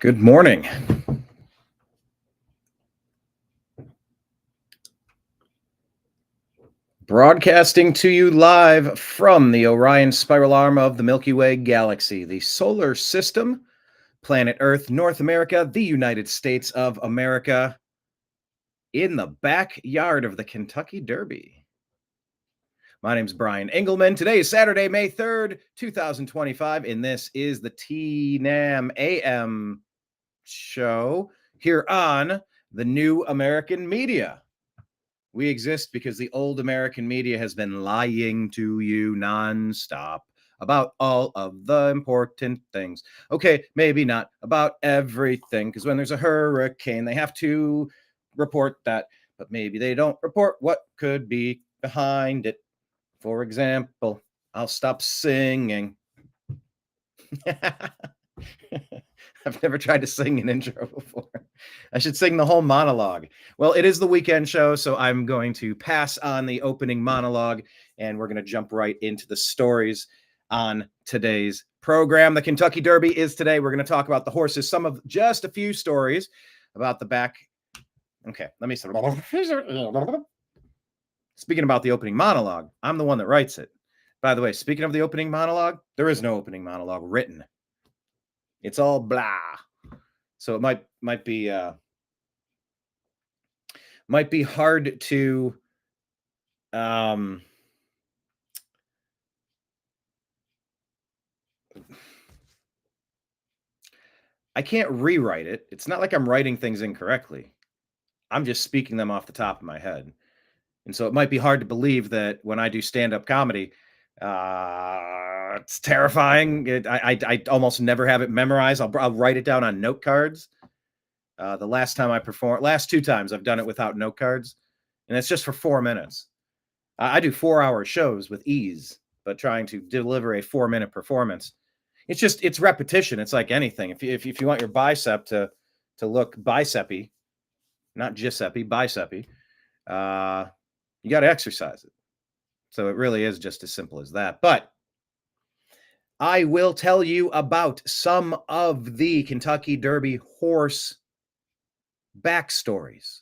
Good morning. Broadcasting to you live from the Orion spiral arm of the Milky Way galaxy, the solar system, planet Earth, North America, the United States of America, in the backyard of the Kentucky Derby. My name's Brian Engelman. Today is Saturday, May 3rd, 2025, and this is the TNAM AM Show here on the New American Media. We exist because the old American media has been lying to you nonstop about all of the important things. Okay, maybe not about everything, because when there's a hurricane, they have to report that, but maybe they don't report what could be behind it. For example, I'll stop singing. I've never tried to sing an intro before. I should sing the whole monologue. Well, it is the weekend show, so I'm going to pass on the opening monologue, and we're going to jump right into the stories on today's program. The Kentucky Derby is today. We're going to talk about the horses, just a few stories about the back. Okay, let me start. Speaking about the opening monologue, I'm the one that writes it. By the way, speaking of the opening monologue, there is no opening monologue written. It's all blah. So it might be hard to I can't rewrite it. It's not like I'm writing things incorrectly. I'm just speaking them off the top of my head. And so it might be hard to believe that when I do stand-up comedy, it's terrifying. I almost never have it memorized. I'll write it down on note cards. The last two times I've done it without note cards, and it's just for 4 minutes. I do 4-hour shows with ease, but trying to deliver a 4-minute performance, it's repetition. It's like anything. If you want your bicep to look bicepy, not Giuseppe, bicepy, you got to exercise it. So it really is just as simple as that. But I will tell you about some of the Kentucky Derby horse backstories.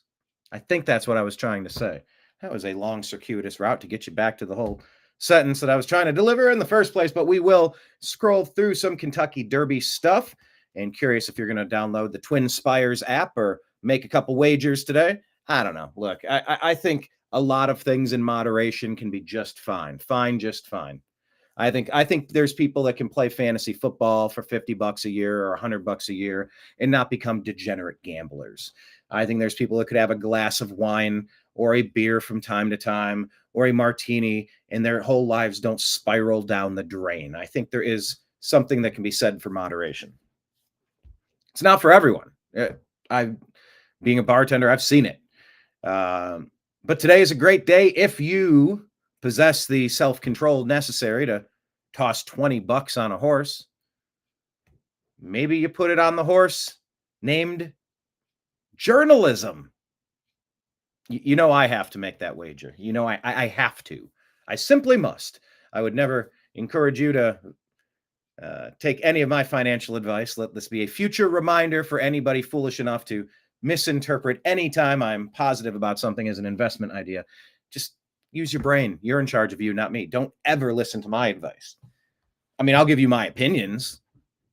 I think that's what I was trying to say. That was a long, circuitous route to get you back to the whole sentence that I was trying to deliver in the first place. But we will scroll through some Kentucky Derby stuff. And curious if you're going to download the Twin Spires app or make a couple wagers today. I don't know. Look, I think a lot of things in moderation can be just fine. Just fine. I think there's people that can play fantasy football for $50 a year or $100 a year and not become degenerate gamblers. I think there's people that could have a glass of wine or a beer from time to time or a martini and their whole lives don't spiral down the drain. I think there is something that can be said for moderation. It's not for everyone. Being a bartender, I've seen it. But today is a great day if you possess the self-control necessary to toss $20 on a horse. Maybe you put it on the horse named journalism. You know I have to make that wager. You know I have to. I simply must. I would never encourage you to take any of my financial advice. Let this be a future reminder for anybody foolish enough to misinterpret anytime I'm positive about something as an investment idea. Just use your brain. You're in charge of you, not me. Don't ever listen to my advice. I mean, I'll give you my opinions.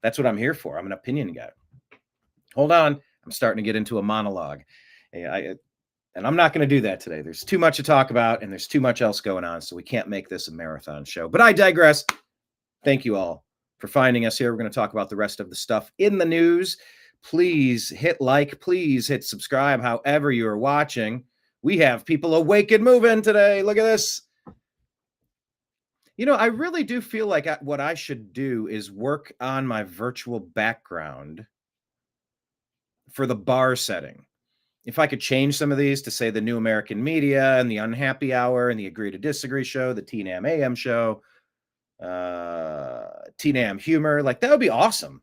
That's what I'm here for. I'm an opinion guy. Hold on. I'm starting to get into a monologue. And I'm not going to do that today. There's too much to talk about and there's too much else going on. So we can't make this a marathon show. But I digress. Thank you all for finding us here. We're going to talk about the rest of the stuff in the news. Please hit like, please hit subscribe, however you are watching. We have people awake and moving today. Look at this. You know, I really do feel like what I should do is work on my virtual background for the bar setting. If I could change some of these to say the New American Media and the Unhappy Hour and the Agree to Disagree show, the TNAM AM show, TNAM Humor, like that would be awesome.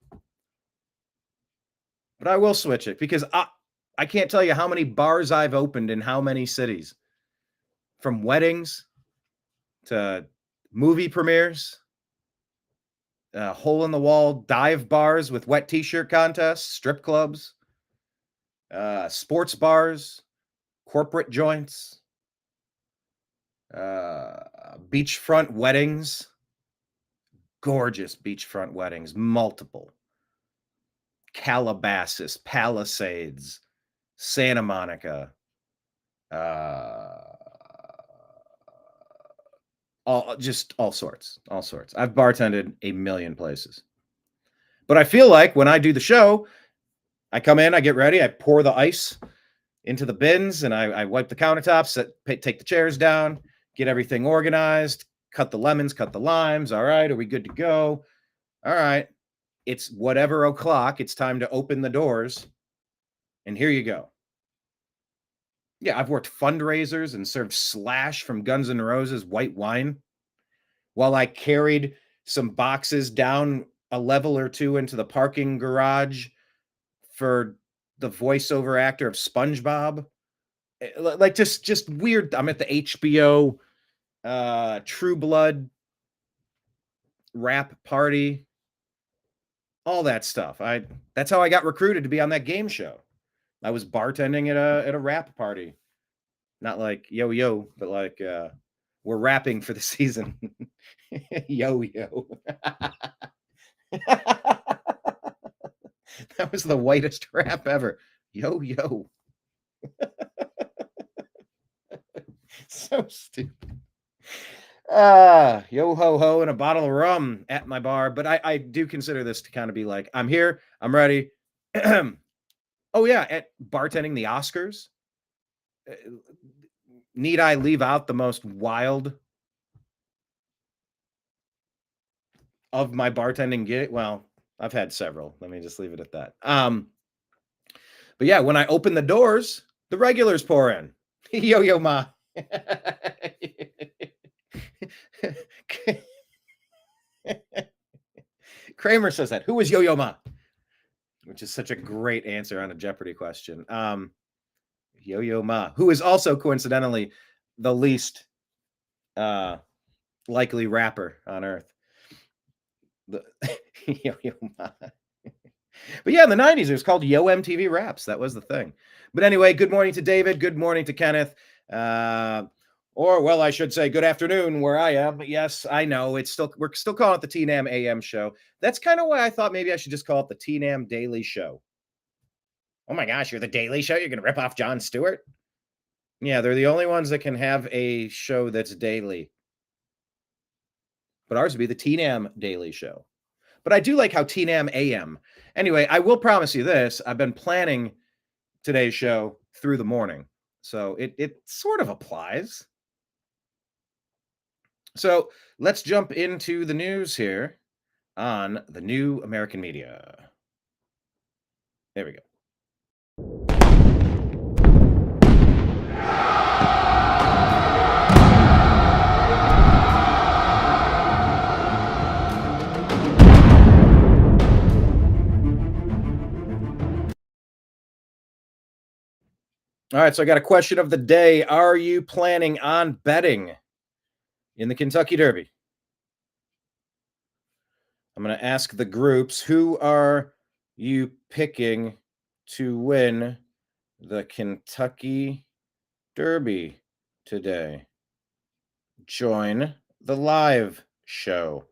But I will switch it because I can't tell you how many bars I've opened in how many cities. From weddings to movie premieres hole-in-the-wall dive bars with wet t-shirt contests, strip clubs, sports bars, corporate joints, beachfront weddings, gorgeous beachfront weddings, multiple. Calabasas, Palisades, Santa Monica, all sorts. I've bartended a million places. But I feel like when I do the show, I come in, I get ready, I pour the ice into the bins, and I wipe the countertops, take the chairs down, get everything organized, cut the lemons, cut the limes. All right, are we good to go? All right. It's whatever o'clock. It's time to open the doors. And here you go. Yeah, I've worked fundraisers and served Slash from Guns N' Roses white wine while I carried some boxes down a level or two into the parking garage for the voiceover actor of SpongeBob. Like just weird. I'm at the HBO True Blood rap party. All that stuff. That's how I got recruited to be on that game show. I was bartending at a rap party. Not like yo, but like we're rapping for the season. Yo. That was the whitest rap ever. Yo. So stupid. Yo ho ho and a bottle of rum at my bar. But I do consider this to kind of be like, I'm here, I'm ready. Oh yeah, at bartending the Oscars. Need I leave out the most wild of my bartending gig? Well, I've had several. Let me just leave it at that. But yeah, when I open the doors, the regulars pour in. Yo ma. Kramer says that. Who is Yo Ma? Which is such a great answer on a Jeopardy question. Yo Ma, who is also coincidentally the least likely rapper on earth. Yo Ma. But yeah, in the 90s, it was called Yo MTV Raps. That was the thing. But anyway, good morning to David. Good morning to Kenneth. Or, well, I should say good afternoon where I am. But yes, I know we're still calling it the TNAM AM Show. That's kind of why I thought maybe I should just call it the TNAM Daily Show. Oh my gosh, you're the Daily Show? You're going to rip off Jon Stewart? Yeah, they're the only ones that can have a show that's daily. But ours would be the TNAM Daily Show. But I do like how TNAM AM. Anyway, I will promise you this. I've been planning today's show through the morning. So it sort of applies. So let's jump into the news here on the New American Media. There we go. All right, so I got a question of the day. Are you planning on betting in the Kentucky Derby? I'm going to ask the groups, who are you picking to win the Kentucky Derby today? Join the live show.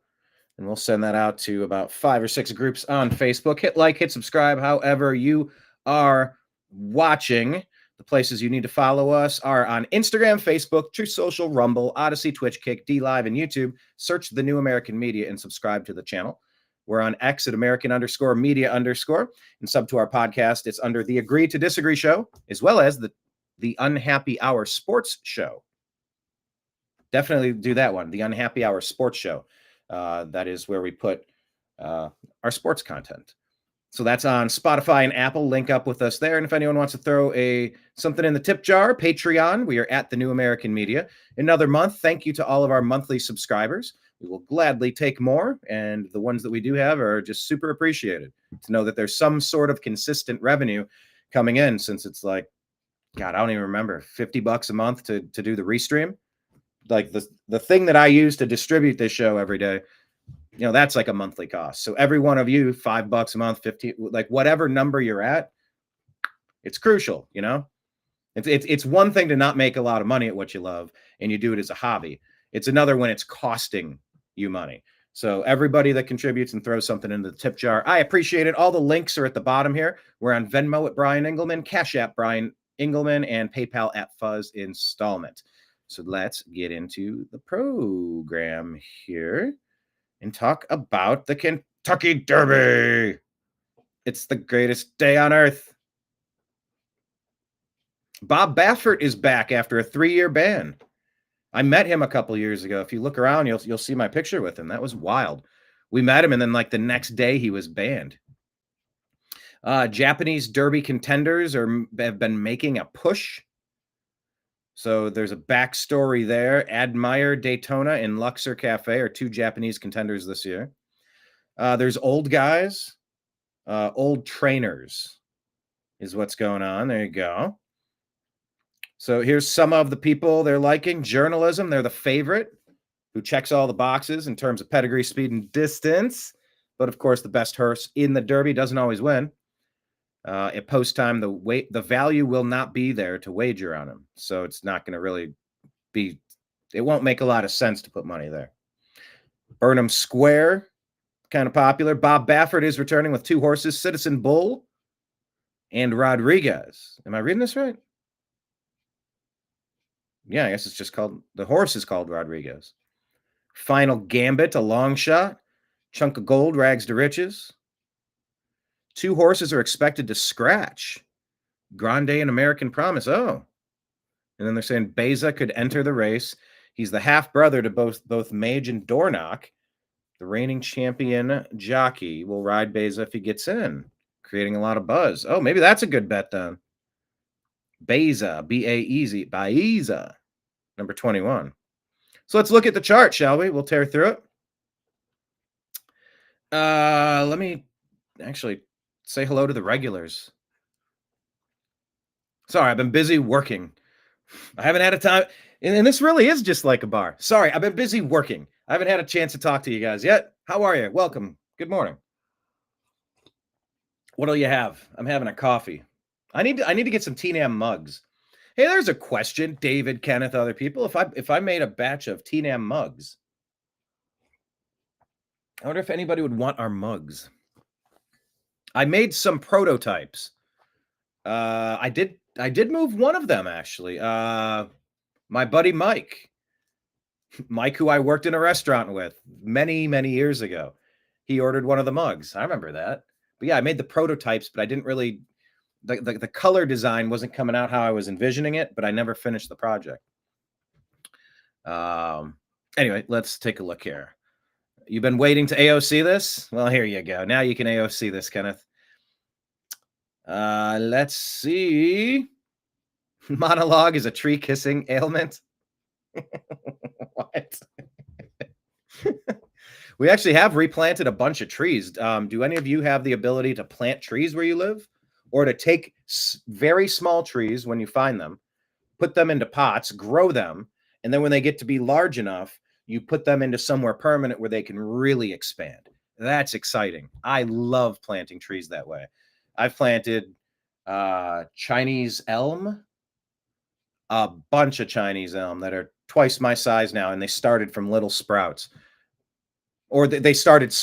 And we'll send that out to about 5 or 6 groups on Facebook. Hit like, hit subscribe, however you are watching. The places you need to follow us are on Instagram, Facebook, Truth Social, Rumble, Odyssey, Twitch, Kick, DLive, and YouTube. Search the New American Media and subscribe to the channel. We're on X at American_media_, and sub to our podcast. It's under the Agree to Disagree Show, as well as the Unhappy Hour Sports Show. Definitely do that one, the Unhappy Hour Sports Show. That is where we put our sports content. So that's on Spotify and Apple. Link up with us there. And if anyone wants to throw something in the tip jar, Patreon, we are at the New American Media. Another month. Thank you to all of our monthly subscribers. We will gladly take more. And the ones that we do have are just super appreciated to know that there's some sort of consistent revenue coming in, since it's like, God, I don't even remember, $50 a month to do the restream. Like the thing that I use to distribute this show every day That's like a monthly cost. So every one of you, $5 a month, 15, like whatever number you're at, it's crucial. It's one thing to not make a lot of money at what you love and you do it as a hobby. It's another when it's costing you money. So everybody that contributes and throws something into the tip jar, I appreciate it. All the links are at the bottom here. We're on Venmo at Brian Engelman, Cash App Brian Engelman, and PayPal at Fuzz Installment. So let's get into the program here and talk about the Kentucky Derby. It's the greatest day on earth. Bob Baffert is back after a 3-year ban. I met him a couple years ago. If you look around, you'll see my picture with him. That was wild. We met him, and then like the next day he was banned. Japanese Derby contenders have been making a push. So there's a backstory there. Admire, Daytona, and Luxor Cafe are 2 Japanese contenders this year. There's old guys, old trainers is what's going on. There you go. So here's some of the people they're liking. Journalism, they're the favorite, who checks all the boxes in terms of pedigree, speed, and distance. But of course, the best horse in the Derby doesn't always win. At post time, the value will not be there to wager on him. So it's not going to really be, it won't make a lot of sense to put money there. Burnham Square, kind of popular. Bob Baffert is returning with 2 horses, Citizen Bull and Rodriguez. Am I reading this right? Yeah, I guess it's just called, the horse is called Rodriguez. Final Gambit, a long shot. Chunk of Gold, Rags to Riches. 2 horses are expected to scratch. Grande and American Promise. Oh. And then they're saying Beza could enter the race. He's the half-brother to both Mage and Dornoch. The reigning champion jockey will ride Beza if he gets in, creating a lot of buzz. Oh, maybe that's a good bet then. Beza, B-A-E-Z, Baeza, number 21. So let's look at the chart, shall we? We'll tear through it. Let me actually say hello to the regulars. Sorry, I've been busy working. I haven't had a time, and this really is just like a bar. Sorry, I've been busy working. I haven't had a chance to talk to you guys yet. How are you? Welcome. Good morning. What do you have? I'm having a coffee. I need to get some TNAM mugs. Hey, there's a question, David, Kenneth, other people. If I made a batch of TNAM mugs, I wonder if anybody would want our mugs. I made some prototypes. I did move one of them actually. My buddy Mike, who I worked in a restaurant with many, many years ago, he ordered one of the mugs. I remember that. But yeah, I made the prototypes, but I didn't really, the color design wasn't coming out how I was envisioning it, but I never finished the project. Anyway, let's take a look here. You've been waiting to AOC this? Well, here you go. Now you can AOC this, Kenneth. Let's see. Monologue is a tree kissing ailment. What? We actually have replanted a bunch of trees. Do any of you have the ability to plant trees where you live, or to take very small trees when you find them, put them into pots, grow them, and then when they get to be large enough, you put them into somewhere permanent where they can really expand? That's exciting. I love planting trees that way. I've planted Chinese elm, a bunch of Chinese elm that are twice my size now, and they started from little sprouts. Or they started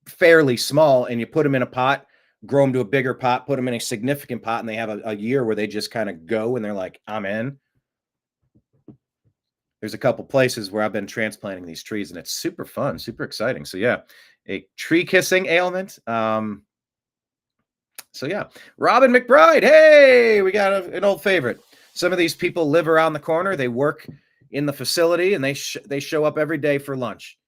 fairly small, and you put them in a pot, grow them to a bigger pot, put them in a significant pot, and they have a year where they just kind of go, and they're like, I'm in. There's a couple places where I've been transplanting these trees, and it's super fun, super exciting. So yeah, a tree kissing ailment. So yeah, Robin McBride. Hey, we got an old favorite. Some of these people live around the corner. They work in the facility, and they show up every day for lunch.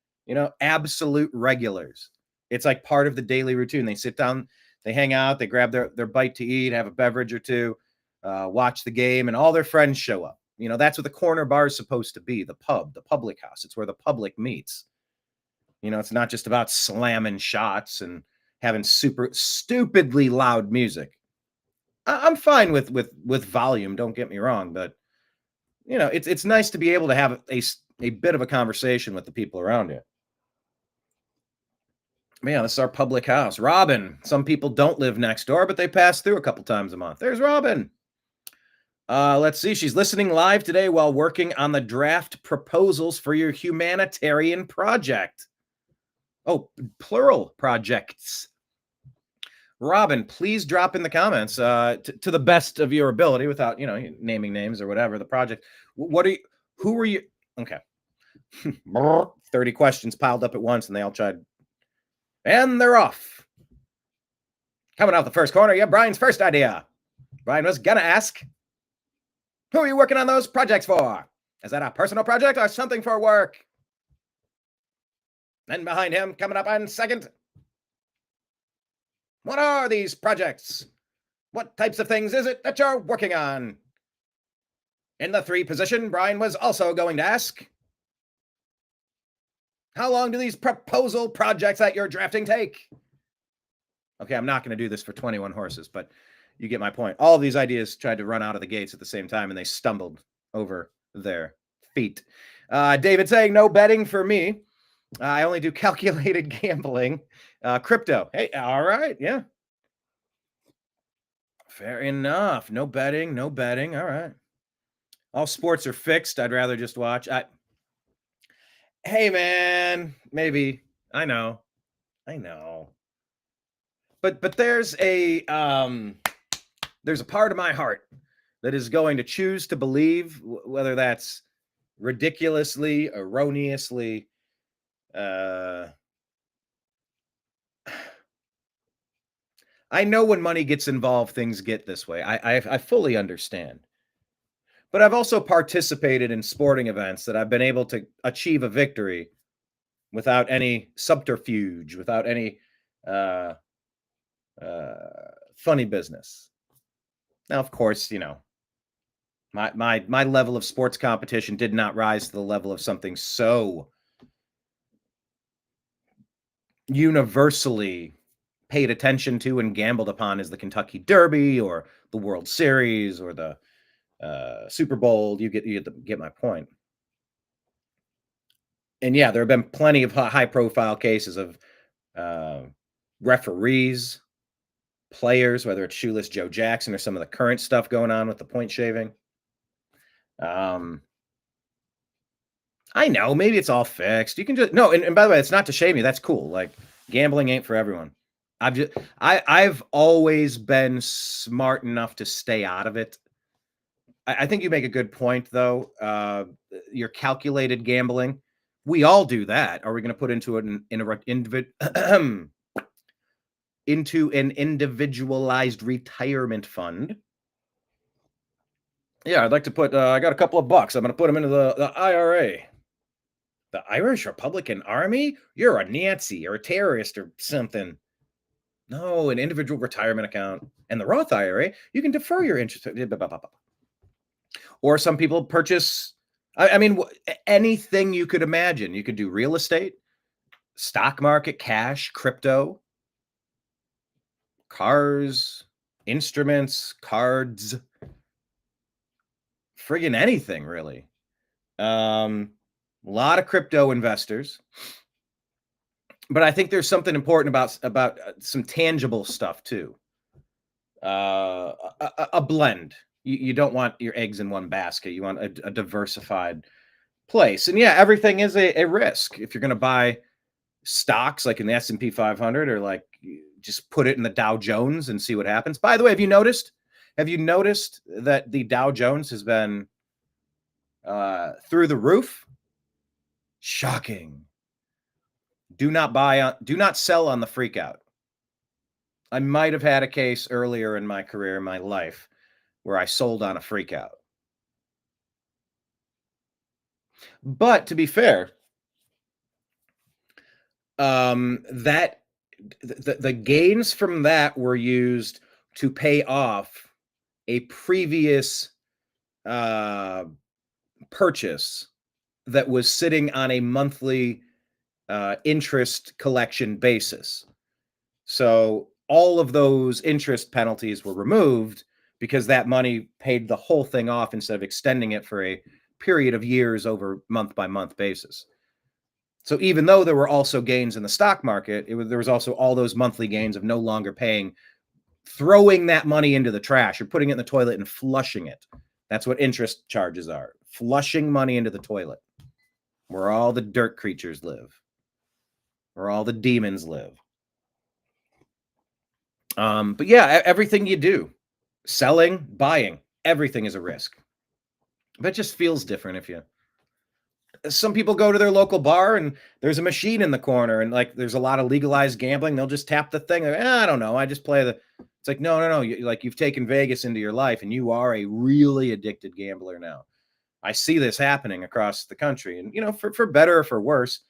Absolute regulars. It's like part of the daily routine. They sit down, they hang out, they grab their bite to eat, have a beverage or two, watch the game, and all their friends show up. That's what the corner bar is supposed to be, the pub, the public house. It's where the public meets. It's not just about slamming shots and having super stupidly loud music. I'm fine with volume, don't get me wrong, but it's nice to be able to have a bit of a conversation with the people around you. Man, this is our public house. Robin. Some people don't live next door, but they pass through a couple times a month. There's Robin. Let's see. She's listening live today while working on the draft proposals for your humanitarian project. Oh, plural projects. Robin, please drop in the comments to the best of your ability without, naming names or whatever, the project. Who are you? Okay. 30 questions piled up at once and they all tried. And they're off. Coming out the first corner, you have Brian's first idea. Brian was going to ask, who are you working on those projects for? Is that a personal project or something for work? And behind him, coming up on second, what are these projects? What types of things is it that you're working on? In the 3 position, Brian was also going to ask, how long do these proposal projects that you're drafting take? Okay, I'm not going to do this for 21 horses, but you get my point. All of these ideas tried to run out of the gates at the same time, and they stumbled over their feet. David saying, no betting for me. I only do calculated gambling. Crypto. Hey, all right. Yeah. Fair enough. No betting. All right. All sports are fixed. I'd rather just watch. Hey, man. Maybe. I know. But there's a part of my heart that is going to choose to believe, whether that's ridiculously, erroneously, I know when money gets involved, things get this way. I fully understand. But I've also participated in sporting events that I've been able to achieve a victory without any subterfuge, without any funny business. Now, of course, my level of sports competition did not rise to the level of something so universally paid attention to and gambled upon as the Kentucky Derby or the World Series or the Super Bowl. You get my point. And yeah, there have been plenty of high profile cases of referees, players, whether it's Shoeless Joe Jackson or some of the current stuff going on with the point shaving. I know, maybe it's all fixed. You can just and by the way, it's not to shame you. That's cool. Like, gambling ain't for everyone. I've always been smart enough to stay out of it. I think you make a good point, though. Your calculated gambling, we all do that. Are we going to put into an individualized retirement fund? Yeah, I'd like to put. I got a couple of bucks. I'm going to put them into the IRA. The Irish Republican Army? You're a Nazi or a terrorist or something. No, an individual retirement account. And the Roth IRA, you can defer your interest. Or some people purchase, I mean, anything you could imagine. You could do real estate, stock market, cash, crypto, cars, instruments, cards, friggin' anything, really. A lot of crypto investors. But I think there's something important about some tangible stuff too. A blend. You don't want your eggs in one basket. You want a diversified place. And yeah, everything is a risk. If you're going to buy stocks like in the S&P 500 or like just put it in the Dow Jones and see what happens. By the way, have you noticed that the Dow Jones has been through the roof? Shocking. Do not sell on the freak out. I might have had a case earlier in my career, in my life, where I sold on a freak out. But to be fair, that the gains from that were used to pay off a previous purchase that was sitting on a monthly interest collection basis. So all of those interest penalties were removed because that money paid the whole thing off instead of extending it for a period of years over month by month basis. So even though there were also gains in the stock market, there was also all those monthly gains of no longer paying, throwing that money into the trash or putting it in the toilet and flushing it. That's what interest charges are. Flushing money into the toilet, where all the dirt creatures live, where all the demons live. But yeah, everything you do, selling, buying, everything is a risk. But it just feels different if you. Some people go to their local bar and there's a machine in the corner and like there's a lot of legalized gambling. They'll just tap the thing. Like, I don't know. I just play the. It's like no. You've taken Vegas into your life and you are a really addicted gambler now. I see this happening across the country, and for better or for worse,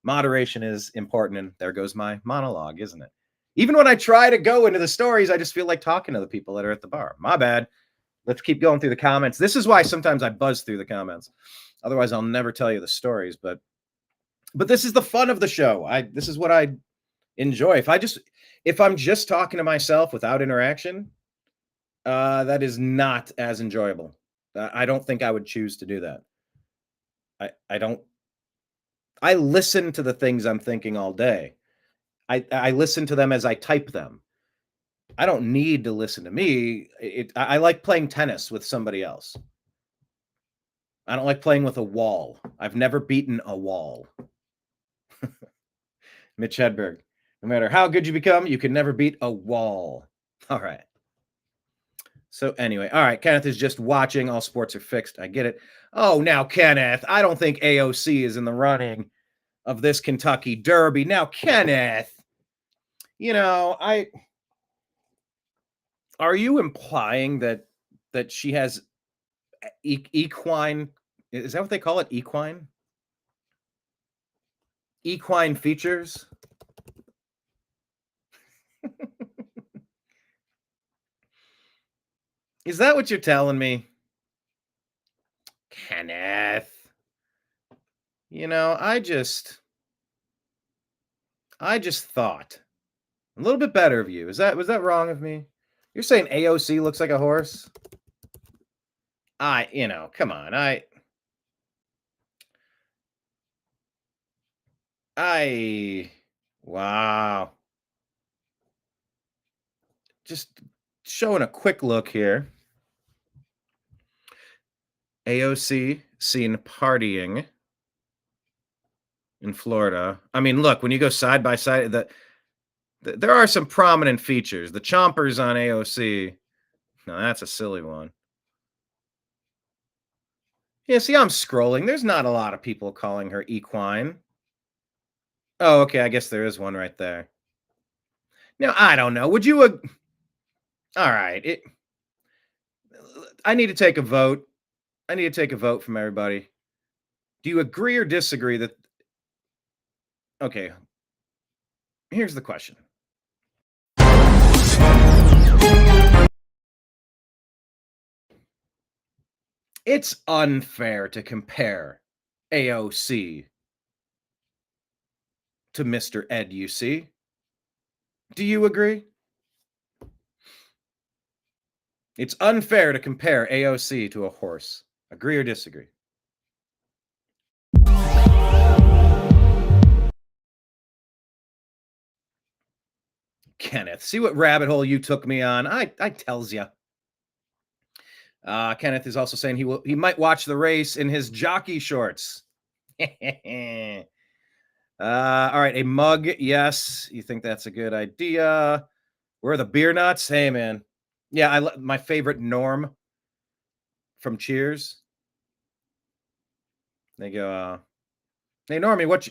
moderation is important. And there goes my monologue, isn't it? Even when I try to go into the stories, I just feel like talking to the people that are at the bar. My bad. Let's keep going through the comments. This is why sometimes I buzz through the comments. Otherwise, I'll never tell you the stories. But this is the fun of the show. This is what I enjoy. If I'm just talking to myself without interaction, that is not as enjoyable. I don't think I would choose to do that. I don't. I listen to the things I'm thinking all day. I listen to them as I type them. I don't need to listen to me. I like playing tennis with somebody else. I don't like playing with a wall. I've never beaten a wall. Mitch Hedberg. No matter how good you become, you can never beat a wall. All right. So anyway, all right. Kenneth is just watching. All sports are fixed. I get it. Oh, now, Kenneth, I don't think AOC is in the running of this Kentucky Derby. Now, Kenneth, are you implying that she has equine? Is that what they call it? Equine? Equine features? Is that what you're telling me? Kenneth. I just thought a little bit better of you. Was that wrong of me? You're saying AOC looks like a horse? Come on. Wow. Just showing a quick look here. AOC seen partying in Florida. I mean, look, when you go side by side, there are some prominent features. The chompers on AOC. No, that's a silly one. Yeah, see, I'm scrolling. There's not a lot of people calling her equine. Oh, okay. I guess there is one right there. Now, I don't know. Would you? All right. I need to take a vote. I need to take a vote from everybody. Do you agree or disagree that? Okay. Here's the question. It's unfair to compare AOC to Mr. Ed UC. Do you agree? It's unfair to compare AOC to a horse. Agree or disagree? Kenneth, see what rabbit hole you took me on? I tells you. Kenneth is also saying he might watch the race in his jockey shorts. All right, a mug. Yes, you think that's a good idea. Where are the beer nuts? Hey, man. Yeah, my favorite Norm from Cheers. They go, hey, Normie, what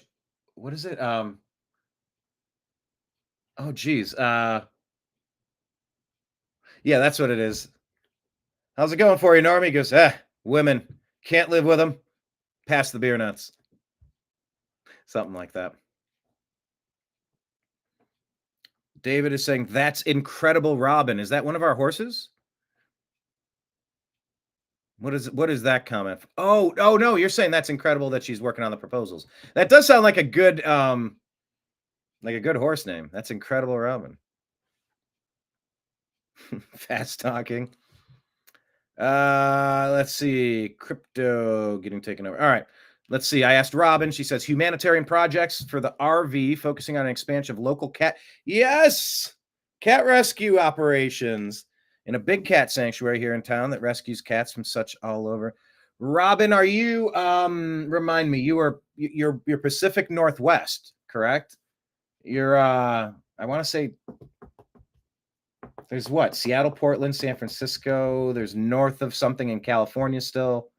is it? Oh, geez. Yeah, that's what it is. How's it going for you, Normie? He goes, women. Can't live with them. Pass the beer nuts. Something like that. David is saying, that's incredible, Robin. Is that one of our horses? What is that comment? Oh no, you're saying that's incredible that she's working on the proposals. That does sound like a good horse name. That's incredible, Robin. Fast talking. Let's see. Crypto getting taken over. All right. Let's see. I asked Robin. She says humanitarian projects for the RV, focusing on an expansion of local cat. Yes, cat rescue operations in a big cat sanctuary here in town that rescues cats from such all over. Robin, are you? Remind me. You're Pacific Northwest, correct? You're. I want to say. There's what? Seattle, Portland, San Francisco. There's north of something in California still.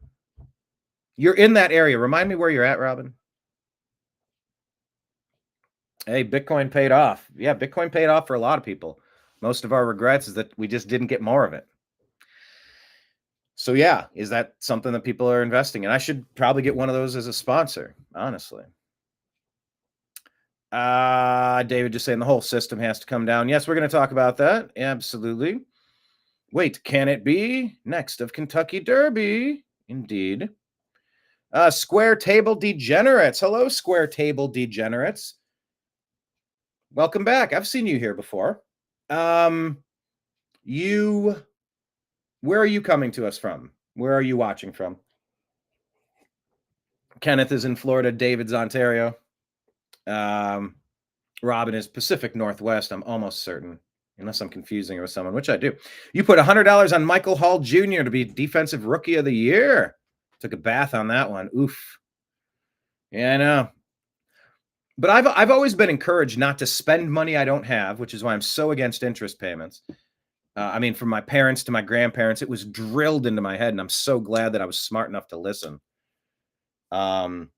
You're in that area. Remind me where you're at, Robin. Hey, Bitcoin paid off. Yeah, Bitcoin paid off for a lot of people. Most of our regrets is that we just didn't get more of it. So yeah, is that something that people are investing in? I should probably get one of those as a sponsor, honestly. David just saying the whole system has to come down. Yes, we're going to talk about that. Absolutely. Wait, can it be? Next of Kentucky Derby. Indeed. Square Table Degenerates. Hello, Square Table Degenerates. Welcome back. I've seen you here before. Where are you coming to us from? Where are you watching from? Kenneth is in Florida. David's Ontario. Robin is Pacific Northwest. I'm almost certain, unless I'm confusing her with someone, which I do. You put $100 on Michael Hall Jr. to be Defensive Rookie of the Year. Took a bath on that one. Oof. Yeah, I know. But I've always been encouraged not to spend money I don't have, which is why I'm so against interest payments. I mean, from my parents to my grandparents, it was drilled into my head, and I'm so glad that I was smart enough to listen. And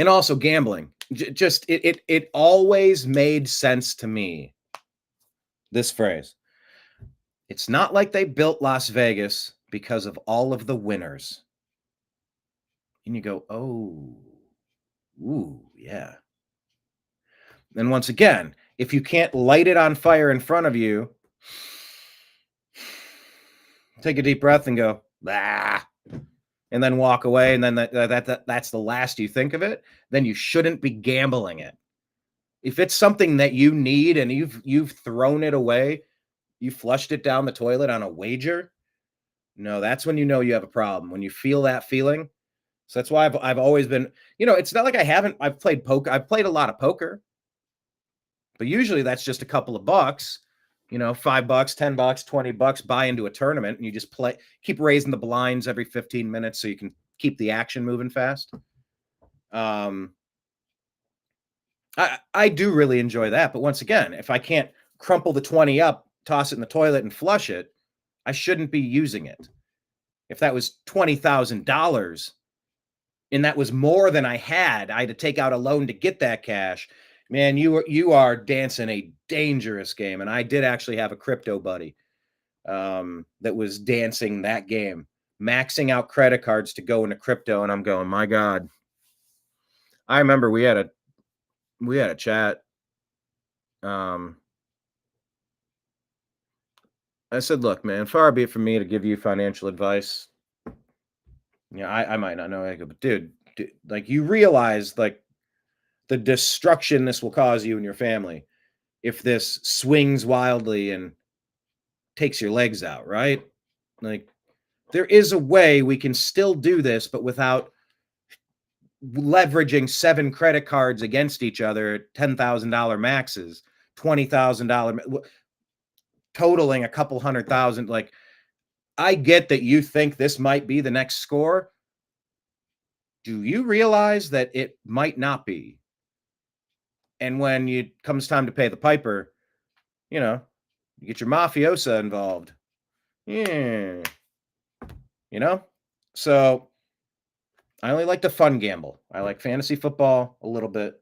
also gambling. It always made sense to me. This phrase. It's not like they built Las Vegas because of all of the winners. And you go, oh, ooh, yeah. And once again, if you can't light it on fire in front of you, take a deep breath and go, bah, and then walk away, and then that's the last you think of it, then you shouldn't be gambling it. If it's something that you need and you've thrown it away, you flushed it down the toilet on a wager, no, that's when you know you have a problem. When you feel that feeling. So that's why I've always been, it's not like I've played poker. I've played a lot of poker, but usually that's just a couple of bucks, $5, $10, $20, buy into a tournament, and you just keep raising the blinds every 15 minutes so you can keep the action moving fast. I do really enjoy that. But once again, if I can't crumple the 20 up, toss it in the toilet and flush it, I shouldn't be using it. If that was $20,000 and that was more than I had to take out a loan to get that cash, man, you are dancing a dangerous game. And I did actually have a crypto buddy that was dancing that game, maxing out credit cards to go into crypto. And I'm going, my God. I remember we had a chat. I said, look, man, far be it from me to give you financial advice. Yeah, I might not know, but dude, like, you realize, like, the destruction this will cause you and your family if this swings wildly and takes your legs out, right? Like, there is a way we can still do this, but without leveraging 7 credit cards against each other at $10,000 maxes, $20,000, totaling a couple $100,000. Like, I get that you think this might be the next score. Do you realize that it might not be? And when it comes time to pay the piper, you get your mafiosa involved. Yeah. So I only like to fun gamble. I like fantasy football a little bit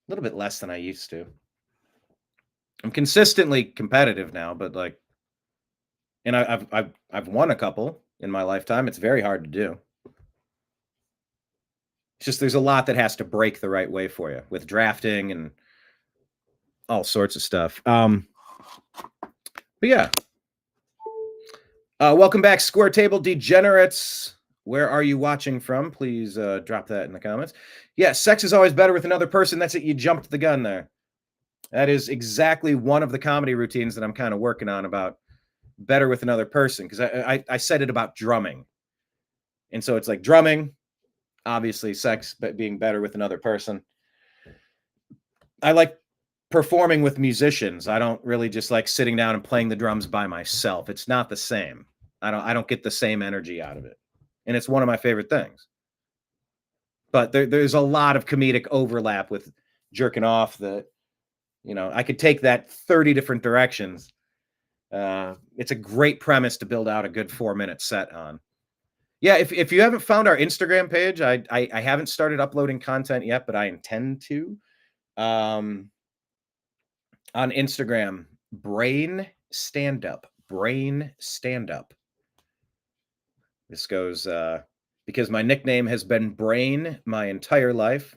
less than I used to. I'm consistently competitive now, but and I've won a couple in my lifetime. It's very hard to do. It's just there's a lot that has to break the right way for you with drafting and all sorts of stuff. But yeah. Welcome back, Square Table Degenerates. Where are you watching from? Please drop that in the comments. Yeah, sex is always better with another person. That's it. You jumped the gun there. That is exactly one of the comedy routines that I'm kind of working on about better with another person, because I said it about drumming. And so it's like drumming, obviously sex, but being better with another person. I like performing with musicians. I don't really just like sitting down and playing the drums by myself. It's not the same. I don't get the same energy out of it. And it's one of my favorite things. But there's a lot of comedic overlap with jerking off that, I could take that 30 different directions. It's a great premise to build out a good 4-minute set on. Yeah, if you haven't found our Instagram page, I haven't started uploading content yet, but I intend to. On Instagram, Brain Stand Up. This goes because my nickname has been Brain my entire life.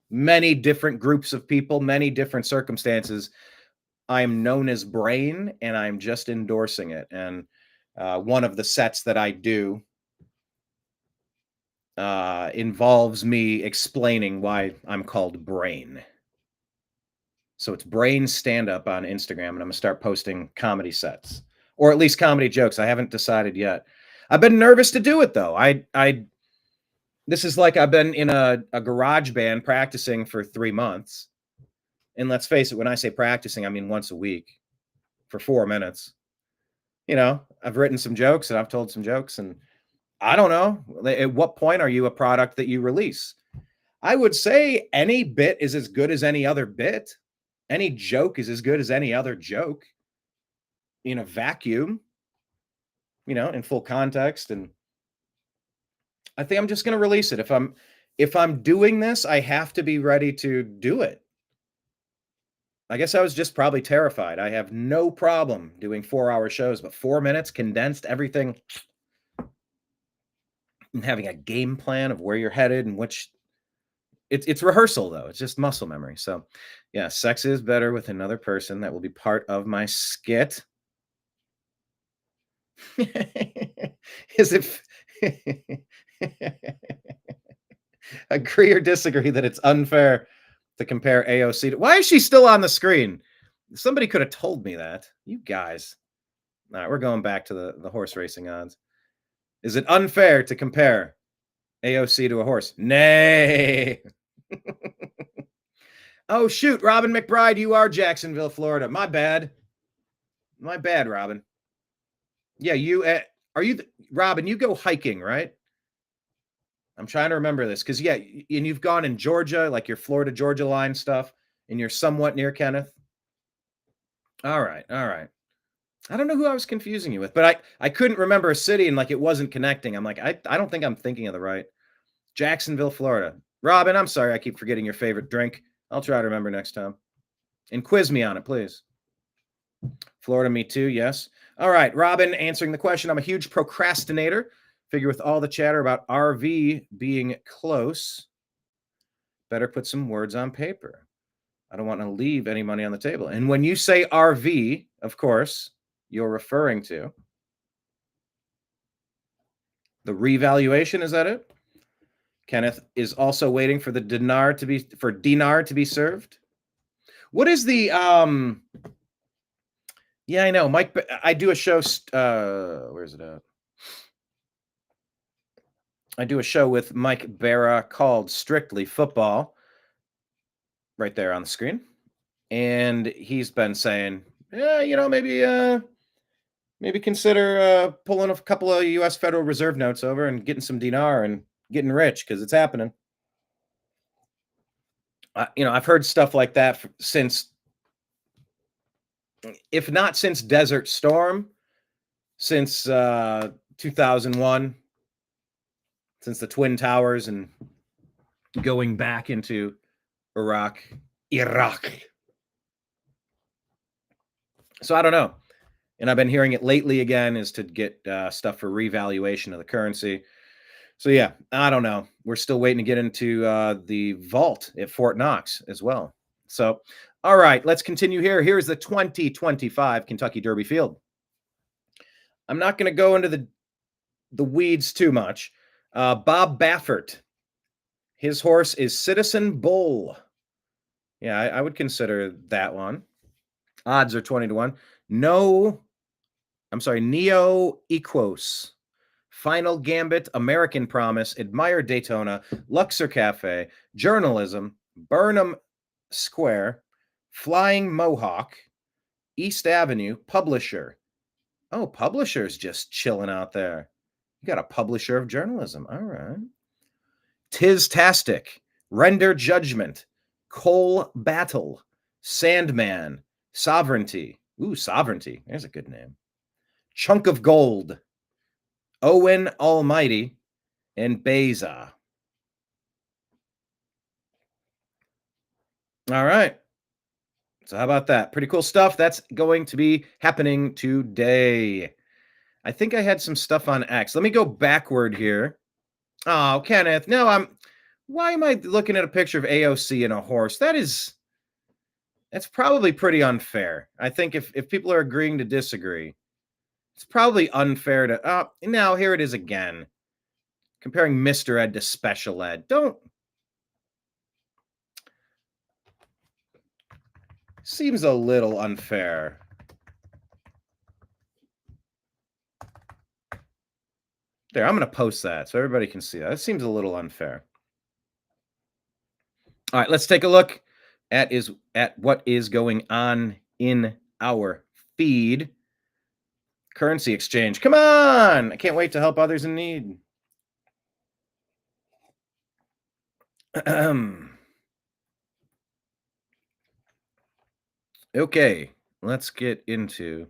Many different groups of people, many different circumstances. I am known as Brain, and I'm just endorsing it. And one of the sets that I do involves me explaining why I'm called Brain. So it's Brain Stand Up on Instagram, and I'm gonna start posting comedy sets, or at least comedy jokes. I haven't decided yet. I've been nervous to do it though. This is like I've been in a garage band practicing for 3 months. And let's face it, when I say practicing, I mean once a week for 4 minutes. I've written some jokes and I've told some jokes, and I don't know. At what point are you a product that you release? I would say any bit is as good as any other bit. Any joke is as good as any other joke in a vacuum, in full context. And I think I'm just going to release it. If I'm doing this, I have to be ready to do it. I guess I was just probably terrified. I have no problem doing 4-hour shows, but 4 minutes condensed everything, and having a game plan of where you're headed and which it's rehearsal though. It's just muscle memory. So yeah, sex is better with another person. That will be part of my skit. Is it agree or disagree that it's unfair to compare AOC to... Why is she still on the screen? Somebody could have told me that. You guys. All right, we're going back to the horse racing odds. Is it unfair to compare AOC to a horse? Nay. Oh, shoot. Robin McBride, you are Jacksonville, Florida. My bad. My bad, Robin. Yeah, are you... Robin, you go hiking, right? I'm trying to remember this because, yeah, and you've gone in Georgia, like your Florida, Georgia line stuff, and you're somewhat near Kenneth. All right. I don't know who I was confusing you with, but I couldn't remember a city and like it wasn't connecting. I'm like, I don't think I'm thinking of the right. Jacksonville, Florida. Robin, I'm sorry I keep forgetting your favorite drink. I'll try to remember next time. And quiz me on it, please. Florida, me too, yes. All right, Robin answering the question. I'm a huge procrastinator. Figure with all the chatter about RV being close, better put some words on paper. I don't want to leave any money on the table. And when you say RV, of course, you're referring to the revaluation. Is that it? Kenneth is also waiting for the dinar to be served. What is the yeah, I know, Mike. I do a show. Where is it at? I do a show with Mike Barra called Strictly Football. Right there on the screen. And he's been saying, yeah, maybe consider pulling a couple of U.S. Federal Reserve notes over and getting some dinar and getting rich, because it's happening. I've heard stuff like that since, if not since Desert Storm, since 2001, since the Twin Towers and going back into Iraq. So I don't know. And I've been hearing it lately again, is to get stuff for revaluation of the currency. So yeah, I don't know. We're still waiting to get into the vault at Fort Knox as well. So, all right, let's continue here. Here's the 2025 Kentucky Derby field. I'm not going to go into the weeds too much. Bob Baffert. His horse is Citizen Bull. Yeah, I would consider that one. Odds are 20-1. Neo Equos, Final Gambit, American Promise, Admire Daytona, Luxor Cafe, Journalism, Burnham Square, Flying Mohawk, East Avenue, Publisher. Oh, Publisher's just chilling out there. You got a publisher of journalism. All right. Tis-tastic, Render Judgment, Coal Battle, Sandman, Sovereignty. Ooh, Sovereignty. There's a good name. Chunk of Gold, Owen Almighty, and Beza. All right. So how about that? Pretty cool stuff. That's going to be happening today. I think I had some stuff on X. Let me go backward here. Oh, Kenneth. No, why am I looking at a picture of AOC and a horse? That's probably pretty unfair. I think if people are agreeing to disagree, it's probably unfair to, now here it is again. Comparing Mr. Ed to Special Ed. Seems a little unfair. There, I'm going to post that so everybody can see that. It seems a little unfair. All right, let's take a look at what is going on in our feed. Currency exchange. Come on! I can't wait to help others in need. Okay, let's get into...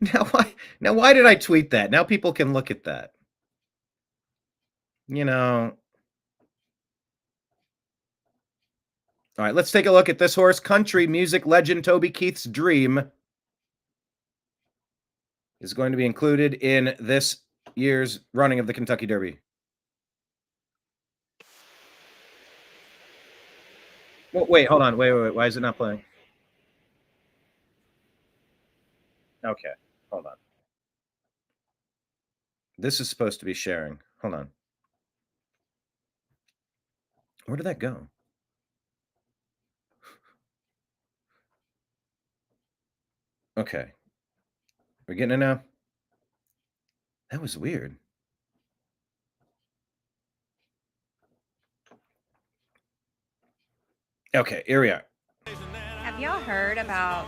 Now why did I tweet that? Now people can look at that. You know... All right, let's take a look at this horse. Country music legend Toby Keith's Dream is going to be included in this year's running of the Kentucky Derby. Well, wait, hold on. Wait. Why is it not playing? Okay, hold on. This is supposed to be sharing. Hold on. Where did that go? Okay. We're getting it now? That was weird. Okay, here we are. Have y'all heard about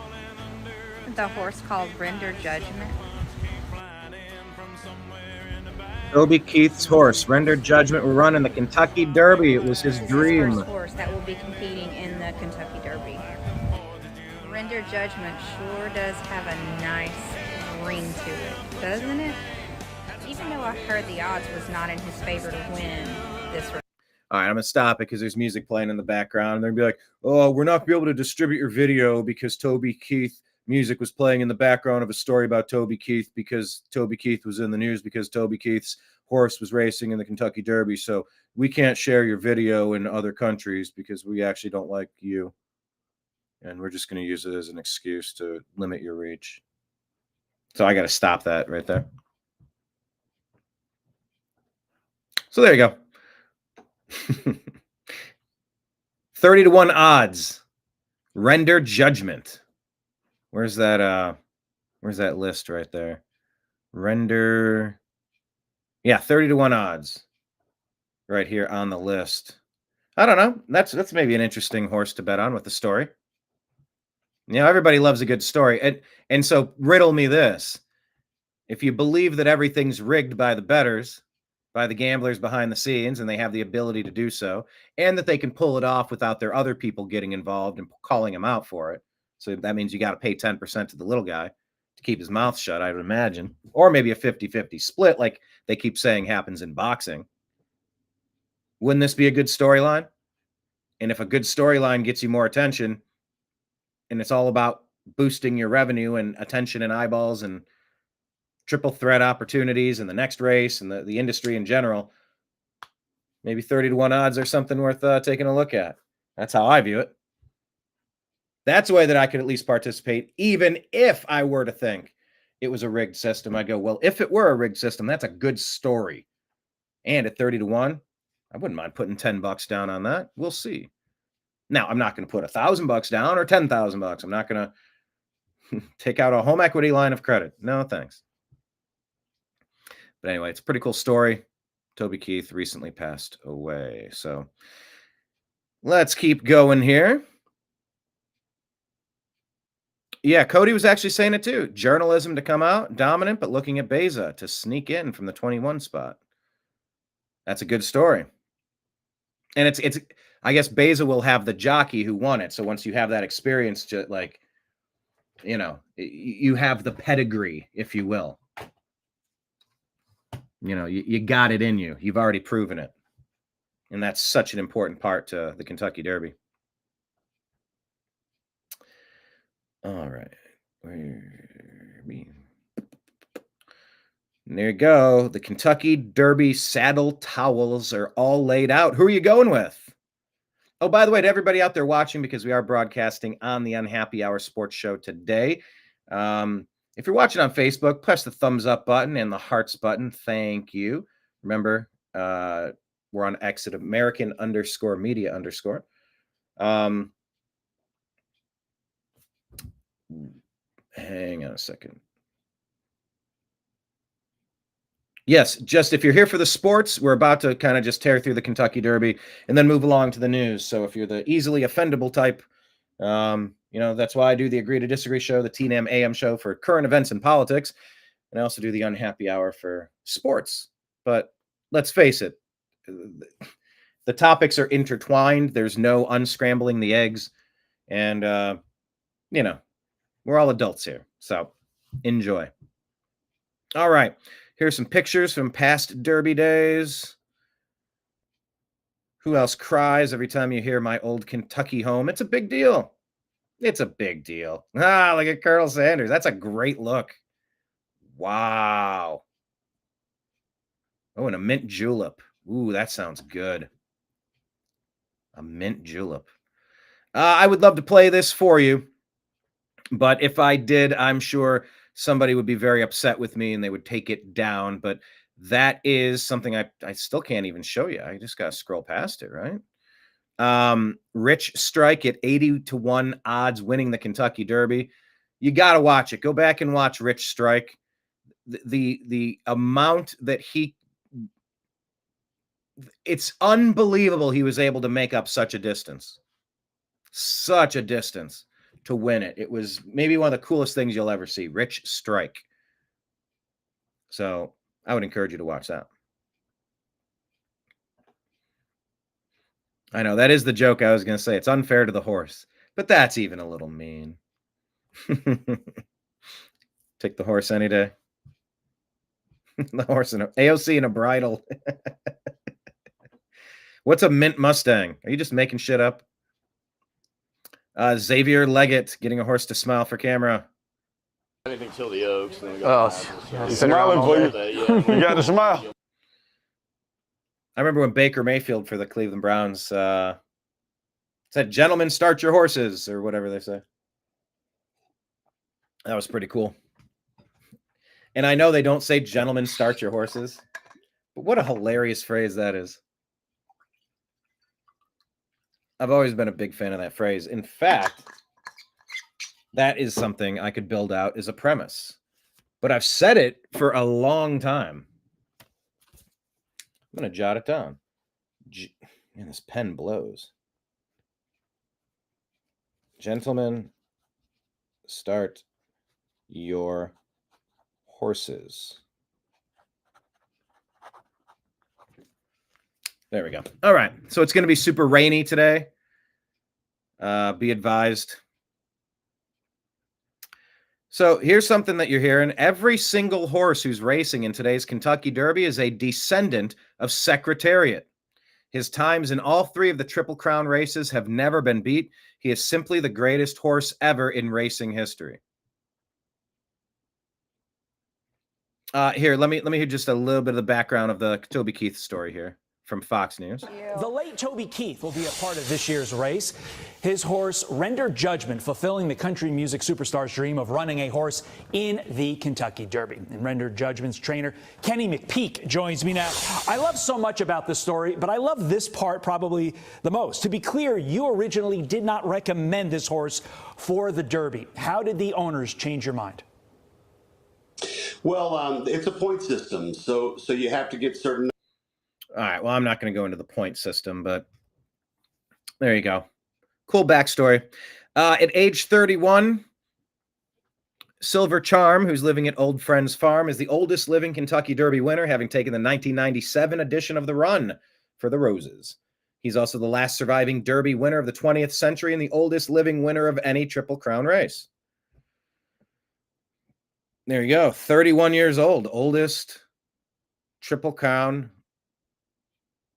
the horse called Render Judgment? Toby Keith's horse, Render Judgment, will run in the Kentucky Derby. It was his dream. His first horse that will be competing in the Kentucky Derby. Render Judgment sure does have a nice ring to it, doesn't it? Even though I heard the odds was not in his favor to win this race. All right, I'm going to stop it because there's music playing in the background. And they're going to be like, oh, we're not going to be able to distribute your video because Toby Keith music was playing in the background of a story about Toby Keith because Toby Keith was in the news because Toby Keith's horse was racing in the Kentucky Derby. So we can't share your video in other countries because we actually don't like you. And we're just going to use it as an excuse to limit your reach. So I got to stop that right there. So there you go. 30-1 odds. Render Judgment. Where's that list right there? Render. Yeah, 30-1 odds. Right here on the list. I don't know. That's maybe an interesting horse to bet on with the story. You know, everybody loves a good story. And so riddle me this. If you believe that everything's rigged by the bettors, by the gamblers behind the scenes, and they have the ability to do so, and that they can pull it off without their other people getting involved and calling them out for it. So that means you got to pay 10% to the little guy to keep his mouth shut, I would imagine. Or maybe a 50-50 split like they keep saying happens in boxing. Wouldn't this be a good storyline? And if a good storyline gets you more attention, and it's all about boosting your revenue and attention and eyeballs and triple threat opportunities in the next race and the industry in general, maybe 30-1 odds are something worth taking a look at. That's how I view it. That's a way that I could at least participate, even if I were to think it was a rigged system. I go, well, if it were a rigged system, that's a good story. And at 30-1, I wouldn't mind putting $10 down on that. We'll see. Now, I'm not going to put $1,000 down or $10,000. I'm not going to take out a home equity line of credit. No, thanks. But anyway, it's a pretty cool story. Toby Keith recently passed away. So let's keep going here. Yeah, Cody was actually saying it too. Journalism to come out dominant, but looking at Beza to sneak in from the 21 spot. That's a good story. And it's I guess Beza will have the jockey who won it. So once you have that experience, just like, you know, you have the pedigree, if you will. You know, you got it in you. You've already proven it. And that's such an important part to the Kentucky Derby. All right. There you go. The Kentucky Derby saddle towels are all laid out. Who are you going with? Oh, by the way, to everybody out there watching, because we are broadcasting on the Unhappy Hour Sports Show today. If you're watching on Facebook, press the thumbs up button and the hearts button. Thank you. Remember, we're on X at American_media_. Hang on a second. Yes, just if you're here for the sports, we're about to kind of just tear through the Kentucky Derby and then move along to the news. So if you're the easily offendable type, you know, that's why I do the Agree to Disagree show, the TNAM AM show for current events and politics. And I also do the Unhappy Hour for sports. But let's face it, the topics are intertwined. There's no unscrambling the eggs. And, you know, we're all adults here. So enjoy. All right. Here's some pictures from past Derby days. Who else cries every time you hear my old Kentucky home? It's a big deal. It's a big deal. Ah, look at Colonel Sanders. That's a great look. Wow. Oh, and a mint julep. Ooh, that sounds good. A mint julep. I would love to play this for you, but if I did, I'm sure somebody would be very upset with me and they would take it down. But that is something I still can't even show you. I just got to scroll past it, right? Rich Strike at 80-1 odds winning the Kentucky Derby. You got to watch it. Go back and watch Rich Strike. The amount that it's unbelievable he was able to make up such a distance to win it. It was maybe one of the coolest things you'll ever see. Rich Strike. So I would encourage you to watch that. I know that is the joke I was going to say. It's unfair to the horse, but that's even a little mean. Take the horse any day. The horse and AOC and a bridle. What's a mint Mustang? Are you just making shit up? Xavier Leggett getting a horse to smile for camera. Anything till the Oaks. He's smiling for you. You got to smile. I remember when Baker Mayfield for the Cleveland Browns said, "Gentlemen, start your horses," or whatever they say. That was pretty cool. And I know they don't say "Gentlemen, start your horses," but what a hilarious phrase that is. I've always been a big fan of that phrase. In fact, that is something I could build out as a premise. But I've said it for a long time. I'm going to jot it down. Man, this pen blows. Gentlemen, start your horses. There we go. All right. So it's going to be super rainy today. Be advised. So here's something that you're hearing. Every single horse who's racing in today's Kentucky Derby is a descendant of Secretariat. His times in all three of the Triple Crown races have never been beat. He is simply the greatest horse ever in racing history. Here, let me hear just a little bit of the background of the Toby Keith story here from Fox News. The late Toby Keith will be a part of this year's race. His horse rendered judgment, fulfilling the country music superstar's dream of running a horse in the Kentucky Derby. And rendered judgment's trainer, Kenny McPeak, joins me now. I love so much about this story, but I love this part probably the most. To be clear, you originally did not recommend this horse for the Derby. How did the owners change your mind? Well, it's a point system, so you have to get certain. All right. Well, I'm not going to go into the point system, but there you go. Cool backstory. At age 31, Silver Charm, who's living at Old Friends Farm, is the oldest living Kentucky Derby winner, having taken the 1997 edition of the run for the Roses. He's also the last surviving Derby winner of the 20th century and the oldest living winner of any Triple Crown race. There you go. 31 years old, oldest Triple Crown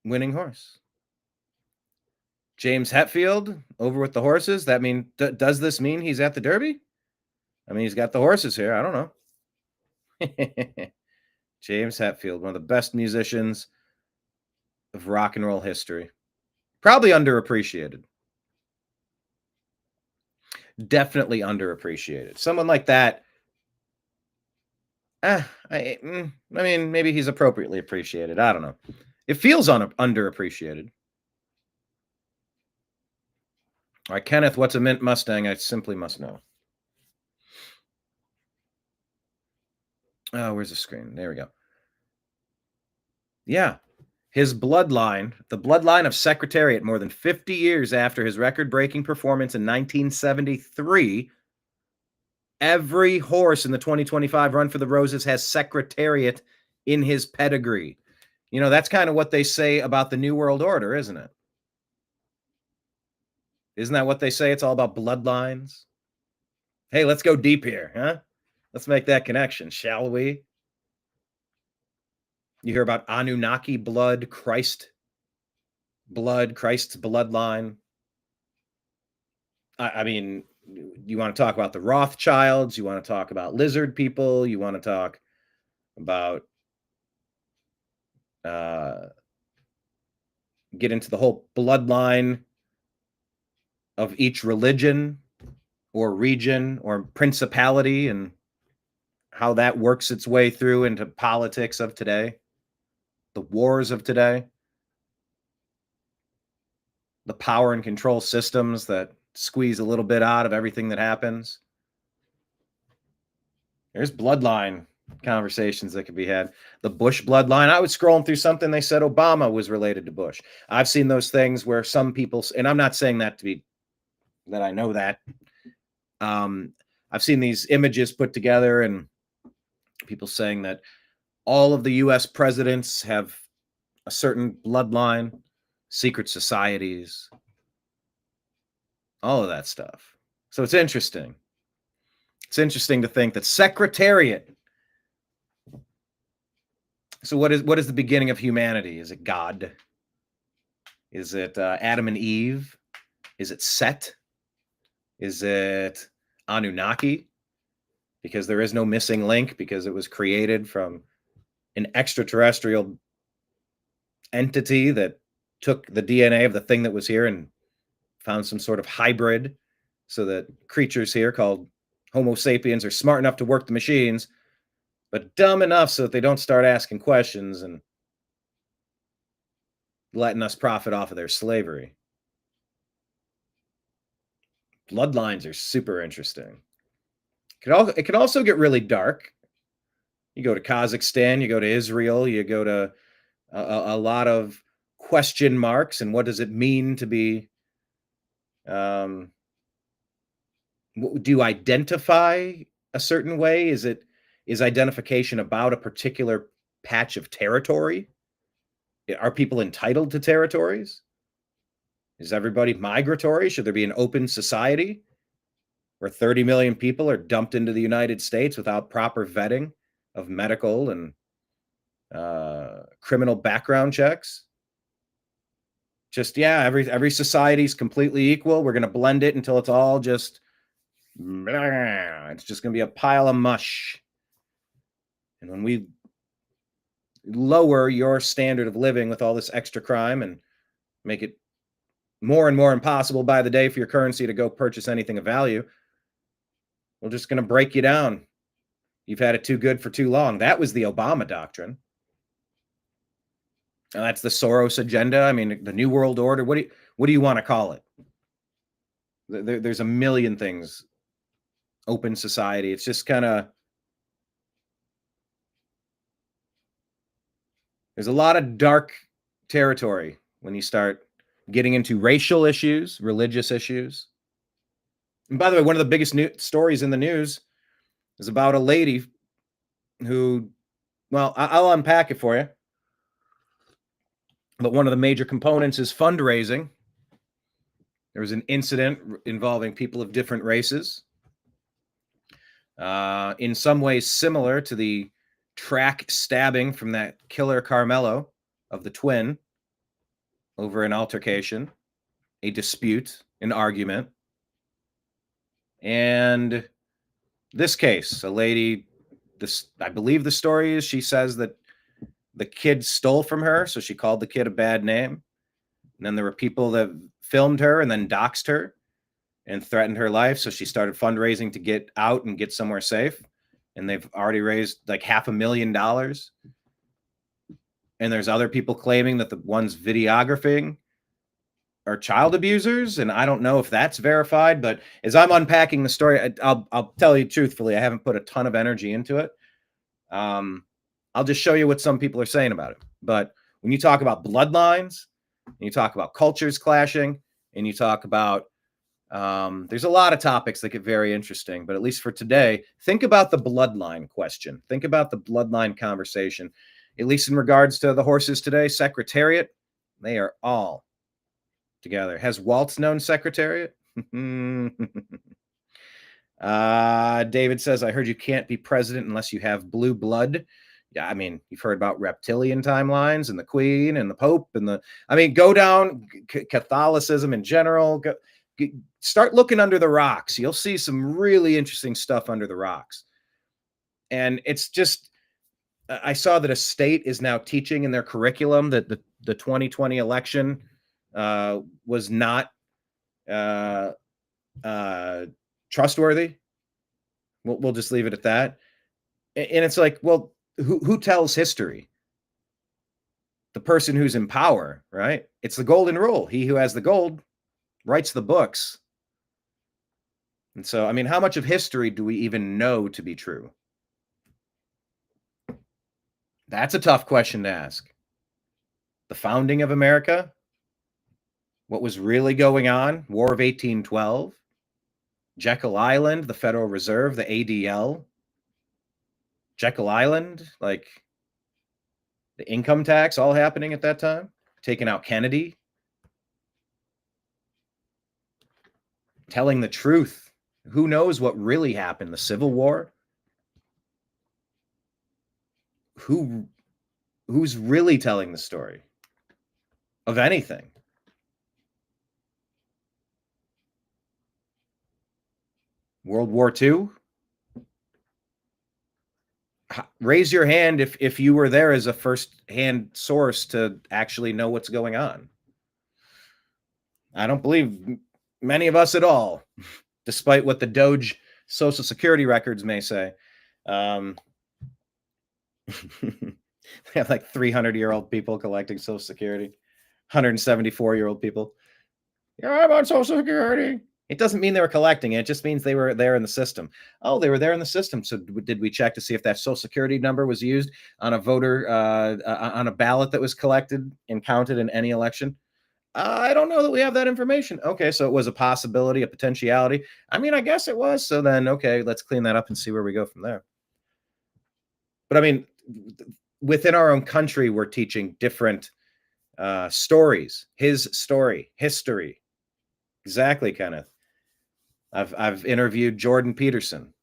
winning horse. James Hetfield over with the horses. That mean, does this mean he's at the Derby? I mean, he's got the horses here. I don't know. James Hetfield, one of the best musicians of rock and roll history. Probably underappreciated. Definitely underappreciated. Someone like that. I mean, maybe he's appropriately appreciated. I don't know. It feels underappreciated. All right, Kenneth, what's a mint Mustang? I simply must know. Oh, where's the screen? There we go. Yeah. His bloodline, the bloodline of Secretariat, more than 50 years after his record-breaking performance in 1973, every horse in the 2025 Run for the Roses has Secretariat in his pedigree. You know, that's kind of what they say about the New World Order, isn't it? Isn't that what they say? It's all about bloodlines. Hey, let's go deep here, huh? Let's make that connection, shall we? You hear about Anunnaki blood, Christ's bloodline. I mean, you want to talk about the Rothschilds, you want to talk about lizard people, you want to talk about get into the whole bloodline of each religion or region or principality and how that works its way through into politics of today, the wars of today, the power and control systems that squeeze a little bit out of everything that happens. There's bloodline conversations that could be had. The Bush bloodline. I was scrolling through something. They said Obama was related to Bush. I've seen those things where some people, and I'm not saying that to be, that I know that. I've seen these images put together and people saying that all of the U.S. presidents have a certain bloodline, secret societies, all of that stuff. So it's interesting. It's interesting to think that Secretariat. So what is the beginning of humanity? Is it God? Is it Adam and Eve? Is it Set? Is it Anunnaki? Because there is no missing link, because it was created from an extraterrestrial entity that took the DNA of the thing that was here and found some sort of hybrid so that creatures here called Homo sapiens are smart enough to work the machines, but dumb enough so that they don't start asking questions and letting us profit off of their slavery. Bloodlines are super interesting. It can also get really dark. You go to Kazakhstan, you go to Israel, you go to a lot of question marks. And what does it mean to be? Do you identify a certain way? Is identification about a particular patch of territory? Are people entitled to territories? Is everybody migratory? Should there be an open society where 30 million people are dumped into the United States without proper vetting of medical and criminal background checks? Just, yeah, every society is completely equal. We're going to blend it until it's all just, it's just going to be a pile of mush. And when we lower your standard of living with all this extra crime and make it more and more impossible by the day for your currency to go purchase anything of value, we're just going to break you down. You've had it too good for too long. That was the Obama doctrine. That's the Soros agenda. I mean, the New World Order. What do you want to call it? There's a million things. Open society. It's just kind of There's a lot of dark territory when you start getting into racial issues, religious issues. And by the way, one of the biggest stories in the news is about a lady who, well, I'll unpack it for you. But one of the major components is fundraising. There was an incident involving people of different races. In some ways similar to the track stabbing from that killer Carmelo of the Twin over an altercation, a dispute, an argument. And this case, a lady, I believe the story is she says that the kid stole from her, so she called the kid a bad name. And then there were people that filmed her and then doxed her and threatened her life, so she started fundraising to get out and get somewhere safe. And they've already raised like $500,000. And there's other people claiming that the ones videographing are child abusers, and I don't know if that's verified. But as I'm unpacking the story, I'll tell you truthfully, I haven't put a ton of energy into it. I'll just show you what some people are saying about it. But when you talk about bloodlines, and you talk about cultures clashing, and you talk about there's a lot of topics that get very interesting. But at least for today, think about the bloodline question. Think about the bloodline conversation. At least in regards to the horses today, Secretariat, they are all together. Has Waltz known Secretariat? David says, I heard you can't be president unless you have blue blood. Yeah, I mean, you've heard about reptilian timelines and the Queen and the Pope and go down Catholicism in general. Start looking under the rocks. You'll see some really interesting stuff under the rocks. And it's just, I saw that a state is now teaching in their curriculum that the 2020 election was not trustworthy. We'll just leave it at that. And it's like, well, who tells history? The person who's in power, right? It's the golden rule. He who has the gold writes the books. And so, I mean, how much of history do we even know to be true? That's a tough question to ask. The founding of America? What was really going on? War of 1812? Jekyll Island, the Federal Reserve, the ADL? Jekyll Island, like the income tax all happening at that time? Taking out Kennedy? Telling the truth. Who knows what really happened? The Civil War? Who's really telling the story of anything? World War II? Raise your hand if you were there as a first-hand source to actually know what's going on. I don't believe many of us at all, despite what the Doge Social Security records may say. We have like 300-year-old people collecting Social Security, 174-year-old people. Yeah, I'm on Social Security. It doesn't mean they were collecting it. It just means they were there in the system. Oh, they were there in the system. So did we check to see if that Social Security number was used on a voter, on a ballot that was collected and counted in any election? I don't know that we have that information. Okay, so it was a possibility, a potentiality. I mean, I guess it was. So then, okay, let's clean that up and see where we go from there. But I mean, within our own country, we're teaching different stories. His story, history. Exactly, Kenneth. I've interviewed Jordan Peterson.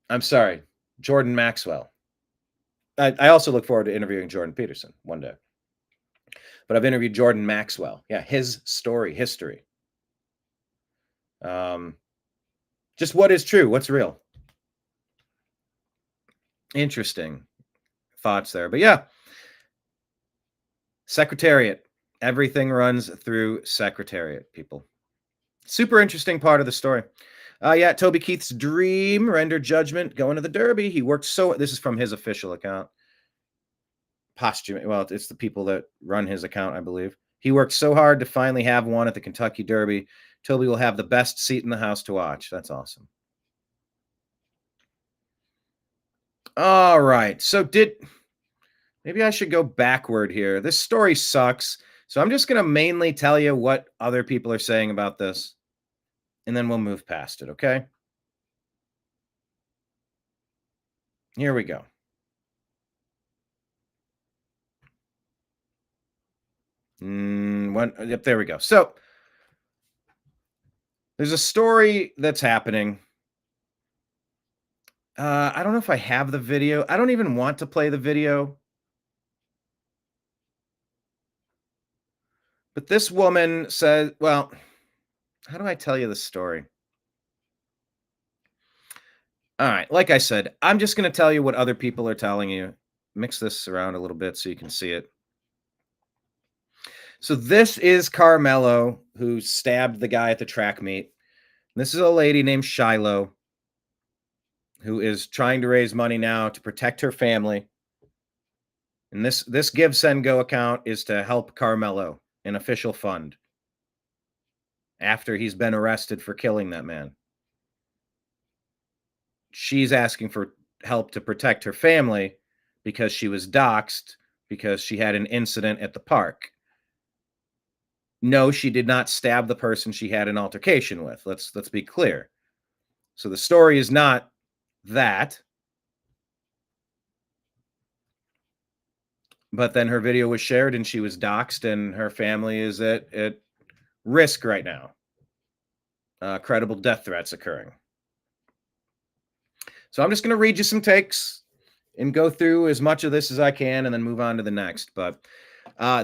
I'm sorry, Jordan Maxwell. I also look forward to interviewing Jordan Peterson one day. But I've interviewed Jordan Maxwell. Yeah, his story, history. Just what is true, what's real. Interesting thoughts there. But yeah, Secretariat. Everything runs through Secretariat, people. Super interesting part of the story. Yeah, Toby Keith's dream, render judgment, going to the Derby. He worked so... This is from his official account. Well, it's the people that run his account, I believe. He worked so hard to finally have one at the Kentucky Derby. Toby will have the best seat in the house to watch. That's awesome. All right. So Maybe I should go backward here. This story sucks. So I'm just going to mainly tell you what other people are saying about this. And then we'll move past it, okay? Here we go. Yep, there we go. So there's a story that's happening. I don't know if I have the video. I don't even want to play the video. But this woman says, well, how do I tell you the story? All right, like I said, I'm just going to tell you what other people are telling you. Mix this around a little bit so you can see it. So this is Carmelo, who stabbed the guy at the track meet. This is a lady named Shiloh, who is trying to raise money now to protect her family. And this Give, Send, Go account is to help Carmelo, an official fund, after he's been arrested for killing that man. She's asking for help to protect her family because she was doxxed because she had an incident at the park. No, she did not stab the person she had an altercation with. Let's be clear. So the story is not that. But then her video was shared and she was doxxed and her family is at risk right now. Credible death threats occurring. So I'm just going to read you some takes and go through as much of this as I can and then move on to the next. But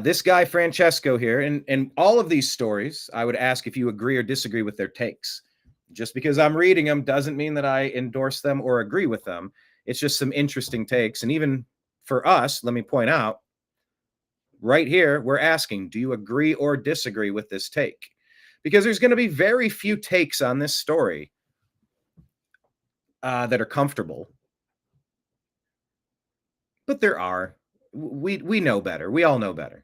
this guy, Francesco here, and all of these stories, I would ask if you agree or disagree with their takes. Just because I'm reading them doesn't mean that I endorse them or agree with them. It's just some interesting takes. And even for us, let me point out, right here, we're asking, do you agree or disagree with this take? Because there's going to be very few takes on this story that are comfortable. But there are. We know better. We all know better.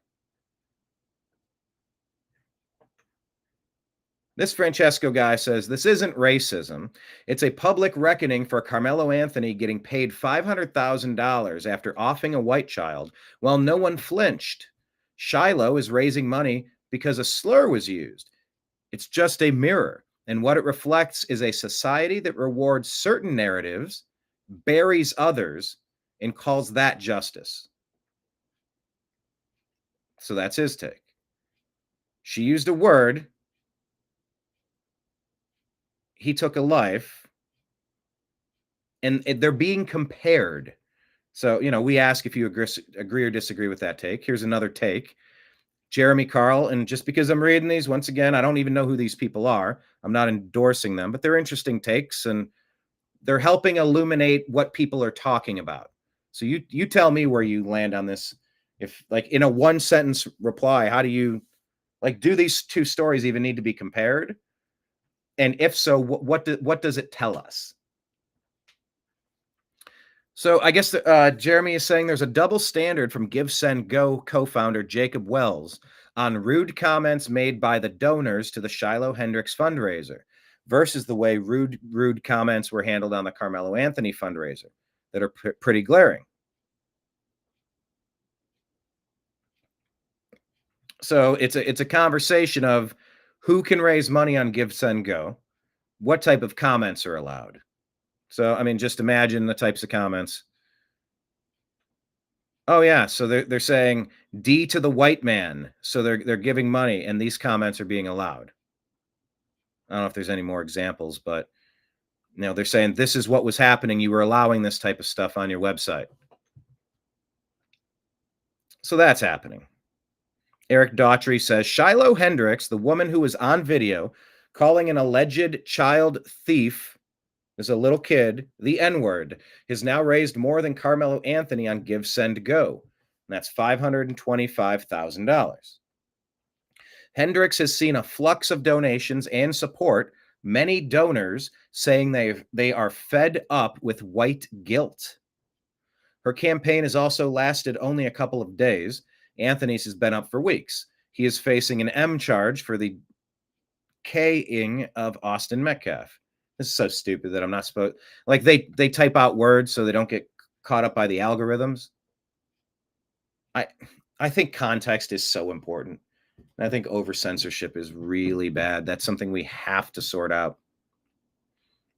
This Francesco guy says, this isn't racism. It's a public reckoning for Carmelo Anthony getting paid $500,000 after offing a white child while no one flinched. Shiloh is raising money because a slur was used. It's just a mirror. And what it reflects is a society that rewards certain narratives, buries others, and calls that justice. So that's his take. She used a word. He took a life. And they're being compared. So, we ask if you agree or disagree with that take. Here's another take. Jeremy Carl, and just because I'm reading these, once again, I don't even know who these people are. I'm not endorsing them, but they're interesting takes, and they're helping illuminate what people are talking about. So you tell me where you land on this. If, like, in a one-sentence reply, how do you, do these two stories even need to be compared? And if so, what does it tell us? So I guess Jeremy is saying there's a double standard from Give, Send, Go co-founder Jacob Wells on rude comments made by the donors to the Shiloh Hendricks fundraiser versus the way rude comments were handled on the Carmelo Anthony fundraiser that are pretty glaring. So it's a conversation of who can raise money on Give, Send, Go, what type of comments are allowed. So, just imagine the types of comments. Oh, yeah. So they're saying D to the white man. So they're giving money, and these comments are being allowed. I don't know if there's any more examples, but they're saying this is what was happening. You were allowing this type of stuff on your website. So that's happening. Eric Daughtry says Shiloh Hendricks, the woman who was on video calling an alleged child thief, as a little kid, the N-word, has now raised more than Carmelo Anthony on Give, Send, Go. And that's $525,000. Hendricks has seen a flux of donations and support, many donors saying they are fed up with white guilt. Her campaign has also lasted only a couple of days. Anthony's has been up for weeks. He is facing an M charge for the K-ing of Austin Metcalf. This is so stupid that I'm not supposed, they type out words so they don't get caught up by the algorithms. I think context is so important. And I think over censorship is really bad. That's something we have to sort out.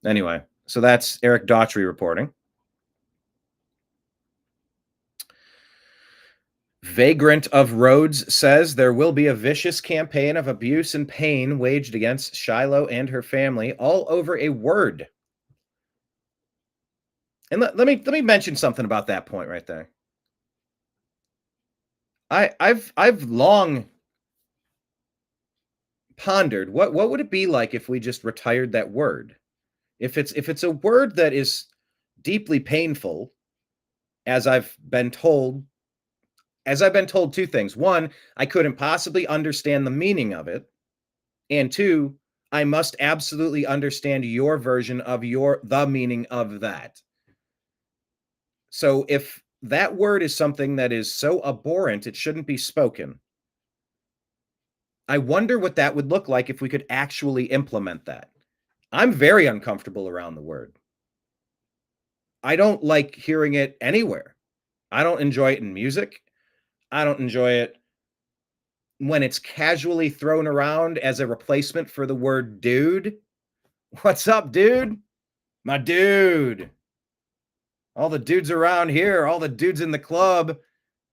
Anyway, so that's Eric Daughtry reporting. Vagrant of Rhodes says there will be a vicious campaign of abuse and pain waged against Shiloh and her family, all over a word. And let me mention something about that point right there. I've long pondered what would it be like if we just retired that word? If it's a word that is deeply painful, as I've been told two things. One, I couldn't possibly understand the meaning of it. And two, I must absolutely understand your version of the meaning of that. So if that word is something that is so abhorrent, it shouldn't be spoken. I wonder what that would look like if we could actually implement that. I'm very uncomfortable around the word. I don't like hearing it anywhere. I don't enjoy it in music. I don't enjoy it when it's casually thrown around as a replacement for the word dude. What's up, dude? My dude. All the dudes around here, all the dudes in the club.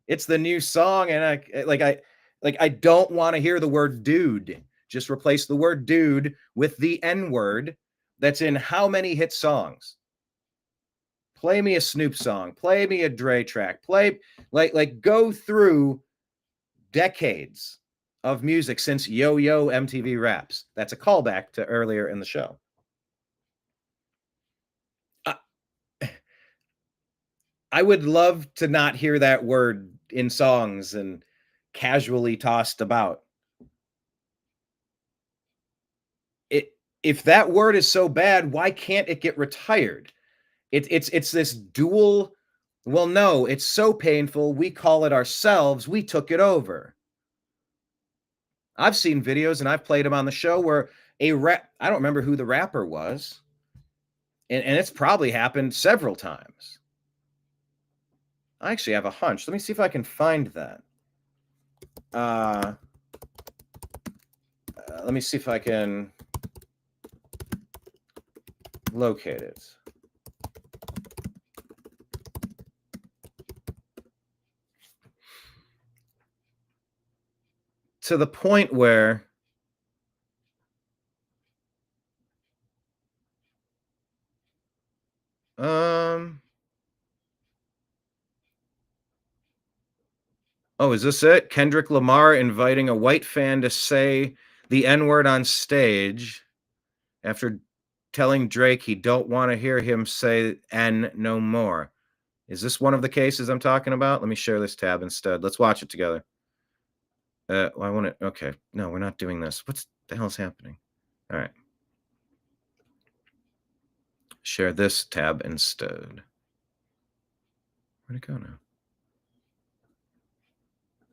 It's the new song, and I don't want to hear the word dude. Just replace the word dude with the N-word that's in how many hit songs? Play me a Snoop song. Play me a Dre track. Play go through decades of music since Yo-Yo MTV Raps. That's a callback to earlier in the show. I would love to not hear that word in songs and casually tossed about. If that word is so bad, why can't it get retired? It's this dual. Well, no, it's so painful. We call it ourselves. We took it over. I've seen videos and I've played them on the show where I don't remember who the rapper was. And it's probably happened several times. I actually have a hunch. Let me see if I can find that. Let me see if I can locate it. To the point where oh, is this it? Kendrick Lamar inviting a white fan to say the N-word on stage after telling Drake he don't want to hear him say N no more. Is this one of the cases I'm talking about? Let me share this tab instead. Let's watch it together. I want to. Okay, no, we're not doing this. What the hell's happening? All right. Share this tab instead. Where'd it go now?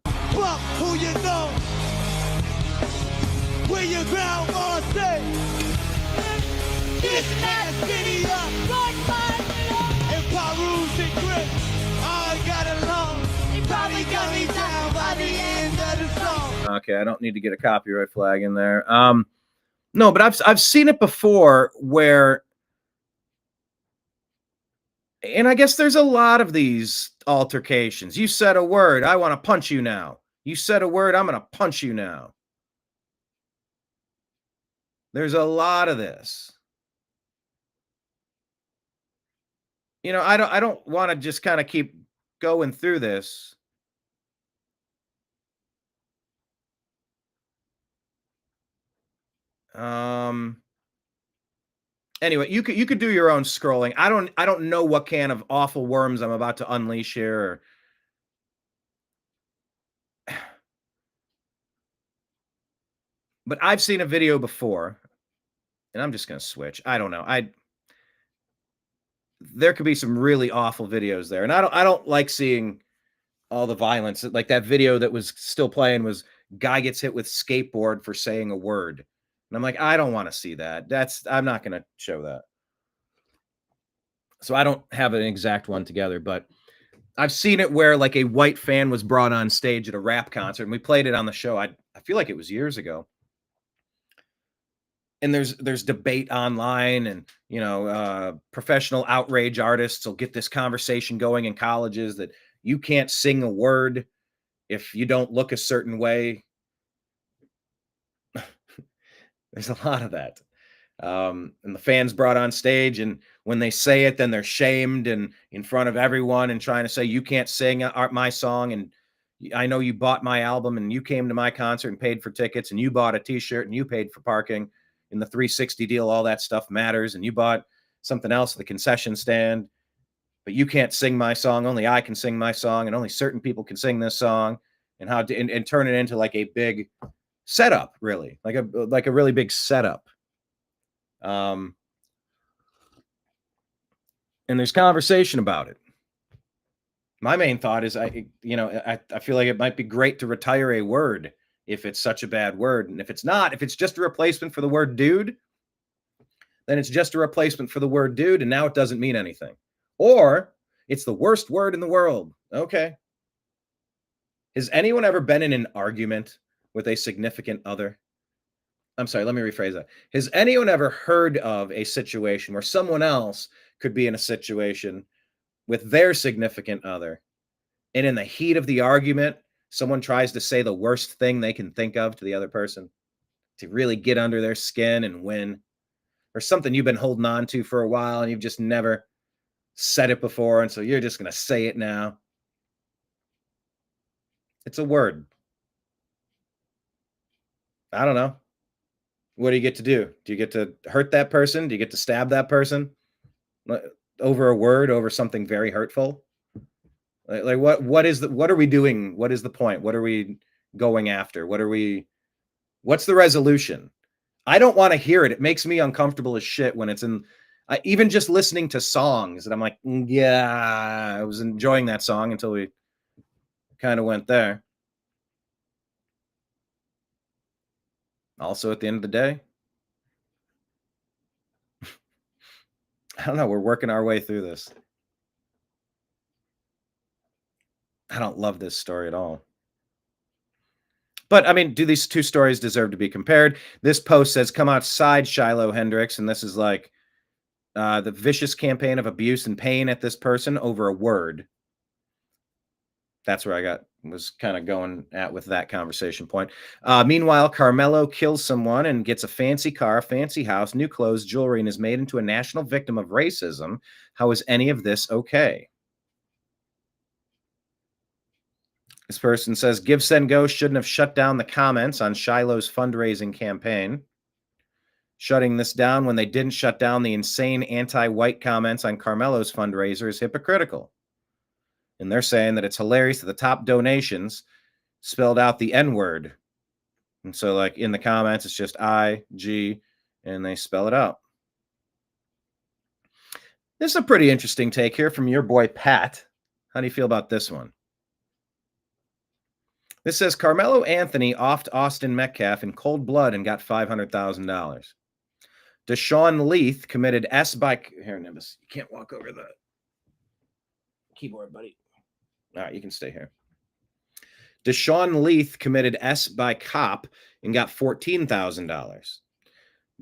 Fuck who you know. Where your grandma say. This ass skinny up. And Paru's and Grip. I got along. They probably got me down by the end of the song. Okay, I don't need to get a copyright flag in there. No, but I've seen it before where, and I guess there's a lot of these altercations. You said a word, I want to punch you now. You said a word, I'm going to punch you now. There's a lot of this. You know, I don't want to just kind of keep going through this. Anyway, you could do your own scrolling. I don't know what can of awful worms I'm about to unleash here. But I've seen a video before, and I'm just going to switch. I don't know. There could be some really awful videos there, and I don't like seeing all the violence. Like that video that was still playing was guy gets hit with skateboard for saying a word. And I'm like, I don't want to see that. I'm not going to show that. So I don't have an exact one together, but I've seen it where like a white fan was brought on stage at a rap concert, and we played it on the show. I feel like it was years ago. And there's debate online, and professional outrage artists will get this conversation going in colleges that you can't sing a word if you don't look a certain way. There's a lot of that. And the fans brought on stage, and when they say it, then they're shamed and in front of everyone and trying to say, you can't sing my song. And I know you bought my album and you came to my concert and paid for tickets, and you bought a t-shirt and you paid for parking in the 360 deal. All that stuff matters. And you bought something else at the concession stand, but you can't sing my song. Only I can sing my song, and only certain people can sing this song. And how to and turn it into like a big setup, really, like a really big setup. And there's conversation about it. My main thought is I feel like it might be great to retire a word if it's such a bad word. And if it's not, if it's just a replacement for the word dude, then it's just a replacement for the word dude, and now it doesn't mean anything. Or it's the worst word in the world. Okay. Has anyone ever been in an argument with a significant other? I'm sorry, let me rephrase that. Has anyone ever heard of a situation where someone else could be in a situation with their significant other, and in the heat of the argument, someone tries to say the worst thing they can think of to the other person to really get under their skin and win? Or something you've been holding on to for a while and you've just never said it before, and so you're just going to say it now. It's a word. I don't know. What do you get to do? Do you get to hurt that person? Do you get to stab that person over a word, over something very hurtful? Like what are we doing? What is the point? What are we going after? What's the resolution? I don't want to hear it. It makes me uncomfortable as shit when it's in, even just listening to songs, and I'm like, yeah, I was enjoying that song until we kind of went there. Also, at the end of the day, I don't know. We're working our way through this. I don't love this story at all. But, I mean, do these two stories deserve to be compared? This post says, come outside, Shiloh Hendricks. And this is like the vicious campaign of abuse and pain at this person over a word. That's where was kind of going at with that conversation point. Meanwhile, Carmelo kills someone and gets a fancy car, fancy house, new clothes, jewelry, and is made into a national victim of racism. How is any of this okay? This person says, Give, Send, Go shouldn't have shut down the comments on Shiloh's fundraising campaign. Shutting this down when they didn't shut down the insane anti-white comments on Carmelo's fundraiser is hypocritical. And they're saying that it's hilarious that the top donations spelled out the N-word. And so, like, in the comments, it's just I-G, and they spell it out. This is a pretty interesting take here from your boy, Pat. How do you feel about this one? This says, Carmelo Anthony offed Austin Metcalf in cold blood and got $500,000. Deshaun Leith committed Here, Nimbus, you can't walk over the keyboard, buddy. All right, you can stay here. Deshaun Leith committed S by cop and got $14,000.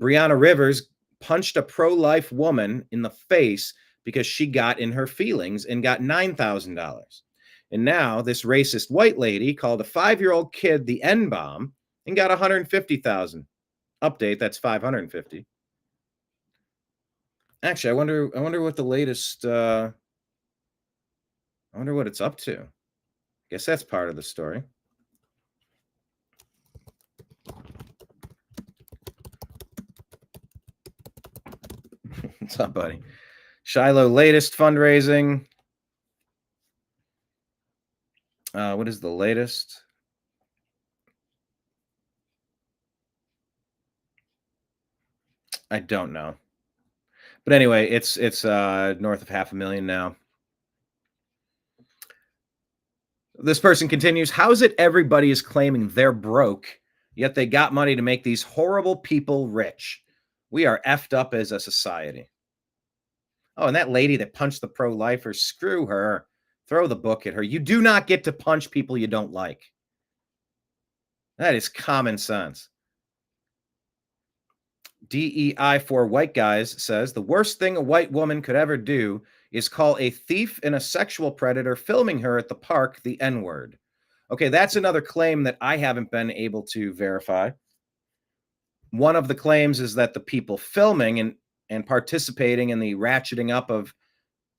Brianna Rivers punched a pro-life woman in the face because she got in her feelings and got $9,000. And now this racist white lady called a 5-year-old kid the N-bomb and got $150,000. Update, that's $550. Actually, I wonder what the latest I wonder what it's up to. Guess that's part of the story. What's up, buddy? Shiloh latest fundraising. What is the latest? I don't know. But anyway, it's north of $500,000 now. This person continues, how is it everybody is claiming they're broke, yet they got money to make these horrible people rich? We are effed up as a society. Oh, and that lady that punched the pro-lifer, screw her. Throw the book at her. You do not get to punch people you don't like. That is common sense. DEI for white guys says the worst thing a white woman could ever do is call a thief and a sexual predator filming her at the park the N-word. Okay, that's another claim that I haven't been able to verify. One of the claims is that the people filming and participating in the ratcheting up of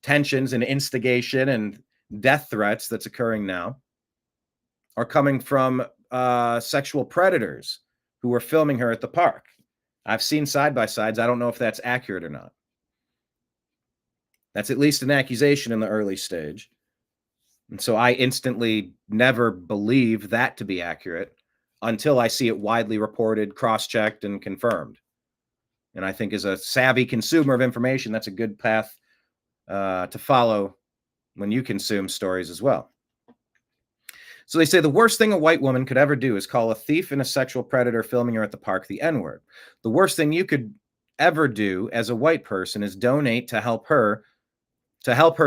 tensions and instigation and death threats that's occurring now are coming from sexual predators who were filming her at the park. I've seen side-by-sides. I don't know if that's accurate or not. That's at least an accusation in the early stage. And so I instantly never believe that to be accurate until I see it widely reported, cross-checked, and confirmed. And I think as a savvy consumer of information, that's a good path to follow when you consume stories as well. So they say the worst thing a white woman could ever do is call a thief and a sexual predator filming her at the park the N-word. The worst thing you could ever do as a white person is donate to help her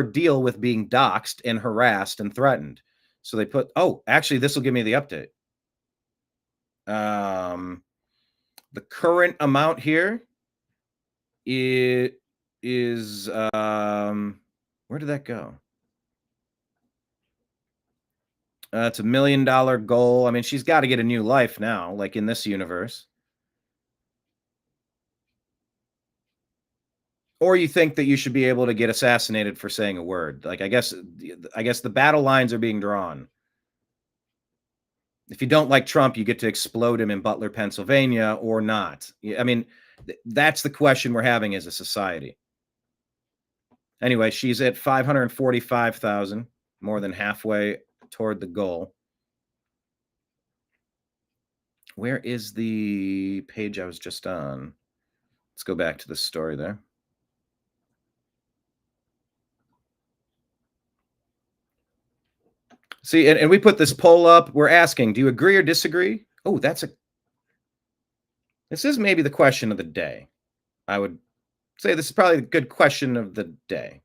deal with being doxxed and harassed and threatened. So they put, oh, actually, this will give me the update. The current amount here is where did that go? It's $1 million goal. I mean, she's got to get a new life now, like in this universe. Or you think that you should be able to get assassinated for saying a word. Like, I guess the battle lines are being drawn. If you don't like Trump, you get to explode him in Butler, Pennsylvania, or not. I mean, that's the question we're having as a society. Anyway, she's at 545,000, more than halfway toward the goal. Where is the page I was just on? Let's go back to the story there. See, and we put this poll up. We're asking, do you agree or disagree? Oh, this is maybe the question of the day. I would say this is probably a good question of the day.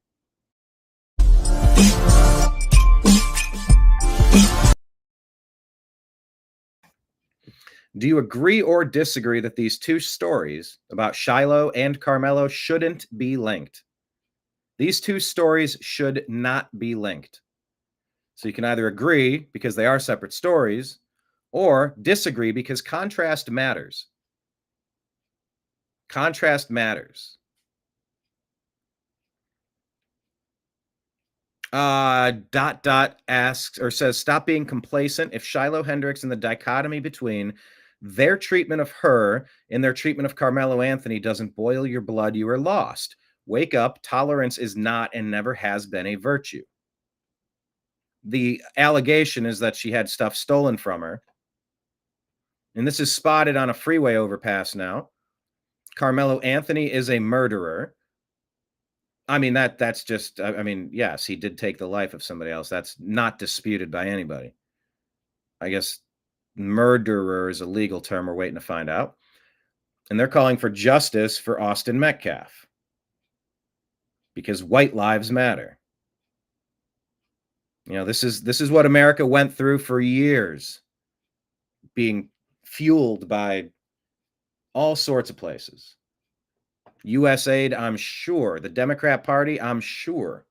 Do you agree or disagree that these two stories about Shiloh and Carmelo shouldn't be linked? These two stories should not be linked. So you can either agree because they are separate stories or disagree because contrast matters. Contrast matters. Asks or says, stop being complacent. If Shiloh Hendricks and the dichotomy between their treatment of her and their treatment of Carmelo Anthony doesn't boil your blood, you are lost. Wake up. Tolerance is not and never has been a virtue. The allegation is that she had stuff stolen from her. And this is spotted on a freeway overpass now. Carmelo Anthony is a murderer. I mean, that's just, I mean, yes, he did take the life of somebody else. That's not disputed by anybody. I guess murderer is a legal term we're waiting to find out. And they're calling for justice for Austin Metcalf because white lives matter. You know, this is what America went through for years, being fueled by all sorts of places. USAID, I'm sure. The Democrat Party, I'm sure.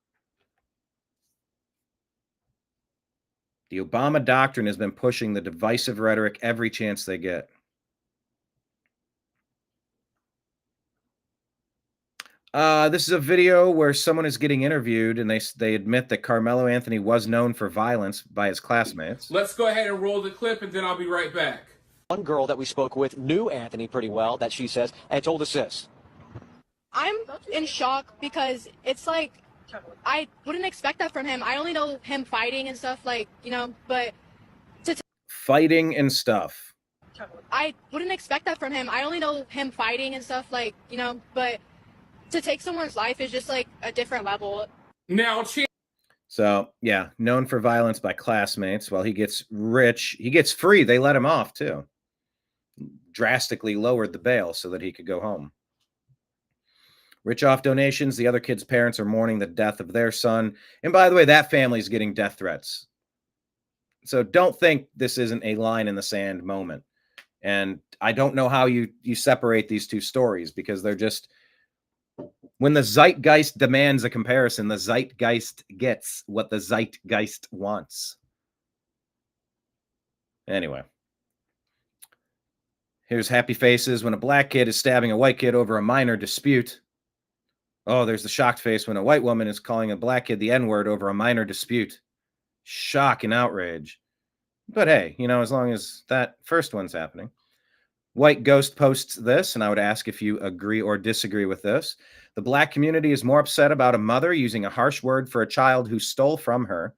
The Obama doctrine has been pushing the divisive rhetoric every chance they get. This is a video where someone is getting interviewed and they admit that Carmelo Anthony was known for violence by his classmates. Let's go ahead and roll the clip and then I'll be right back. One girl that we spoke with knew Anthony pretty well, that she says, and told us this. I'm in shock because it's like, I wouldn't expect that from him. I only know him fighting and stuff, like, you know, but fighting and stuff. I wouldn't expect that from him. I only know him fighting and stuff, like, you know, but to take someone's life is just like a different level. Now, so yeah, known for violence by classmates. While he gets rich, he gets free. They let him off too. Drastically lowered the bail so that he could go home. Rich off donations. The other kid's parents are mourning the death of their son. And by the way, that family's getting death threats. So don't think this isn't a line in the sand moment. And I don't know how you separate these two stories, because they're just, when the zeitgeist demands a comparison, the zeitgeist gets what the zeitgeist wants. Anyway, here's happy faces when a black kid is stabbing a white kid over a minor dispute. Oh, there's the shocked face when a white woman is calling a black kid the N-word over a minor dispute. Shock and outrage. But hey, you know, as long as that first one's happening. White Ghost posts this, and I would ask if you agree or disagree with this. The black community is more upset about a mother using a harsh word for a child who stole from her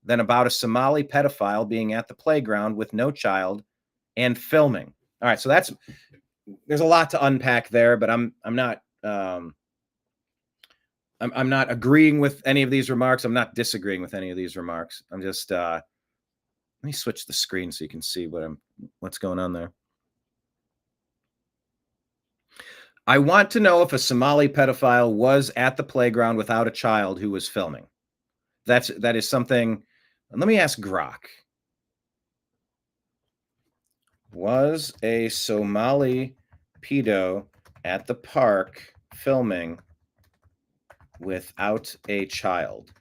than about a Somali pedophile being at the playground with no child and filming. All right, so there's a lot to unpack there, but I'm not agreeing with any of these remarks. I'm not disagreeing with any of these remarks. I'm just let me switch the screen so you can see what's going on there. I want to know if a Somali pedophile was at the playground without a child who was filming. That is something. Let me ask Grok. Was a Somali pedo at the park filming without a child?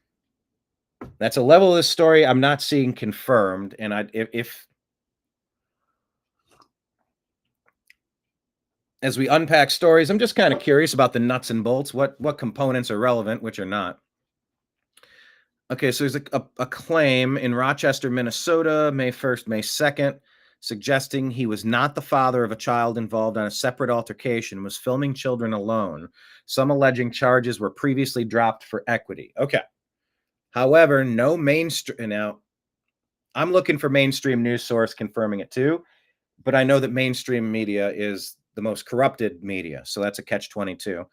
That's a level of this story I'm not seeing confirmed, and if as we unpack stories, I'm just kind of curious about the nuts and bolts, what components are relevant, which are not. Okay, so there's a claim in Rochester, Minnesota, May 1st, May 2nd, suggesting he was not the father of a child involved on a separate altercation, was filming children alone. Some alleging charges were previously dropped for equity. Okay. However, no mainstream. Now, I'm looking for mainstream news source confirming it too, but I know that mainstream media is the most corrupted media, so that's a catch-22.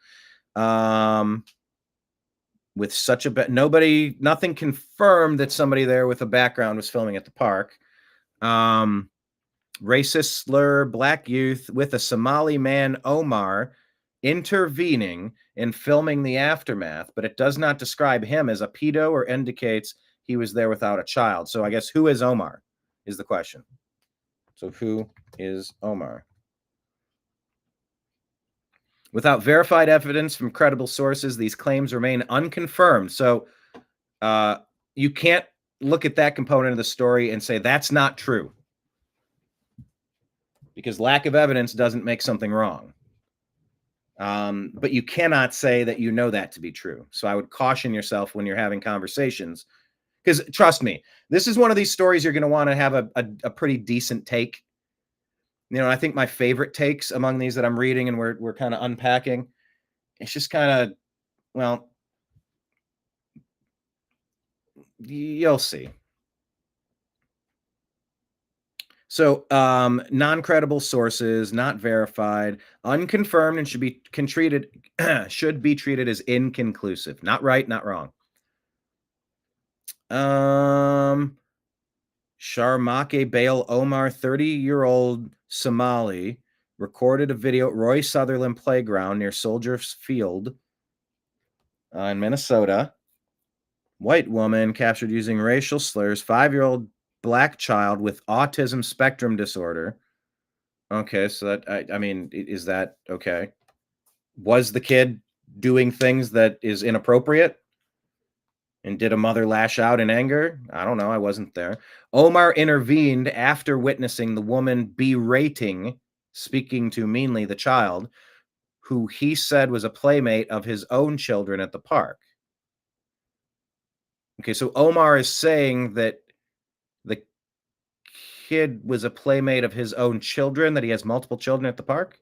With such a nothing confirmed that somebody there with a background was filming at the park. Racist slur, black youth with a Somali man, Omar, intervening and filming the aftermath, but it does not describe him as a pedo or indicates he was there without a child. So I guess who is Omar is the question. So who is Omar? Without verified evidence from credible sources, these claims remain unconfirmed. So you can't look at that component of the story and say that's not true, because lack of evidence doesn't make something wrong. But you cannot say that you know that to be true. So I would caution yourself when you're having conversations, because trust me, this is one of these stories you're going to want to have a pretty decent take. You know, I think my favorite takes among these that I'm reading and we're kind of unpacking, it's just kind of, well, you'll see. So non-credible sources, not verified, unconfirmed, and should be treated as inconclusive. Not right, not wrong. Sharmake Bale Omar, 30-year-old Somali, recorded a video at Roy Sutherland Playground near Soldiers Field in Minnesota. White woman captured using racial slurs, 5-year-old black child with autism spectrum disorder. Okay, so that, I mean, is that okay? Was the kid doing things that is inappropriate? And did a mother lash out in anger? I don't know. I wasn't there. Omar intervened after witnessing the woman berating, speaking to meanly, the child, who he said was a playmate of his own children at the park. Okay, so Omar is saying that the kid was a playmate of his own children, that he has multiple children at the park.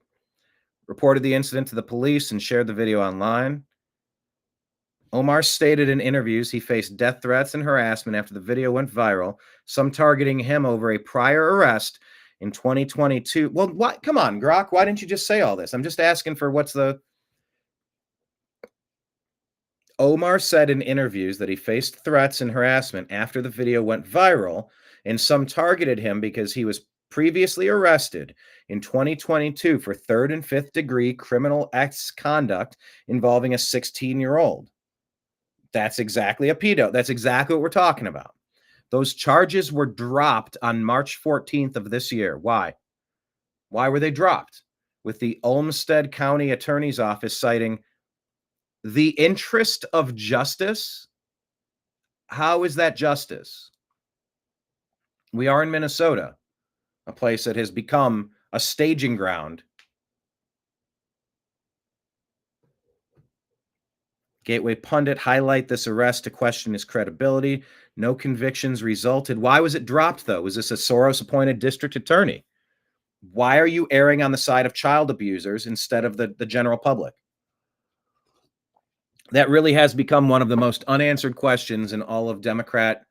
Reported the incident to the police and shared the video online. Omar stated in interviews he faced death threats and harassment after the video went viral, some targeting him over a prior arrest in 2022. Well, what? Come on, Grok. Why didn't you just say all this? I'm just asking for what's the... Omar said in interviews that he faced threats and harassment after the video went viral, and some targeted him because he was previously arrested in 2022 for third and fifth degree criminal acts conduct involving a 16-year-old. That's exactly a pedo. That's exactly what we're talking about. Those charges were dropped on March 14th of this year. Why? Why were they dropped? With the Olmsted County Attorney's Office citing the interest of justice. How is that justice? We are in Minnesota, a place that has become a staging ground. Gateway pundit highlight this arrest to question his credibility. No convictions resulted. Why was it dropped, though? Was this a Soros-appointed district attorney? Why are you erring on the side of child abusers instead of the general public? That really has become one of the most unanswered questions in all of Democrat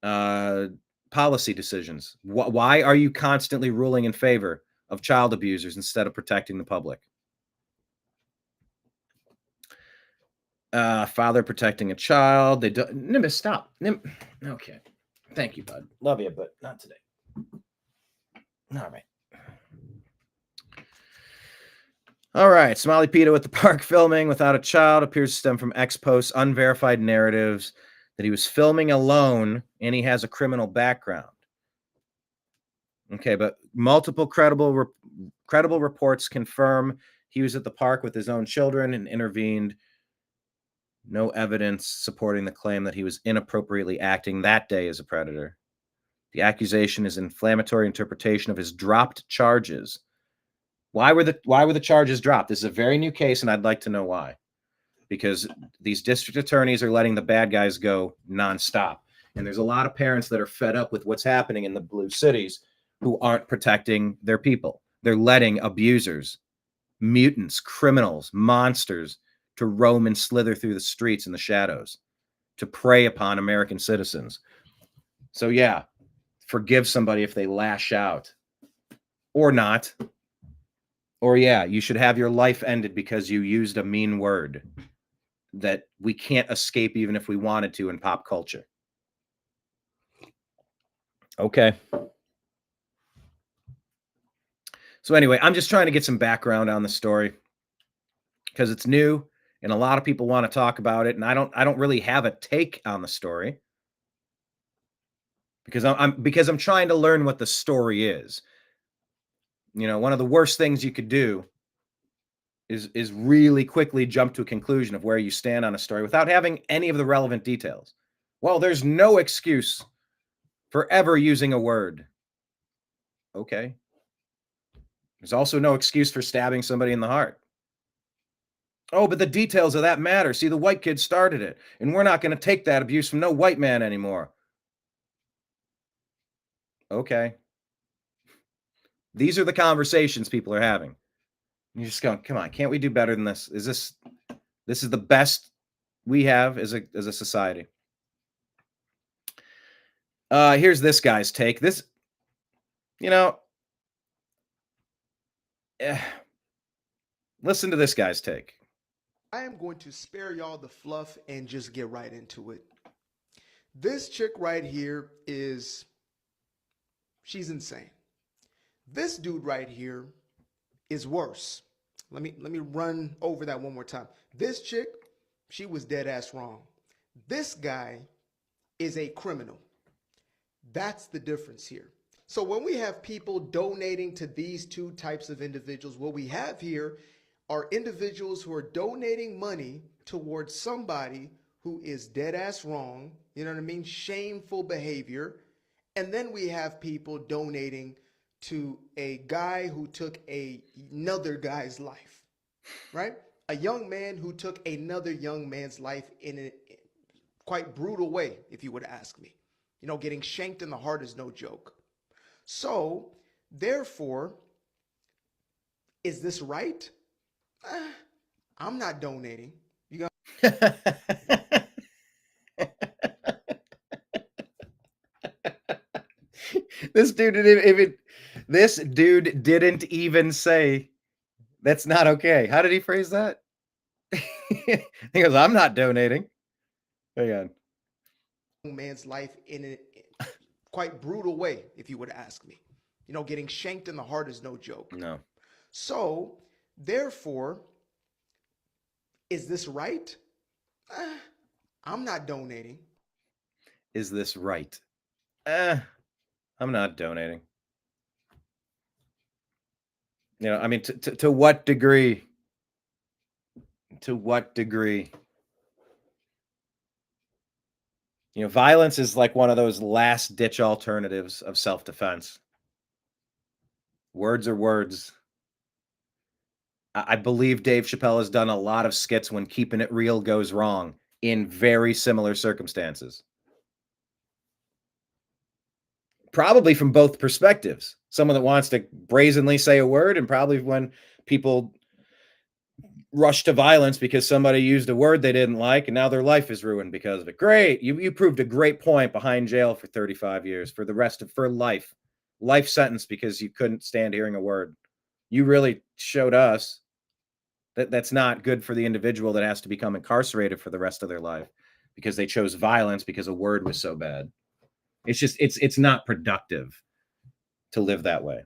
policy decisions. Why are you constantly ruling in favor of child abusers instead of protecting the public? Father protecting a child. They don't. Nimbus, stop. Okay. Thank you, bud. Love you, but not today. All right. All right. Somali pedo at the park filming without a child appears to stem from ex-post unverified narratives that he was filming alone and he has a criminal background. Okay, but multiple credible reports confirm he was at the park with his own children and intervened. No evidence supporting the claim that he was inappropriately acting that day as a predator. The accusation is inflammatory interpretation of his dropped charges. Why were the charges dropped? This is a very new case, and I'd like to know why. Because these district attorneys are letting the bad guys go nonstop. And there's a lot of parents that are fed up with what's happening in the blue cities who aren't protecting their people. They're letting abusers, mutants, criminals, monsters to roam and slither through the streets in the shadows, to prey upon American citizens. So yeah, forgive somebody if they lash out. Or not. Or yeah, you should have your life ended because you used a mean word that we can't escape even if we wanted to in pop culture. Okay. So anyway, I'm just trying to get some background on the story because it's new and a lot of people want to talk about it, and I don't really have a take on the story because I'm trying to learn what the story is. You know, one of the worst things you could do is really quickly jump to a conclusion of where you stand on a story without having any of the relevant details. Well, there's no excuse for ever using a word. Okay. There's also no excuse for stabbing somebody in the heart. Oh, but the details of that matter. See, the white kid started it, and we're not going to take that abuse from no white man anymore. Okay. These are the conversations people are having. You're just going, come on, can't we do better than this? This is the best we have as a society. Here's this guy's take. This, listen to this guy's take. I am going to spare y'all the fluff and just get right into it. This chick right here she's insane. This dude right here is worse. Let me run over that one more time. This chick, she was dead ass wrong. This guy is a criminal. That's the difference here. So when we have people donating to these two types of individuals, what we have here are individuals who are donating money towards somebody who is dead ass wrong, you know what I mean? Shameful behavior. And then we have people donating to a guy who took another guy's life, right? A young man who took another young man's life in a quite brutal way, if you would ask me. You know, getting shanked in the heart is no joke. So, therefore, is this right? I'm not donating. You got This dude didn't even say that's not okay. How did he phrase that? He goes, I'm not donating. Hang on. Man's life in a quite brutal way, if you would ask me. Getting shanked in the heart is no joke. No. So, therefore, is this right? I'm not donating. Is this right? I'm not donating. I mean, to what degree? To what degree? Violence is like one of those last ditch alternatives of self-defense. Words are words. I believe Dave Chappelle has done a lot of skits when keeping it real goes wrong in very similar circumstances. Probably from both perspectives. Someone that wants to brazenly say a word, and probably when people rush to violence because somebody used a word they didn't like and now their life is ruined because of it. Great. You proved a great point. Behind jail for 35 years for the rest of life sentence because you couldn't stand hearing a word. You really showed us that that's not good for the individual that has to become incarcerated for the rest of their life because they chose violence because a word was so bad. It's not productive to live that way.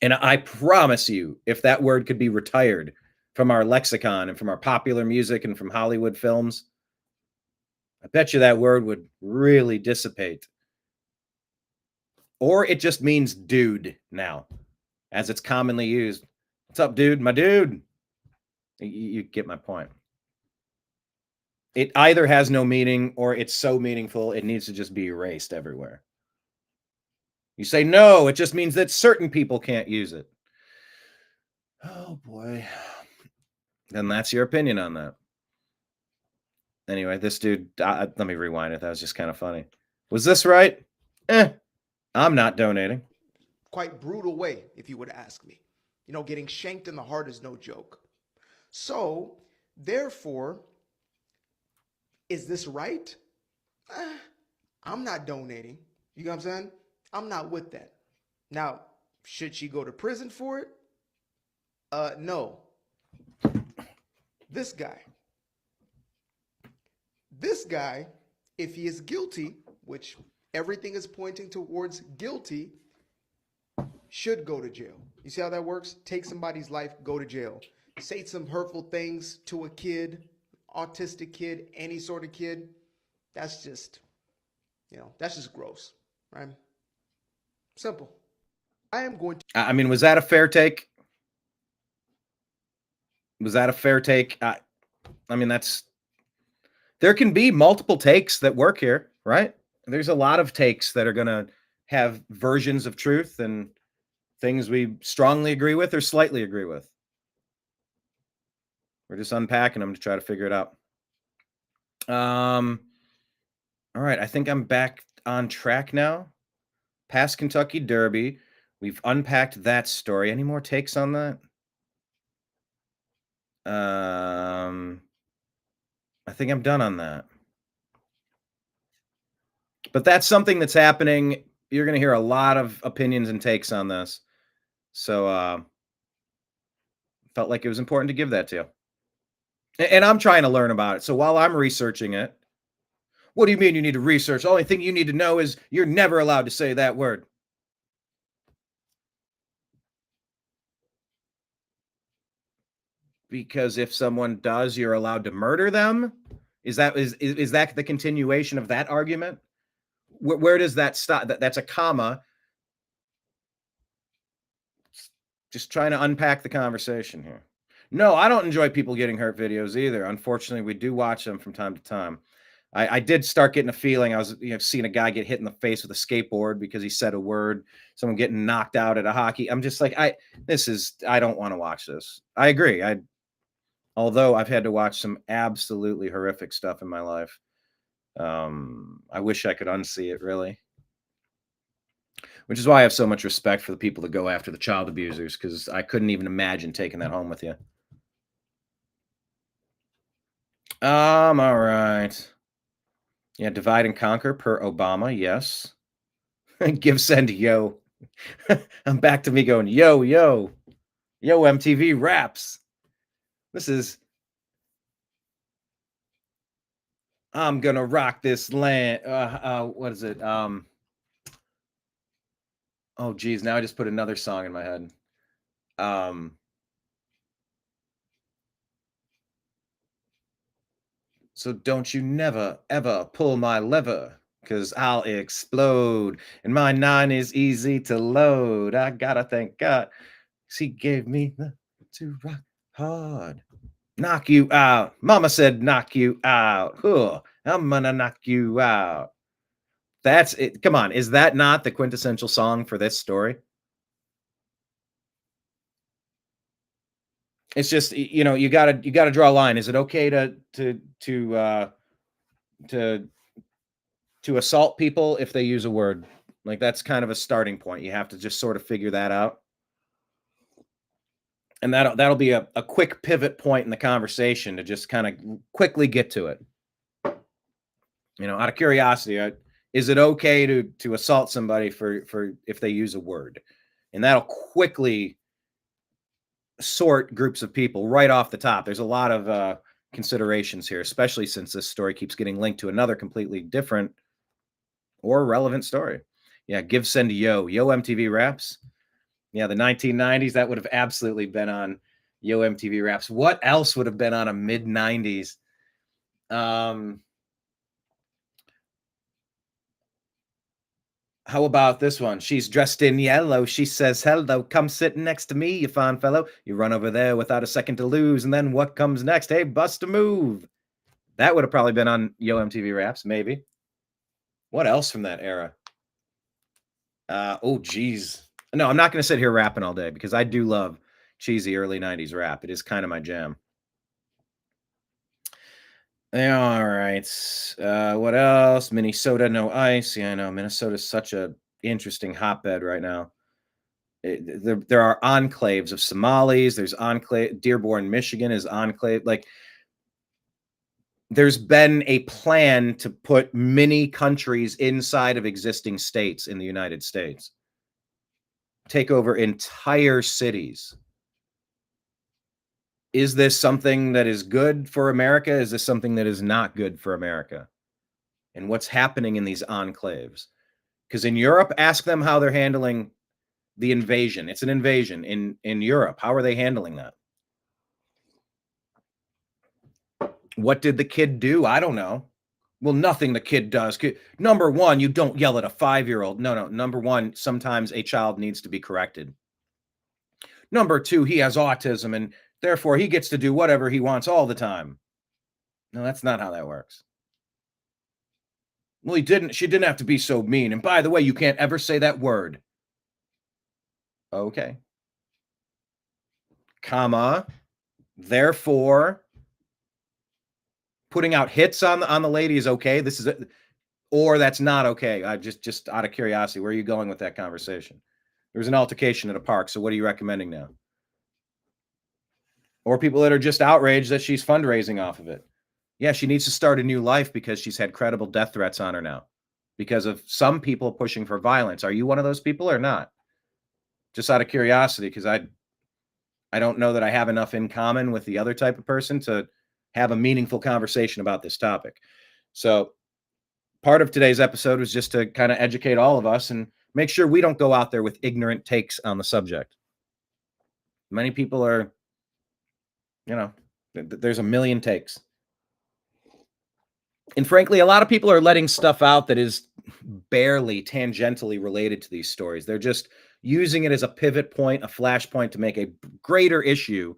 And I promise you, if that word could be retired from our lexicon and from our popular music and from Hollywood films, I bet you that word would really dissipate. Or it just means dude now, as it's commonly used. What's up, dude? My dude. You get my point. It either has no meaning or it's so meaningful it needs to just be erased everywhere. You say, no, it just means that certain people can't use it. Oh, boy. Then that's your opinion on that. Anyway, this dude, let me rewind it. That was just kind of funny. Was this right? I'm not donating. Quite brutal way, if you would ask me. Getting shanked in the heart is no joke. So, therefore, is this right? I'm not donating. You know what I'm saying? I'm not with that. Now, should she go to prison for it? No. This guy, if he is guilty, which everything is pointing towards guilty, should go to jail. You see how that works? Take somebody's life, go to jail. Say some hurtful things to a kid, autistic kid, any sort of kid. That's just, that's just gross, right? Simple. I am going to. I mean, was that a fair take? Was that a fair take? I mean, there can be multiple takes that work here, right? There's a lot of takes that are going to have versions of truth and things we strongly agree with or slightly agree with. We're just unpacking them to try to figure it out. All right. I think I'm back on track now. Past Kentucky Derby. We've unpacked that story. Any more takes on that? I think I'm done on that. But that's something that's happening. You're going to hear a lot of opinions and takes on this. So felt like it was important to give that to you. And I'm trying to learn about it. So while I'm researching it, what do you mean you need to research? The only thing you need to know is you're never allowed to say that word. Because if someone does, you're allowed to murder them? Is that the continuation of that argument? Where does that stop? That's a comma. Just trying to unpack the conversation here. No, I don't enjoy people getting hurt videos either. Unfortunately, we do watch them from time to time. I did start getting a feeling. I was seeing a guy get hit in the face with a skateboard because he said a word. Someone getting knocked out at a hockey. I'm just like, I don't want to watch this. I agree. Although I've had to watch some absolutely horrific stuff in my life. I wish I could unsee it, really. Which is why I have so much respect for the people that go after the child abusers, because I couldn't even imagine taking that home with you. All right. Yeah, divide and conquer per Obama, yes. Give, send, yo. I'm back to me going, yo, yo. Yo, MTV raps. This is... I'm gonna rock this land. What is it? Oh, geez. Now I just put another song in my head. So don't you never, ever pull my lever, 'cause I'll explode. And my 9 is easy to load. I gotta thank God, 'cause he gave me the to rock hard. Knock you out. Mama said knock you out. Huh, I'm gonna knock you out. That's it. Come on. Is that not the quintessential song for this story? It's just, you gotta draw a line. Is it okay to to assault people if they use a word? Like, that's kind of a starting point. You have to just sort of figure that out. And that'll be a quick pivot point in the conversation to just kind of quickly get to it. Out of curiosity, is it okay to assault somebody for if they use a word? And that'll quickly sort groups of people right off the top. There's a lot of considerations here, especially since this story keeps getting linked to another completely different or relevant story. Yeah, give, send, yo MTV Raps. Yeah, the 1990s, that would have absolutely been on Yo MTV Raps. What else would have been on a mid 90s? How about this one? She's dressed in yellow. She says, hello, come sit next to me, you fine fellow. You run over there without a second to lose. And then what comes next? Hey, bust a move. That would have probably been on Yo MTV Raps, maybe. What else from that era? Oh, geez. No, I'm not going to sit here rapping all day because I do love cheesy early 90s rap. It is kind of my jam. All right. What else? Minnesota, no ice. Yeah, I know. Minnesota's such a interesting hotbed right now. There are enclaves of Somalis. There's enclave. Dearborn, Michigan is enclave. Like, there's been a plan to put mini countries inside of existing states in the United States. Take over entire cities. Is this something that is good for America? Is this something that is not good for America? And what's happening in these enclaves? Because in Europe, ask them how they're handling the invasion. It's an invasion in Europe. How are they handling that? What did the kid do? I don't know. Well, nothing the kid does. Number one, you don't yell at a 5-year-old. No. Number one, sometimes a child needs to be corrected. Number two, he has autism and therefore he gets to do whatever he wants all the time. No, that's not how that works. Well, she didn't have to be so mean. And by the way, you can't ever say that word. Okay. Comma. Therefore, putting out hits on the lady is okay. This is it. Or that's not okay. I just out of curiosity, where are you going with that conversation? There was an altercation at a park. So what are you recommending now? Or people that are just outraged that she's fundraising off of it. Yeah, she needs to start a new life because she's had credible death threats on her now because of some people pushing for violence. Are you one of those people or not? Just out of curiosity, because I don't know that I have enough in common with the other type of person to have a meaningful conversation about this topic. So part of today's episode was just to kind of educate all of us and make sure we don't go out there with ignorant takes on the subject. Many people are, there's a million takes. And frankly, a lot of people are letting stuff out that is barely tangentially related to these stories. They're just using it as a pivot point, a flashpoint to make a greater issue,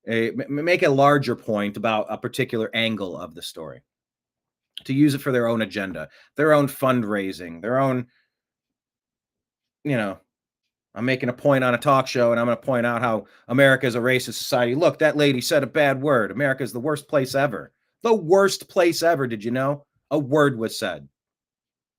make a larger point about a particular angle of the story, to use it for their own agenda, their own fundraising, their own, I'm making a point on a talk show and I'm going to point out how America is a racist society. Look, that lady said a bad word. America is the worst place ever. The worst place ever. Did you know? A word was said.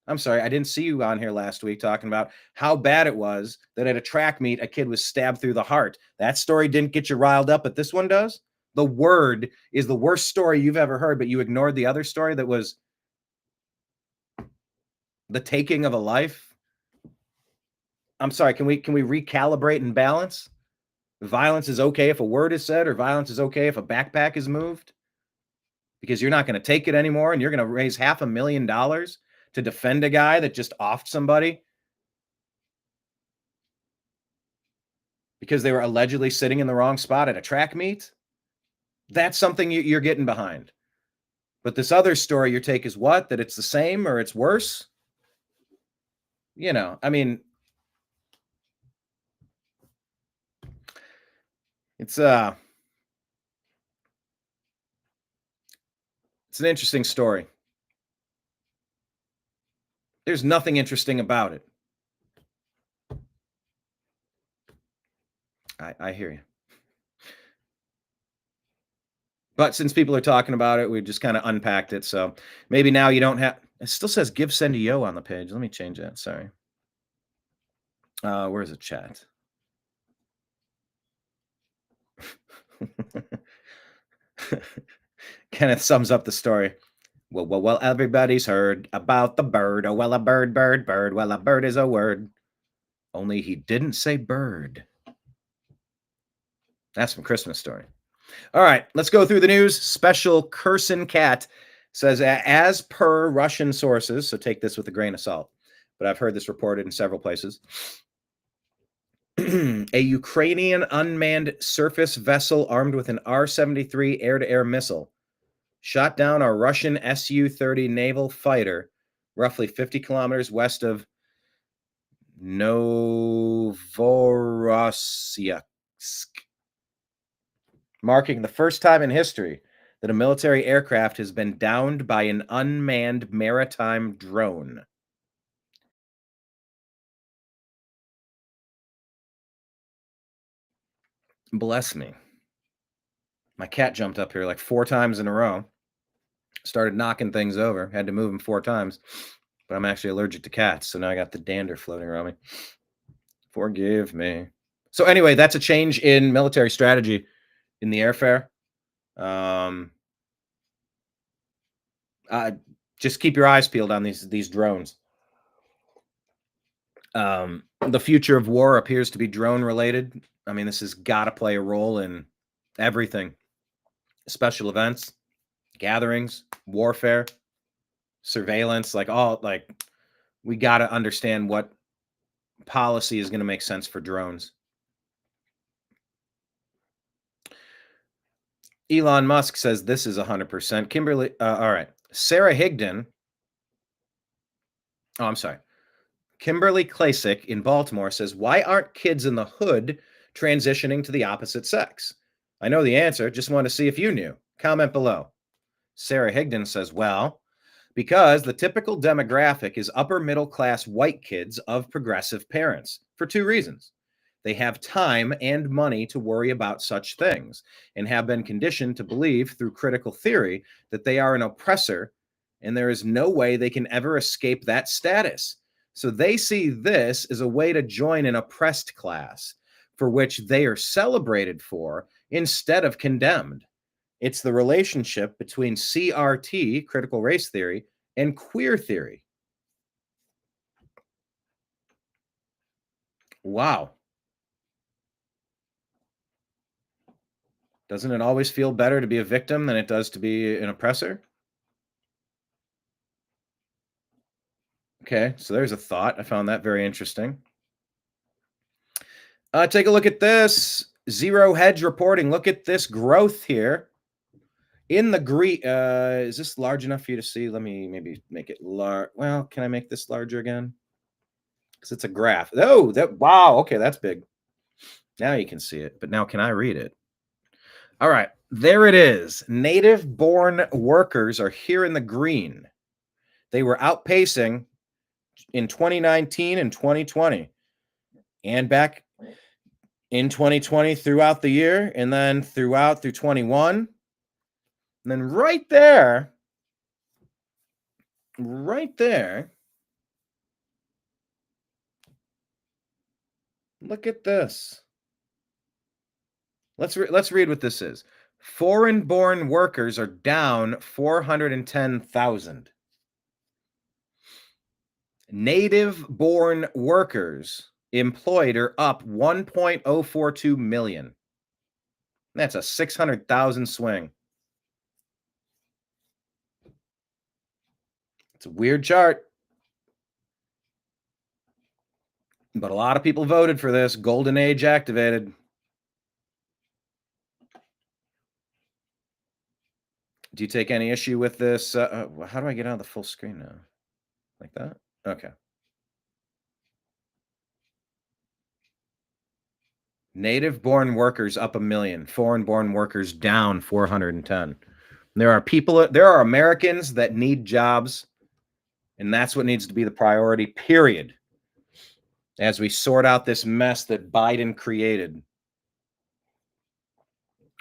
I'm sorry, I didn't see you on here last week talking about how bad it was that at a track meet, a kid was stabbed through the heart. That story didn't get you riled up, but this one does. The word is the worst story you've ever heard, but you ignored the other story that was the taking of a life. I'm sorry, can we recalibrate and balance? Violence is okay if a word is said, or violence is okay if a backpack is moved? Because you're not going to take it anymore and you're going to raise $500,000 to defend a guy that just offed somebody. because they were allegedly sitting in the wrong spot at a track meet, that's something you're getting behind. But this other story, your take is what? That it's the same or it's worse? You know, I mean, it's an interesting story. There's nothing interesting about it. I hear you. But since people are talking about it, we just kind of unpacked it. So maybe now you don't have, it still says give send a yo on the page. Let me change that. Sorry. Where's the chat? Kenneth sums up the story. Well, everybody's heard about the bird. Oh, well, a bird. Well, a bird is a word. Only he didn't say bird. That's from Christmas Story. All right, let's go through the news. Special Kursin Cat says, as per Russian sources, so take this with a grain of salt, but I've heard this reported in several places. A Ukrainian unmanned surface vessel armed with an R-73 air-to-air missile shot down a Russian Su-30 naval fighter roughly 50 kilometers west of Novorossiysk, marking the first time in history that a military aircraft has been downed by an unmanned maritime drone. Bless me. My cat jumped up here like 4 times in a row, started knocking things over, had to move him 4 times, but I'm actually allergic to cats, so now I got the dander floating around me. Forgive me. So anyway, that's a change in military strategy in the airfare. Just keep your eyes peeled on these drones. The future of war appears to be drone related. I mean, this has got to play a role in everything. Special events, gatherings, warfare, surveillance, we got to understand what policy is going to make sense for drones. Elon Musk says this is 100%. Kimberly, all right. Sarah Higdon. Oh, I'm sorry. Kimberly Klasick in Baltimore says, why aren't kids in the hood transitioning to the opposite sex? I know the answer. Just want to see if you knew. Comment below. Sarah Higdon says, well, because the typical demographic is upper middle class white kids of progressive parents for 2 reasons. They have time and money to worry about such things and have been conditioned to believe through critical theory that they are an oppressor and there is no way they can ever escape that status. So they see this as a way to join an oppressed class for which they are celebrated for instead of condemned. It's the relationship between CRT, critical race theory, and queer theory. Wow. Doesn't it always feel better to be a victim than it does to be an oppressor? Okay, so there's a thought. I found that very interesting. Take a look at this. Zero Hedge reporting. Look at this growth here. In the green, is this large enough for you to see? Let me maybe make it large. Well, can I make this larger again? Because it's a graph. Oh, wow. Okay, that's big. Now you can see it. But now can I read it? All right, there it is. Native-born workers are here in the green. They were outpacing in 2019 and 2020, and back in 2020 throughout the year, and then through 21. And then right there, look at this. Let's read what this is. Foreign-born workers are down 410,000. Native-born workers employed are up 1.042 million. That's a 600,000 swing. It's a weird chart. But a lot of people voted for this. Golden age activated. Do you take any issue with this? How do I get out of the full screen now? Like that? Okay. Native-born workers up 1 million. Foreign-born workers down 410. There are Americans that need jobs, and that's what needs to be the priority, period, as we sort out this mess that Biden created.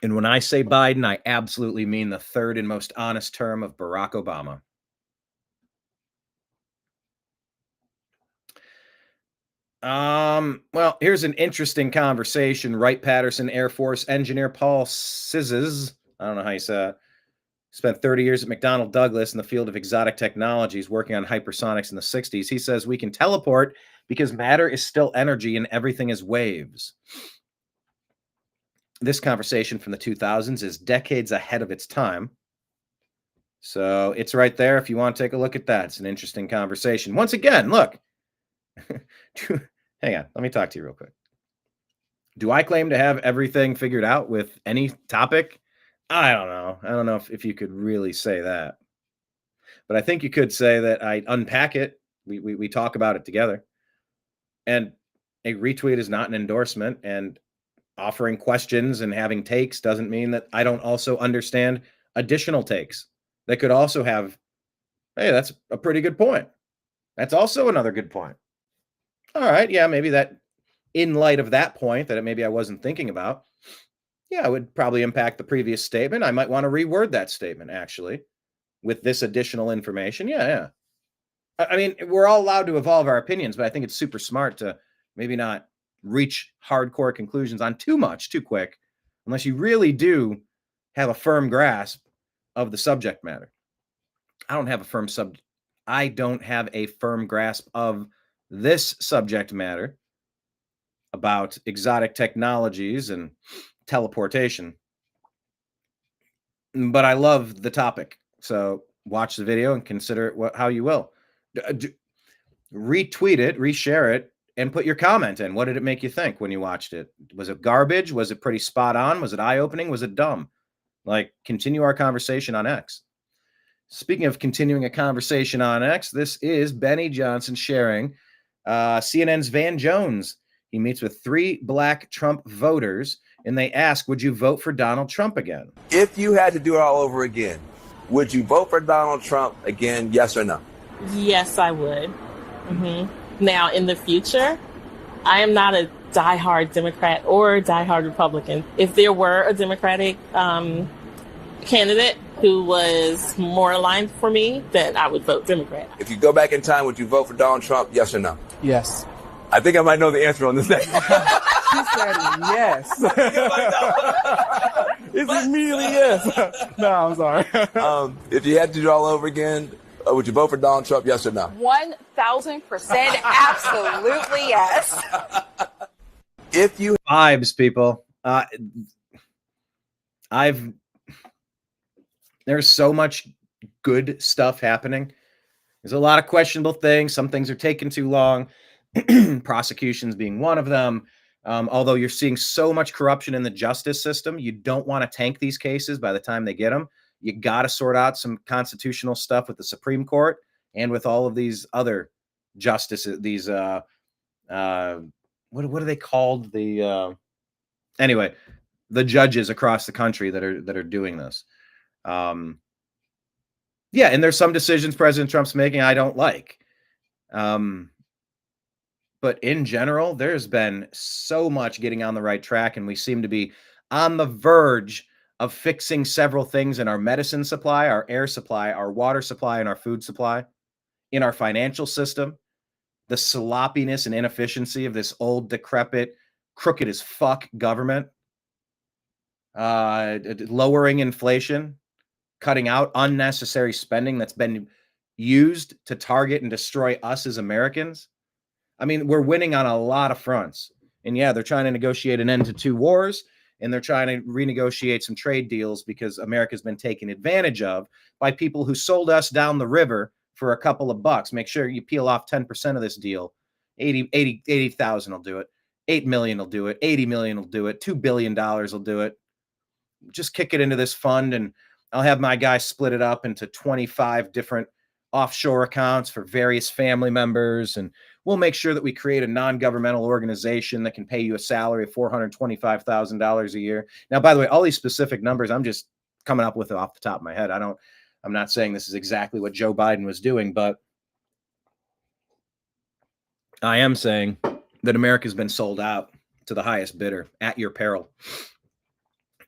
And when I say Biden, I absolutely mean the third and most honest term of Barack Obama. Well, here's an interesting conversation. Wright-Patterson Air Force engineer Paul Sizes, I don't know how you say it, spent 30 years at McDonnell Douglas in the field of exotic technologies, working on hypersonics in the 60s. He says we can teleport because matter is still energy and everything is waves. This conversation from the 2000s is decades ahead of its time. So it's right there if you want to take a look at that. It's an interesting conversation. Once again, look. Hang on, let me talk to you real quick. Do I claim to have everything figured out with any topic? I don't know. I don't know if you could really say that. But I think you could say that I unpack it. We talk about it together. And a retweet is not an endorsement. And offering questions and having takes doesn't mean that I don't also understand additional takes that could also have, hey, that's a pretty good point. That's also another good point. All right, yeah, maybe that in light of that point that maybe I wasn't thinking about, yeah, it would probably impact the previous statement. I might want to reword that statement, actually, with this additional information. Yeah. I mean, we're all allowed to evolve our opinions, but I think it's super smart to maybe not reach hardcore conclusions on too much too quick, unless you really do have a firm grasp of the subject matter. I don't have a firm grasp of this subject matter about exotic technologies and teleportation. But I love the topic. So watch the video and consider it how you will. Retweet it, reshare it, and put your comment in. What did it make you think when you watched it? Was it garbage? Was it pretty spot on? Was it eye-opening? Was it dumb? Like, continue our conversation on X. Speaking of continuing a conversation on X, this is Benny Johnson sharing CNN's Van Jones. He meets with 3 black Trump voters, and they ask, would you vote for Donald Trump again? If you had to do it all over again, would you vote for Donald Trump again, yes or no? Yes, I would. Now, in the future, I am not a diehard Democrat or diehard Republican. If there were a Democratic candidate who was more aligned for me, then I would vote Democrat. If you go back in time, would you vote for Donald Trump, yes or no? Yes. I think I might know the answer on this next one. He said yes. It's immediately yes. No, I'm sorry. If you had to do it all over again, would you vote for Donald Trump, yes or no? 1,000% absolutely yes. If you vibes, people. There's so much good stuff happening. There's a lot of questionable things. Some things are taking too long. Prosecutions being one of them. Although you're seeing so much corruption in the justice system, you don't want to tank these cases by the time they get them. You got to sort out some constitutional stuff with the Supreme Court and with all of these other justices. These what are they called? Anyway, the judges across the country that are doing this. Yeah, and there's some decisions President Trump's making I don't like. But in general, there's been so much getting on the right track, and we seem to be on the verge of fixing several things in our medicine supply, our air supply, our water supply, and our food supply, in our financial system. The sloppiness and inefficiency of this old, decrepit, crooked as fuck government. Lowering inflation, cutting out unnecessary spending that's been used to target and destroy us as Americans. I mean, we're winning on a lot of fronts. And yeah, they're trying to negotiate an end to 2 wars, and they're trying to renegotiate some trade deals because America's been taken advantage of by people who sold us down the river for a couple of bucks. Make sure you peel off 10% of this deal. 80,000 will do it. 8 million will do it. 80 million will do it. $2 billion will do it. Just kick it into this fund and I'll have my guy split it up into 25 different offshore accounts for various family members, and we'll make sure that we create a non-governmental organization that can pay you a salary of $425,000 a year. Now, by the way, all these specific numbers I'm just coming up with off the top of my head. I'm not saying this is exactly what Joe Biden was doing, but I am saying that America's been sold out to the highest bidder at your peril.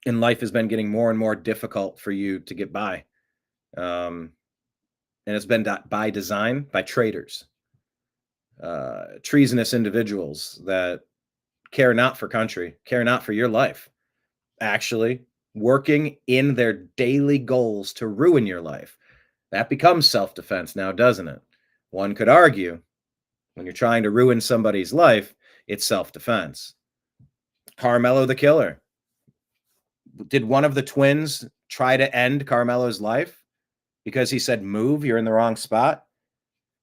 And life has been getting more and more difficult for you to get by. And it's been by design, by traitors, treasonous individuals that care not for country, care not for your life, actually working in their daily goals to ruin your life. That becomes self-defense now, doesn't it? One could argue when you're trying to ruin somebody's life, it's self-defense. Carmelo the Killer. Did one of the twins try to end Carmelo's life because he said, move, you're in the wrong spot?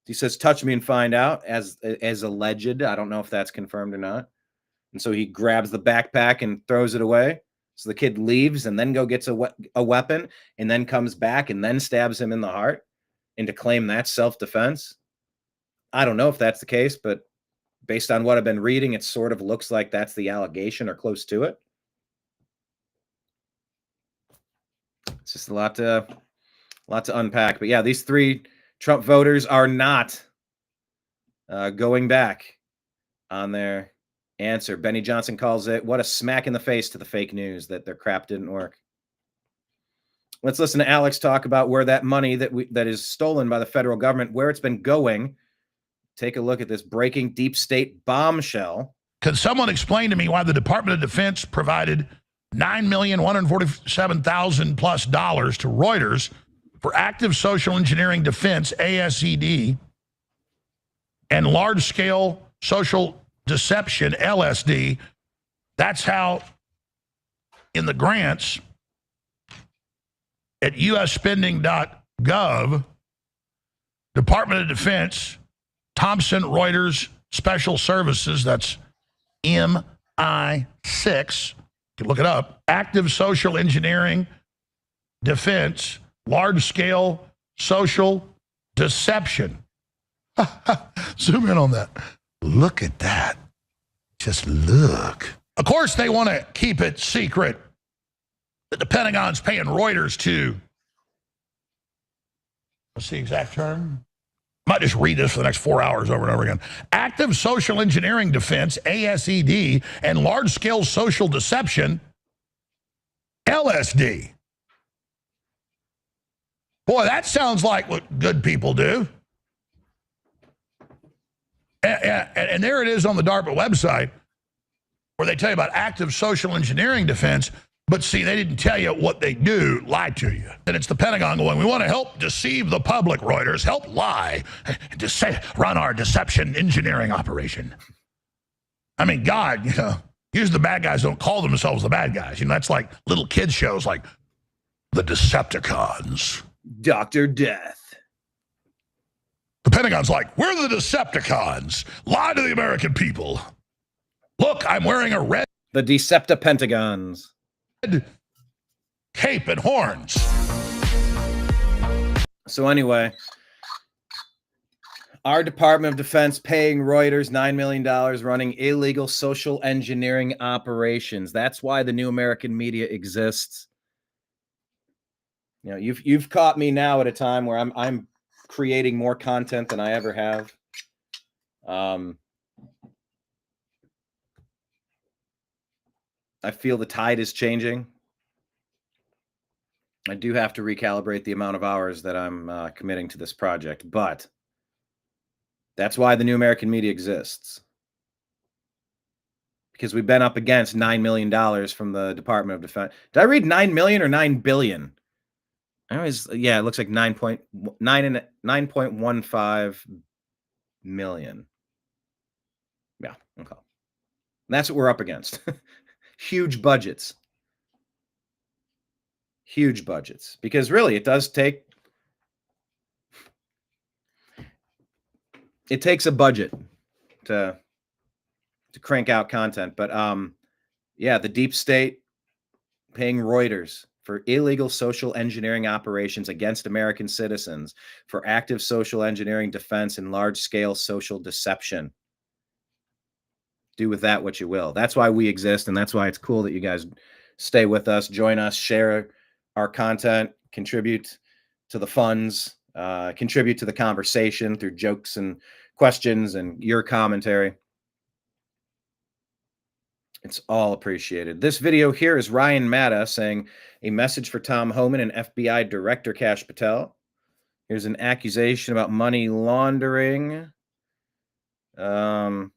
He says, touch me and find out, as alleged. I don't know if that's confirmed or not. And so he grabs the backpack and throws it away. So the kid leaves and then gets a weapon and then comes back and then stabs him in the heart, and to claim that's self-defense. I don't know if that's the case, but based on what I've been reading, it sort of looks like that's the allegation or close to it. It's just a lot to unpack. But yeah, these three Trump voters are not going back on their answer. Benny Johnson calls it, what a smack in the face to the fake news that their crap didn't work. Let's listen to Alex talk about where that money that is stolen by the federal government, where it's been going. Take a look at this breaking deep state bombshell. Could someone explain to me why the Department of Defense provided $9,147,000 plus to Reuters for active social engineering defense, ASED, and large-scale social deception, LSD? That's how, in the grants at usspending.gov, Department of Defense, Thomson Reuters Special Services, that's MI6, you can look it up, active social engineering, defense, large-scale social deception. Zoom in on that. Look at that. Just look. Of course, they want to keep it secret that the Pentagon's paying Reuters to, what's the exact term? I might just read this for the next 4 hours over and over again. Active social engineering defense, ASED, and large-scale social deception, LSD. Boy, that sounds like what good people do. And there it is on the DARPA website where they tell you about active social engineering defense. But see, they didn't tell you what they do, lie to you. And it's the Pentagon going, we want to help deceive the public, Reuters, help lie, run our deception engineering operation. I mean, God, usually the bad guys don't call themselves the bad guys. That's like little kids shows like the Decepticons. Dr. Death. The Pentagon's like, we're the Decepticons. Lie to the American people. Look, I'm wearing a red... The Deceptipentagons. Cape and horns. So anyway, our Department of Defense paying Reuters $9 million running illegal social engineering operations. That's why the new American media exists. You've caught me now at a time where I'm creating more content than I ever have. I feel the tide is changing. I do have to recalibrate the amount of hours that I'm committing to this project, but that's why the new American media exists. Because we've been up against $9 million from the Department of Defense. Did I read 9 million or 9 billion? It looks like 9.15 million. Yeah, okay. That's what we're up against. Huge budgets. Huge budgets. Because really, it takes a budget to crank out content. But the deep state paying Reuters for illegal social engineering operations against American citizens, for active social engineering defense and large-scale social deception. Do with that what you will. That's why we exist, and that's why it's cool that you guys stay with us, join us, share our content, contribute to the funds, contribute to the conversation through jokes and questions and your commentary. It's all appreciated. This video here is Ryan Matta saying a message for Tom Homan and FBI Director Kash Patel. Here's an accusation about money laundering. Well,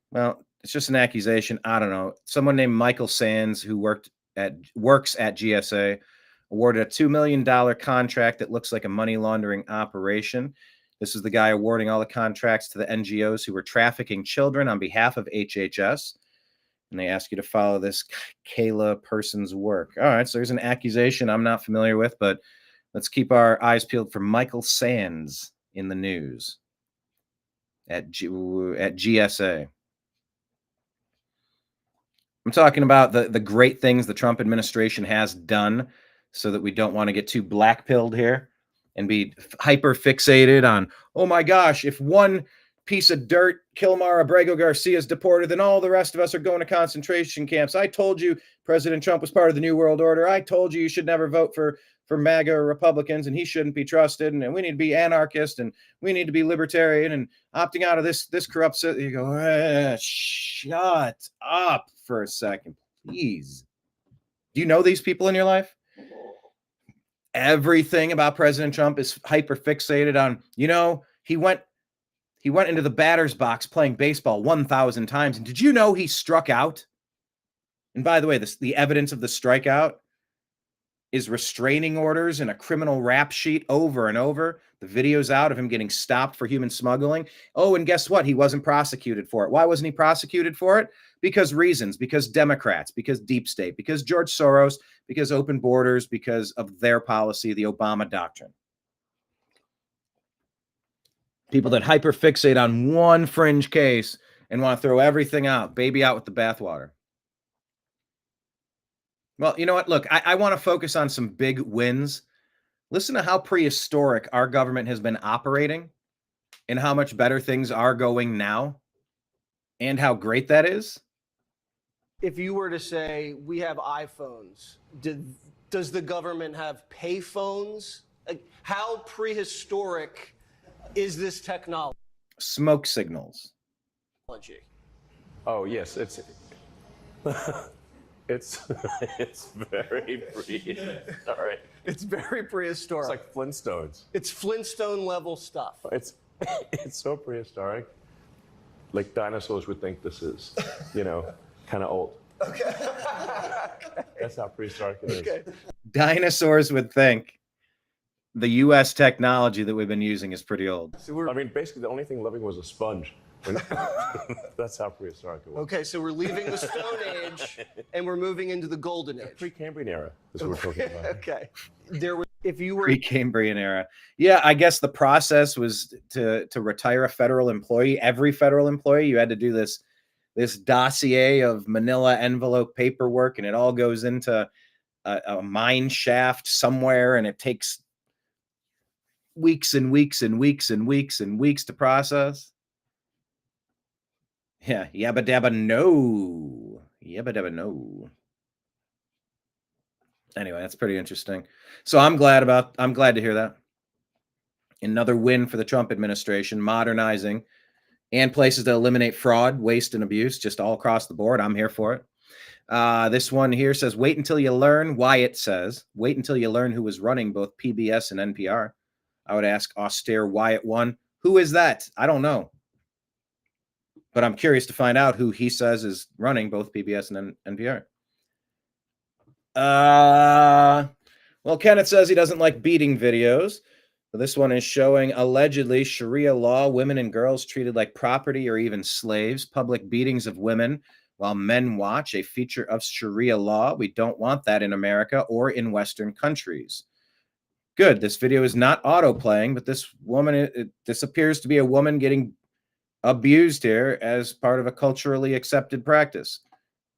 it's just an accusation. I don't know. Someone named Michael Sands, who works at GSA, awarded a $2 million contract that looks like a money laundering operation. This is the guy awarding all the contracts to the NGOs who were trafficking children on behalf of HHS. And they ask you to follow this Kayla person's work. All right, so there's an accusation I'm not familiar with, but let's keep our eyes peeled for Michael Sands in the news at GSA. I'm talking about the great things the Trump administration has done so that we don't want to get too black-pilled here and be hyper-fixated on, oh my gosh, if one piece of dirt, Kilmar Abrego Garcia, is deported, then all the rest of us are going to concentration camps. I told you President Trump was part of the New World Order. I told you should never vote for MAGA or Republicans, and he shouldn't be trusted, and we need to be anarchist, and we need to be libertarian, and opting out of this corrupt system. You go, shut up for a second, please. Do you know these people in your life? Everything about President Trump is hyper fixated on, he went into the batter's box playing baseball 1,000 times. And did you know he struck out? And by the way, the evidence of the strikeout is restraining orders and a criminal rap sheet over and over. The video's out of him getting stopped for human smuggling. Oh, and guess what? He wasn't prosecuted for it. Why wasn't he prosecuted for it? Because reasons, because Democrats, because deep state, because George Soros, because open borders, because of their policy, the Obama doctrine. People that hyperfixate on one fringe case and want to throw everything out, baby out with the bathwater. Well, you know what? Look, I want to focus on some big wins. Listen to how prehistoric our government has been operating and how much better things are going now and how great that is. If you were to say, we have iPhones, does the government have pay phones? How prehistoric is this technology? Smoke signals. Oh, yes, it's very prehistoric. It's very prehistoric. It's like Flintstones. It's Flintstone level stuff. It's so prehistoric. Like dinosaurs would think this is, kind of old. Okay. That's how prehistoric it is. Okay. Dinosaurs would think the U.S. technology that we've been using is pretty old. I mean, basically, the only thing living was a sponge. That's how prehistoric it was. Okay, so we're leaving the Stone Age and we're moving into the Golden Age. Pre-Cambrian era is what we're talking about. Okay. If you were Pre-Cambrian era. Yeah, I guess the process was to retire a federal employee. Every federal employee, you had to do this dossier of manila envelope paperwork, and it all goes into a mine shaft somewhere, and it takes weeks and weeks and weeks and weeks and weeks to process. Yeah, yabba dabba no. Yabba dabba no. Anyway, that's pretty interesting. So I'm glad to hear that. Another win for the Trump administration, modernizing and places to eliminate fraud, waste, and abuse, just all across the board. I'm here for it. This one here says, wait until you learn. Wyatt says, wait until you learn who was running both PBS and NPR. I would ask austere Wyatt 1, who is that? I don't know. But I'm curious to find out who he says is running both PBS and NPR. Well, Kenneth says he doesn't like beating videos. This one is showing allegedly Sharia law, women and girls treated like property or even slaves, public beatings of women while men watch, a feature of Sharia law. We don't want that in America or in Western countries. Good. This video is not auto-playing, but this woman, this appears to be a woman getting abused here as part of a culturally accepted practice.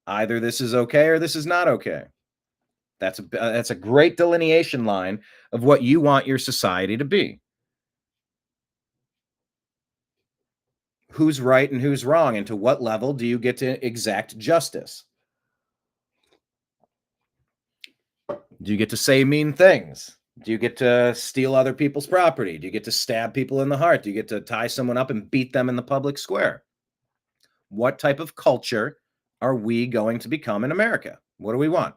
Either this is okay or this is not okay. That's a great delineation line of what you want your society to be. Who's right and who's wrong, and to what level do you get to exact justice? Do you get to say mean things? Do you get to steal other people's property? Do you get to stab people in the heart? Do you get to tie someone up and beat them in the public square? What type of culture are we going to become in America? What do we want?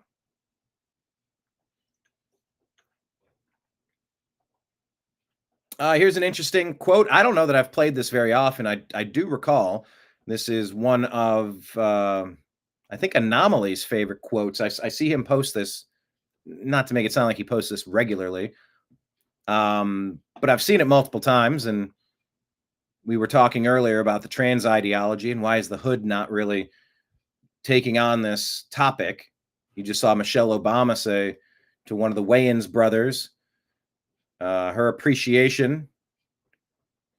Here's an interesting quote. I don't know that I've played this very often. I do recall this is one of, I think, Anomaly's favorite quotes. I see him post this, not to make it sound like he posts this regularly, but I've seen it multiple times. And we were talking earlier about the trans ideology and why is the hood not really taking on this topic. You just saw Michelle Obama say to one of the Wayans brothers, her appreciation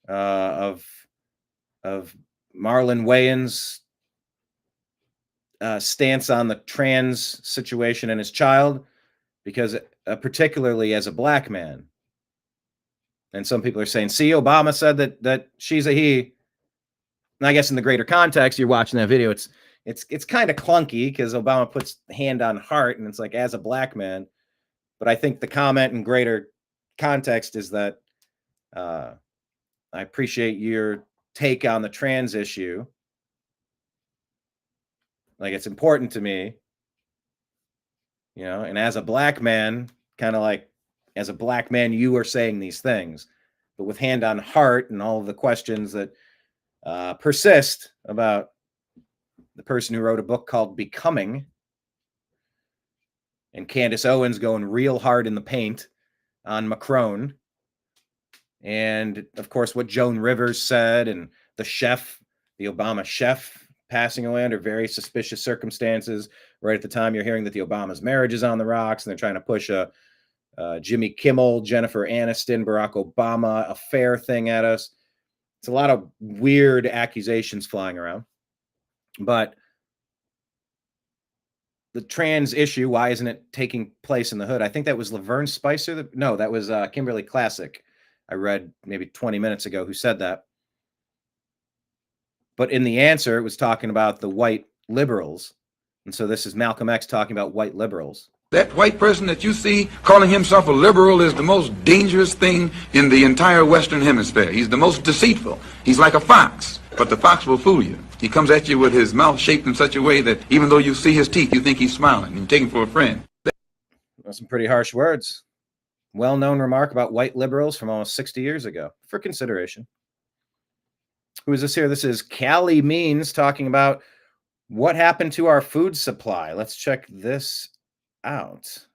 of Marlon Wayans' stance on the trans situation and his child, because particularly as a black man. And some people are saying, see, Obama said that she's a he. And I guess in the greater context, you're watching that video, it's kind of clunky because Obama puts hand on heart and it's like, as a black man. But I think the comment in greater context is that I appreciate your take on the trans issue. Like, it's important to me, you know, and as a black man, kind of like, as a black man, you are saying these things, but with hand on heart and all of the questions that persist about the person who wrote a book called Becoming, and Candace Owens going real hard in the paint on Macron, and of course what Joan Rivers said, and the chef, the Obama chef, passing away under very suspicious circumstances right at the time you're hearing that the Obama's marriage is on the rocks, and they're trying to push a Jimmy Kimmel, Jennifer Aniston, Barack Obama affair thing at us. It's a lot of weird accusations flying around. But the trans issue, why isn't it taking place in the hood? I think that was Laverne Spicer. No, that was Kimberly Classic. I read maybe 20 minutes ago who said that. But in the answer, it was talking about the white liberals. And so this is Malcolm X talking about white liberals. That white person that you see calling himself a liberal is the most dangerous thing in the entire Western Hemisphere. He's the most deceitful. He's like a fox, but the fox will fool you. He comes at you with his mouth shaped in such a way that even though you see his teeth, you think he's smiling and you take him for a friend. That's some pretty harsh words. Well-known remark about white liberals from almost 60 years ago. For consideration. Who is this here? This is Callie Means talking about what happened to our food supply. Let's check this out.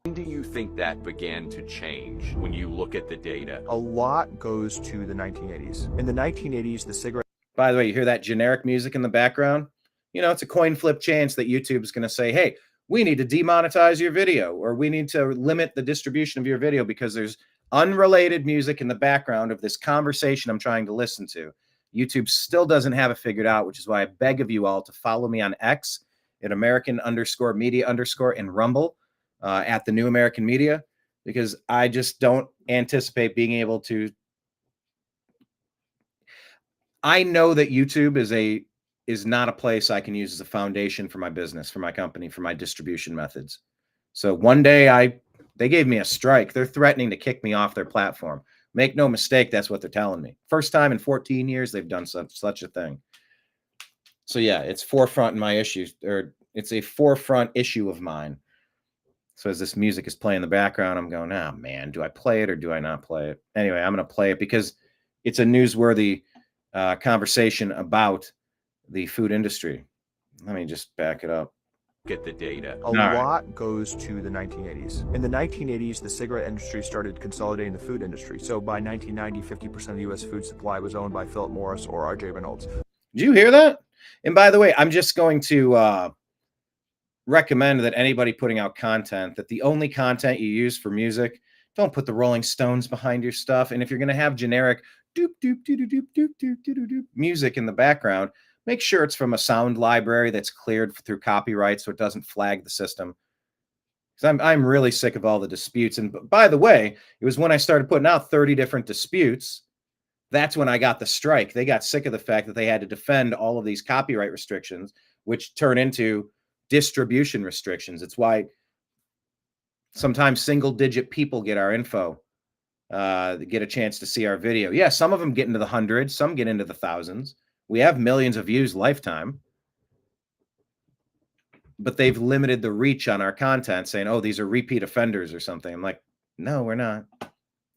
When do you think that began to change when you look at the data? A lot goes to the 1980s. In the 1980s, the cigarette... By the way, you hear that generic music in the background? You know, it's a coin flip chance that YouTube is going to say, hey, we need to demonetize your video, or we need to limit the distribution of your video because there's unrelated music in the background of this conversation I'm trying to listen to. YouTube still doesn't have it figured out, which is why I beg of you all to follow me on X at American_media_ and Rumble at the New American Media, because I just don't anticipate being able to. I know that YouTube is not a place I can use as a foundation for my business, for my company, for my distribution methods. So one day they gave me a strike. They're threatening to kick me off their platform. Make no mistake, that's what they're telling me. First time in 14 years they've done such a thing. So yeah, it's forefront in my issues, or it's a forefront issue of mine. So as this music is playing in the background, I'm going, oh man, do I play it or do I not play it? Anyway, I'm going to play it because it's a newsworthy conversation about the food industry. Let me just back it up. Get the data. A lot goes to the 1980s. In the 1980s, the cigarette industry started consolidating the food industry. So by 1990, 50% of the U.S. food supply was owned by Philip Morris or R.J. Reynolds. Did you hear that? And by the way, I'm just going to recommend that anybody putting out content, that the only content you use for music, don't put the Rolling Stones behind your stuff. And if you're going to have generic doop, doop, doop, doop, doop, doop, doop, doop, doop music in the background, make sure it's from a sound library that's cleared through copyright so it doesn't flag the system. Because I'm really sick of all the disputes. And by the way, it was when I started putting out 30 different disputes, that's when I got the strike. They got sick of the fact that they had to defend all of these copyright restrictions, which turn into distribution restrictions. It's why sometimes single-digit people get our info, get a chance to see our video. Yeah, some of them get into the hundreds, some get into the thousands. We have millions of views lifetime. But they've limited the reach on our content, saying, oh, these are repeat offenders or something. I'm like, no, we're not.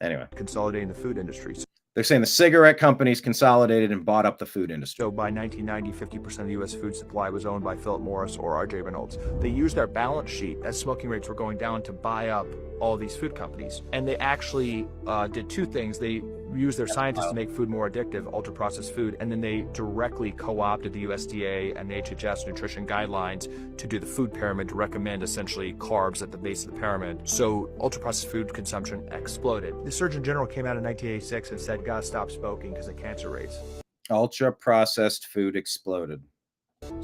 Anyway. Consolidating the food industry. They're saying the cigarette companies consolidated and bought up the food industry. So by 1990, 50% of the U.S. food supply was owned by Philip Morris or R.J. Reynolds. They used their balance sheet as smoking rates were going down to buy up all these food companies. And they actually did two things. They used their scientists to make food more addictive, ultra-processed food, and then they directly co-opted the USDA and the HHS nutrition guidelines to do the food pyramid to recommend essentially carbs at the base of the pyramid. So ultra-processed food consumption exploded. The Surgeon General came out in 1986 and said, gotta stop smoking because of cancer rates. Ultra-processed food exploded.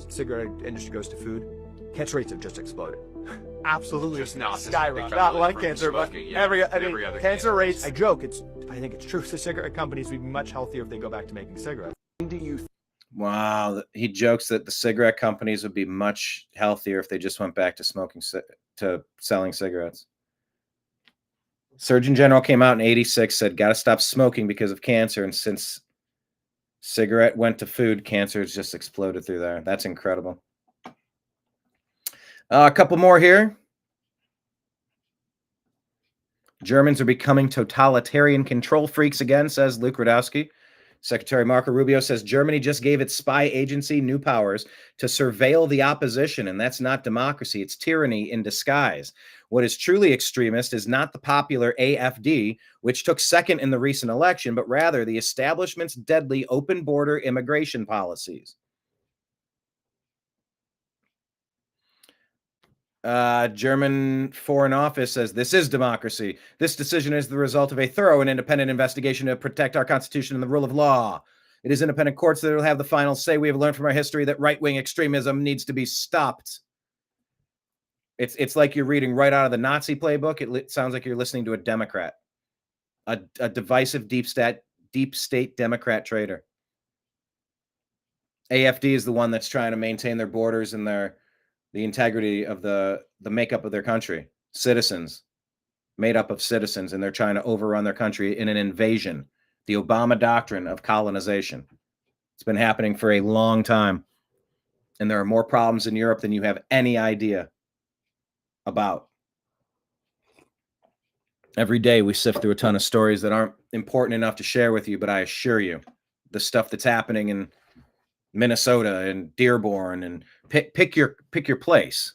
Cigarette industry goes to food, cancer rates have just exploded. Absolutely, Just not skyrocket. Not lung cancer, but smoking, yeah. every Every other cancer rates. I joke. I think it's true. The cigarette companies would be much healthier if they go back to making cigarettes. Wow, he jokes that the cigarette companies would be much healthier if they just went back to selling cigarettes. Surgeon General came out in '86, said, "Got to stop smoking because of cancer," and since cigarette went to food, cancer has just exploded through there. That's incredible. A couple more here. Germans are becoming totalitarian control freaks again, says Luke Radowski. Secretary Marco Rubio says Germany just gave its spy agency new powers to surveil the opposition, and that's not democracy. It's tyranny in disguise. What is truly extremist is not the popular AfD, which took second in the recent election, but rather the establishment's deadly open border immigration policies. German Foreign Office says this is democracy. This decision is the result of a thorough and independent investigation to protect our constitution and the rule of law. It is independent courts that will have the final say. We have learned from our history that right-wing extremism needs to be stopped. It's like you're reading right out of the Nazi playbook. It sounds like you're listening to a Democrat, a divisive deep state Democrat traitor. AfD is the one that's trying to maintain their borders and the integrity of the makeup of their country. Citizens, made up of citizens, and they're trying to overrun their country in an invasion. The Obama doctrine of colonization. It's been happening for a long time. And there are more problems in Europe than you have any idea about. Every day we sift through a ton of stories that aren't important enough to share with you, but I assure you, the stuff that's happening in Minnesota and Dearborn and pick your place.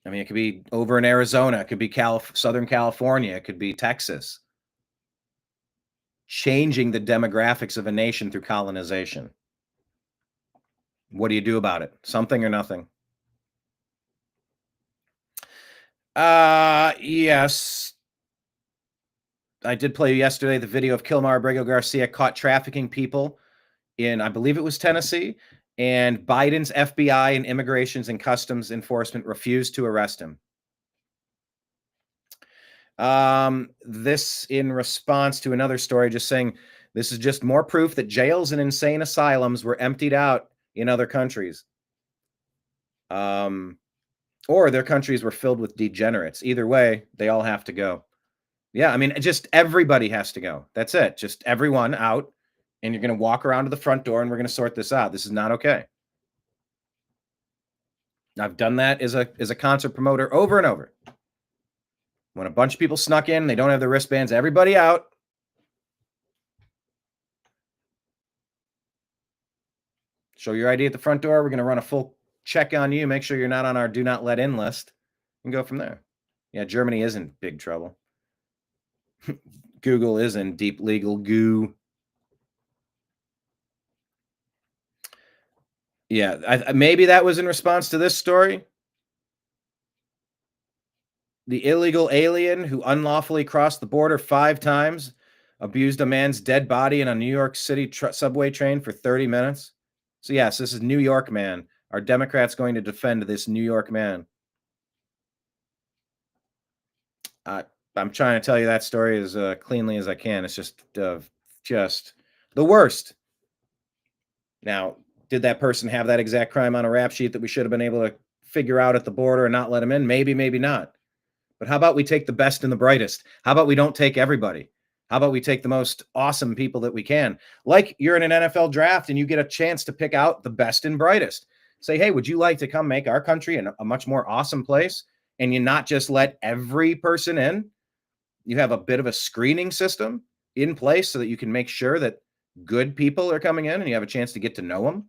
I mean, it could be over in Arizona, it could be Southern California, it could be Texas. Changing the demographics of a nation through colonization. What do you do about it? Something or nothing? Yes. I did play yesterday the video of Kilmar Abrego Garcia caught trafficking people in, I believe it was Tennessee, and Biden's FBI and Immigrations and Customs Enforcement refused to arrest him. This in response to another story just saying this is just more proof that jails and insane asylums were emptied out in other countries. Or their countries were filled with degenerates. Either way, they all have to go. Yeah, I mean, just everybody has to go. That's it. Just everyone out. And you're going to walk around to the front door and we're going to sort this out. This is not okay. I've done that as a concert promoter over and over. When a bunch of people snuck in, they don't have their wristbands, everybody out. Show your ID at the front door. We're going to run a full check on you. Make sure you're not on our do not let in list and go from there. Yeah, Germany is in big trouble. Google is in deep legal goo. Yeah, maybe that was in response to this story. The illegal alien who unlawfully crossed the border 5 times abused a man's dead body in a New York City subway train for 30 minutes. So yes, this is New York man. Are Democrats going to defend this New York man? I'm trying to tell you that story as cleanly as I can. It's just the worst. Now, did that person have that exact crime on a rap sheet that we should have been able to figure out at the border and not let him in? Maybe, maybe not. But how about we take the best and the brightest? How about we don't take everybody? How about we take the most awesome people that we can? Like you're in an NFL draft and you get a chance to pick out the best and brightest. Say, hey, would you like to come make our country a much more awesome place? And you not just let every person in. You have a bit of a screening system in place so that you can make sure that good people are coming in and you have a chance to get to know them.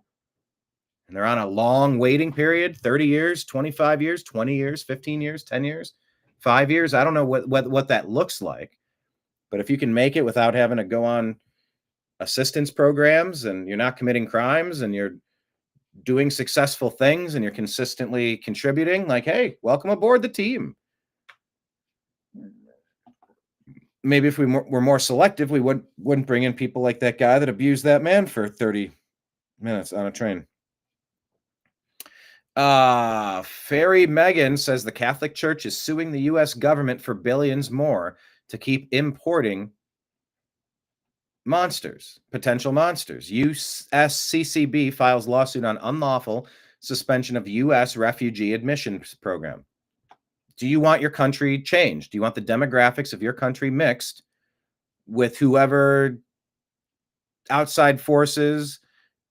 And they're on a long waiting period, 30 years, 25 years, 20 years, 15 years, 10 years, 5 years. I don't know what that looks like. But if you can make it without having to go on assistance programs and you're not committing crimes and you're doing successful things and you're consistently contributing, like, hey, welcome aboard the team. Maybe if we were more selective, we wouldn't bring in people like that guy that abused that man for 30 minutes on a train. Fairy Megan says the Catholic Church is suing the U.S. government for billions more to keep importing potential monsters. USCCB files lawsuit on unlawful suspension of U.S. refugee admissions program. Do you want your country changed? Do you want the demographics of your country mixed with whoever outside forces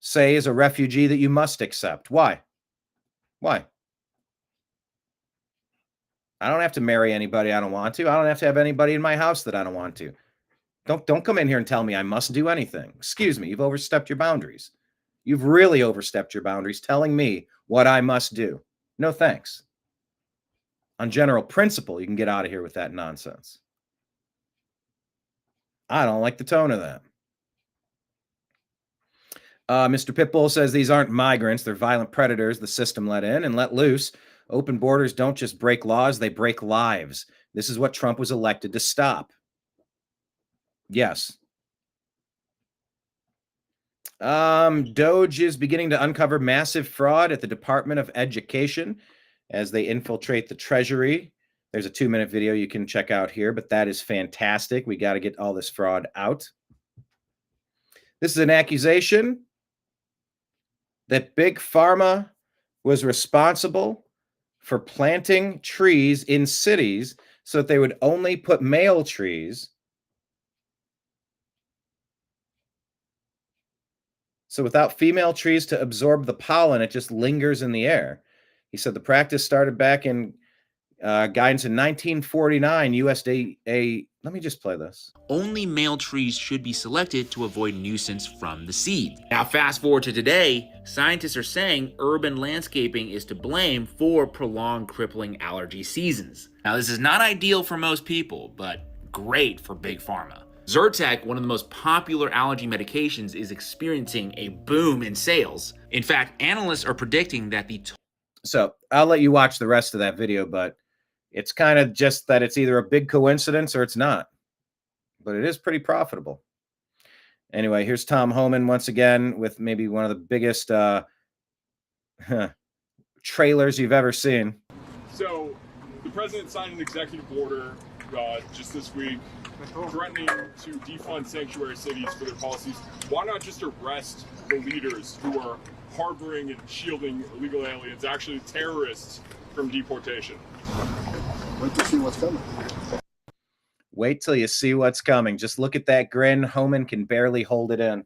say is a refugee that you must accept? Why? Why? I don't have to marry anybody I don't want to. I don't have to have anybody in my house that I don't want to. Don't come in here and tell me I must do anything. Excuse me, you've overstepped your boundaries. You've really overstepped your boundaries telling me what I must do. No thanks. On general principle, you can get out of here with that nonsense. I don't like the tone of that. Mr. Pitbull says these aren't migrants. They're violent predators the system let in and let loose. Open borders don't just break laws, they break lives. This is what Trump was elected to stop. Yes. Doge is beginning to uncover massive fraud at the Department of Education as they infiltrate the Treasury. There's a 2-minute video you can check out here, but that is fantastic. We got to get all this fraud out. This is an accusation that Big Pharma was responsible for planting trees in cities so that they would only put male trees. So without female trees to absorb the pollen, it just lingers in the air. He said the practice started back in guidance in 1949. USDA. Let me just play this. Only male trees should be selected to avoid nuisance from the seed. Now, fast forward to today, scientists are saying urban landscaping is to blame for prolonged crippling allergy seasons. Now, this is not ideal for most people, but great for Big Pharma. Zyrtec, one of the most popular allergy medications, is experiencing a boom in sales. In fact, analysts are predicting that So I'll let you watch the rest of that video, but it's kind of just that it's either a big coincidence or it's not. But it is pretty profitable. Anyway, here's Tom Homan once again with maybe one of the biggest trailers you've ever seen. So the president signed an executive order just this week threatening to defund sanctuary cities for their policies. Why not just arrest the leaders who are harboring and shielding illegal aliens, actually terrorists, from deportation? Wait to see what's coming. Wait till you see what's coming. Just look at that grin. Homan can barely hold it in.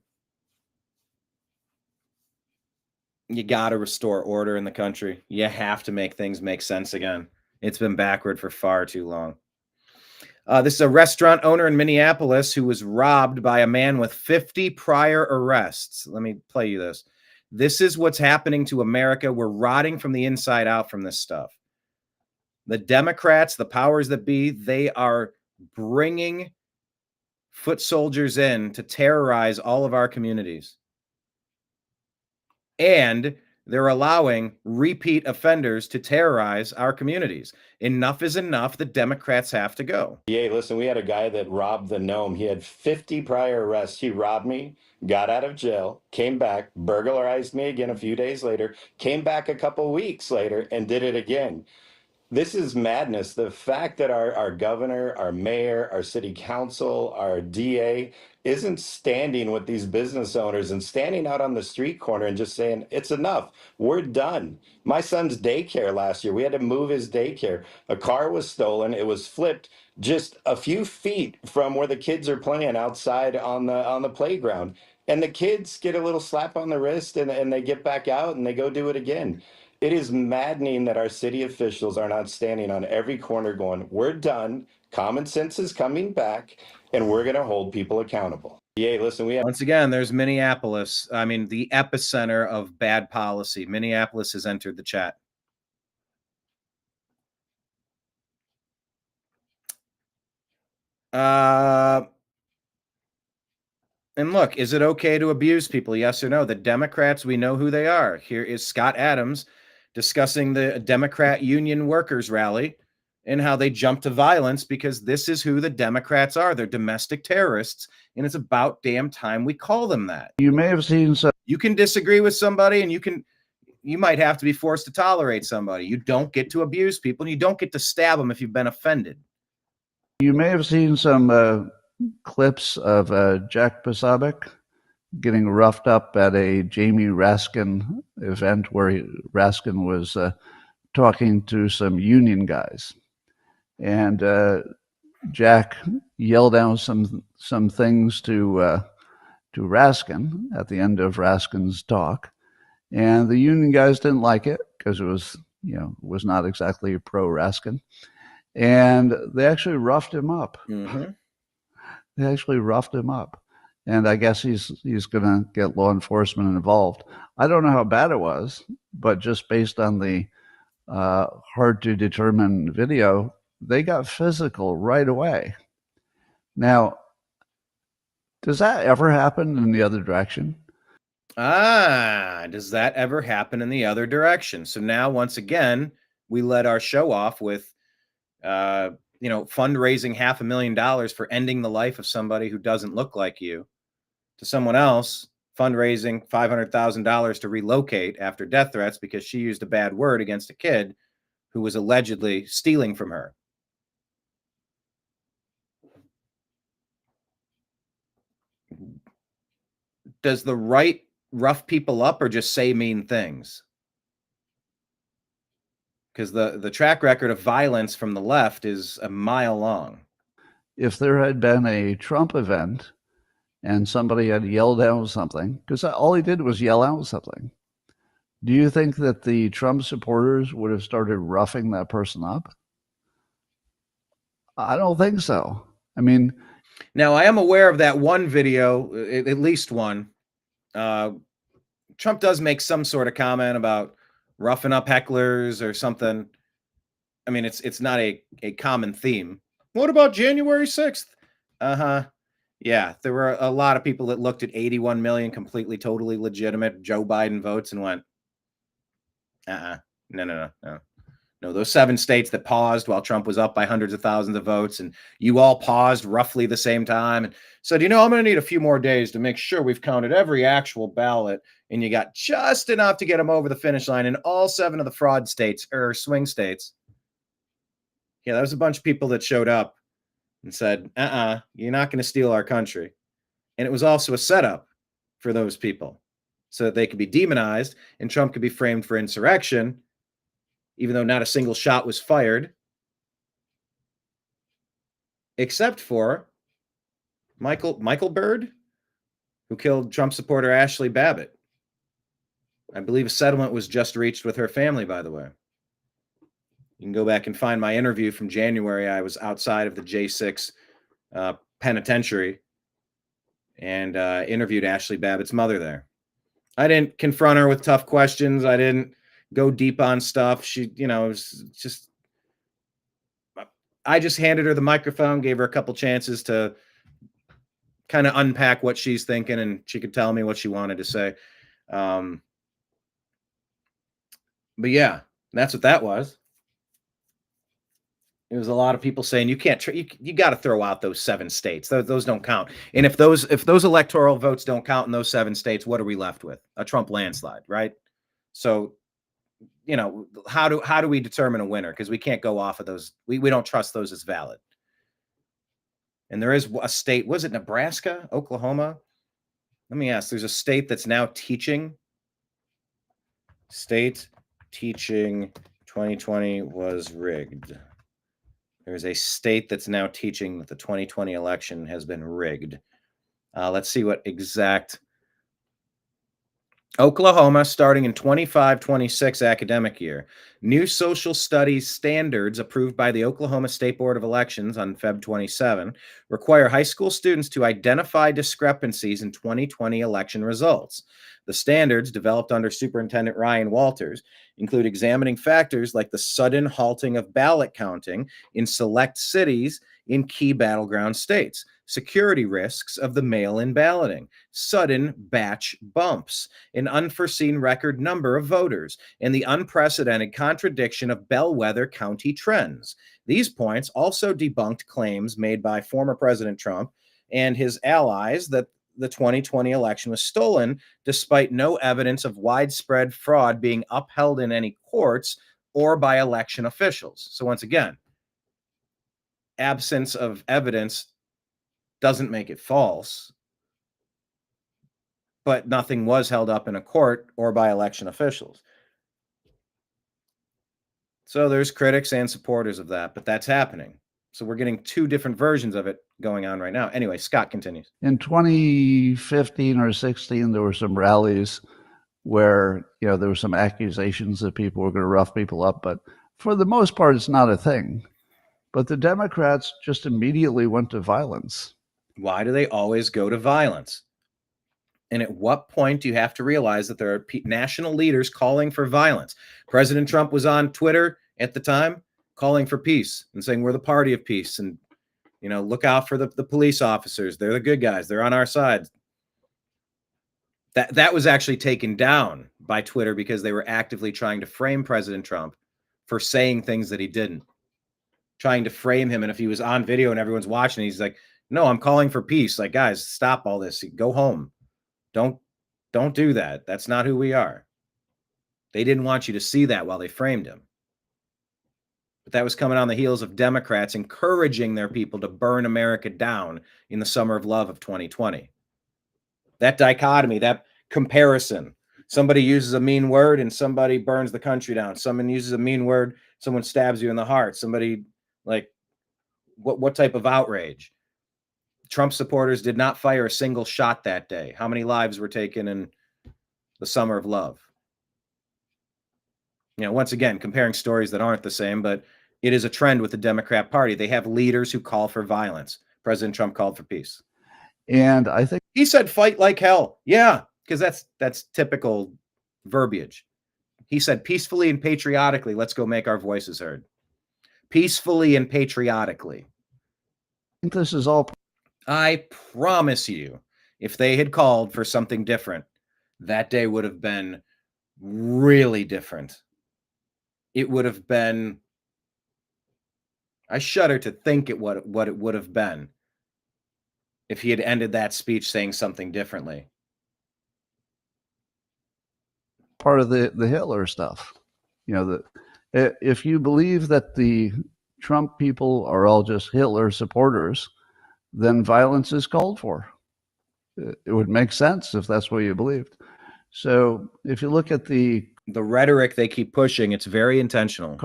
You got to restore order in the country. You have to make things make sense again. It's been backward for far too long. This is a restaurant owner in Minneapolis who was robbed by a man with 50 prior arrests. Let me play you this. This is what's happening to America. We're rotting from the inside out from this stuff. The Democrats, the powers that be, they are bringing foot soldiers in to terrorize all of our communities. And they're allowing repeat offenders to terrorize our communities. Enough is enough. The Democrats have to go. Yeah, listen, we had a guy that robbed the Gnome. He had 50 prior arrests. He robbed me, got out of jail, came back, burglarized me again a few days later, came back a couple weeks later, and did it again. This is madness. The fact that our governor, our mayor, our city council, our DA isn't standing with these business owners and standing out on the street corner and just saying, it's enough. We're done. My son's daycare last year, we had to move his daycare. A car was stolen. It was flipped just a few feet from where the kids are playing outside on the playground. And the kids get a little slap on the wrist and they get back out and they go do it again. It is maddening that our city officials are not standing on every corner going, we're done, common sense is coming back, and we're going to hold people accountable. Yeah, listen, we have... Once again, there's Minneapolis. I mean, the epicenter of bad policy. Minneapolis has entered the chat. And look, is it okay to abuse people? Yes or no? The Democrats, we know who they are. Here is Scott Adams discussing the Democrat Union Workers Rally and how they jump to violence because this is who the Democrats are. They're domestic terrorists, and it's about damn time we call them that. You may have seen some. You can disagree with somebody, and you might have to be forced to tolerate somebody. You don't get to abuse people, and you don't get to stab them if you've been offended. You may have seen some clips of Jack Posobiec getting roughed up at a Jamie Raskin event where Raskin was talking to some union guys. And Jack yelled out some things to Raskin at the end of Raskin's talk. And the union guys didn't like it because it was not exactly pro-Raskin. And they actually roughed him up. Mm-hmm. They actually roughed him up. And I guess he's going to get law enforcement involved. I don't know how bad it was, but just based on the hard to determine video, they got physical right away. Now, does that ever happen in the other direction? Does that ever happen in the other direction? So now, once again, we let our show off with, fundraising $500,000 for ending the life of somebody who doesn't look like you, to someone else fundraising $500,000 to relocate after death threats because she used a bad word against a kid who was allegedly stealing from her. Does the right rough people up or just say mean things? Because the track record of violence from the left is a mile long. If there had been a Trump event and somebody had yelled out something, because all he did was yell out something, do you think that the Trump supporters would have started roughing that person up? I don't think so. I mean... Now, I am aware of that one video, at least one. Trump does make some sort of comment about roughing up hecklers or something. I mean, it's not a common theme. What about January 6th? Yeah, there were a lot of people that looked at 81 million completely, totally legitimate Joe Biden votes and went, no, those 7 states that paused while Trump was up by hundreds of thousands of votes, and you all paused roughly the same time and said, I'm going to need a few more days to make sure we've counted every actual ballot, and you got just enough to get them over the finish line in all 7 of the fraud states or swing states. Yeah, that was a bunch of people that showed up and said, you're not going to steal our country. And it was also a setup for those people so that they could be demonized and Trump could be framed for insurrection, even though not a single shot was fired, except for Michael Byrd, who killed Trump supporter Ashley Babbitt. I believe a settlement was just reached with her family, by the way. You can go back and find my interview from January. I was outside of the J6 penitentiary and interviewed Ashley Babbitt's mother there. I didn't confront her with tough questions. I didn't go deep on stuff. She, it was just, I just handed her the microphone, gave her a couple chances to kind of unpack what she's thinking, and she could tell me what she wanted to say. But yeah, that's what that was. It was a lot of people saying you can't. You got to throw out those 7 states. Those don't count. And if those electoral votes don't count in those 7 states, what are we left with? A Trump landslide, right? So, how do we determine a winner? Because we can't go off of those. We don't trust those as valid. And there is a state. Was it Nebraska, Oklahoma? Let me ask. There's a state that's now teaching. State teaching 2020 was rigged. There's a state that's now teaching that the 2020 election has been rigged. Let's see what exact. Oklahoma, starting in 25-26 academic year. New social studies standards approved by the Oklahoma State Board of Elections on Feb 27 require high school students to identify discrepancies in 2020 election results. The standards, developed under Superintendent Ryan Walters, include examining factors like the sudden halting of ballot counting in select cities in key battleground states, security risks of the mail-in balloting, sudden batch bumps, an unforeseen record number of voters, and the unprecedented contradiction of bellwether county trends. These points also debunked claims made by former President Trump and his allies that the 2020 election was stolen, despite no evidence of widespread fraud being upheld in any courts or by election officials. So once again, absence of evidence doesn't make it false, but nothing was held up in a court or by election officials. So there's critics and supporters of that, but that's happening. So we're getting 2 different versions of it going on right now. Anyway, Scott continues. In 2015 or 16, there were some rallies where, there were some accusations that people were going to rough people up, but for the most part, it's not a thing. But the Democrats just immediately went to violence. Why do they always go to violence? And at what point do you have to realize that there are national leaders calling for violence? President Trump was on Twitter at the time calling for peace and saying we're the party of peace, and look out for the police officers. They're the good guys. They're on our side. That was actually taken down by Twitter because they were actively trying to frame President Trump for saying things that he didn't, trying to frame him. And if he was on video and everyone's watching, he's like, no, I'm calling for peace. Like, guys, stop all this. Go home. Don't do that. That's not who we are. They didn't want you to see that while they framed him. But that was coming on the heels of Democrats encouraging their people to burn America down in the summer of love of 2020. That dichotomy, that comparison. Somebody uses a mean word and somebody burns the country down. Someone uses a mean word, someone stabs you in the heart. Somebody, like, what type of outrage? Trump supporters did not fire a single shot that day. How many lives were taken in the summer of love? Once again, comparing stories that aren't the same, but it is a trend with the Democrat Party. They have leaders who call for violence. President Trump called for peace. And I think he said fight like hell. Yeah, because that's typical verbiage. He said peacefully and patriotically, let's go make our voices heard. Peacefully and patriotically. I think this is all. I promise you, if they had called for something different, that day would have been really different. It would have been, I shudder to think what it would have been if he had ended that speech saying something differently. Part of the Hitler stuff. If you believe that the Trump people are all just Hitler supporters, then violence is called for. It would make sense if that's what you believed. So if you look at the rhetoric they keep pushing, it's very intentional.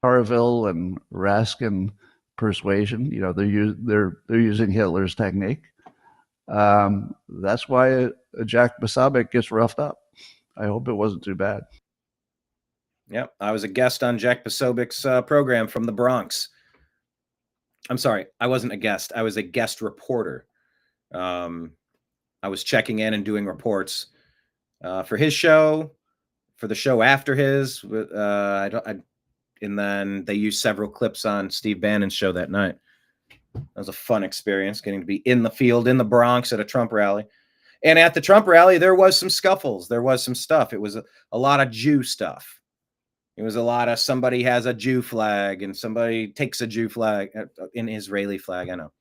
Carville and Raskin persuasion, they're using Hitler's technique. That's why Jack Posobiec gets roughed up. I hope it wasn't too bad. Yep, I was a guest on Jack Posobiec's program from the Bronx. I'm sorry, I wasn't a guest. I was a guest reporter. I was checking in and doing reports for his show, for the show after his. And then they used several clips on Steve Bannon's show that night. That was a fun experience, getting to be in the field in the Bronx at a Trump rally. And at the Trump rally, there was some scuffles. There was some stuff. It was a lot of Jew stuff. It was a lot of somebody has a Jew flag and somebody takes a Jew flag, an Israeli flag. I know.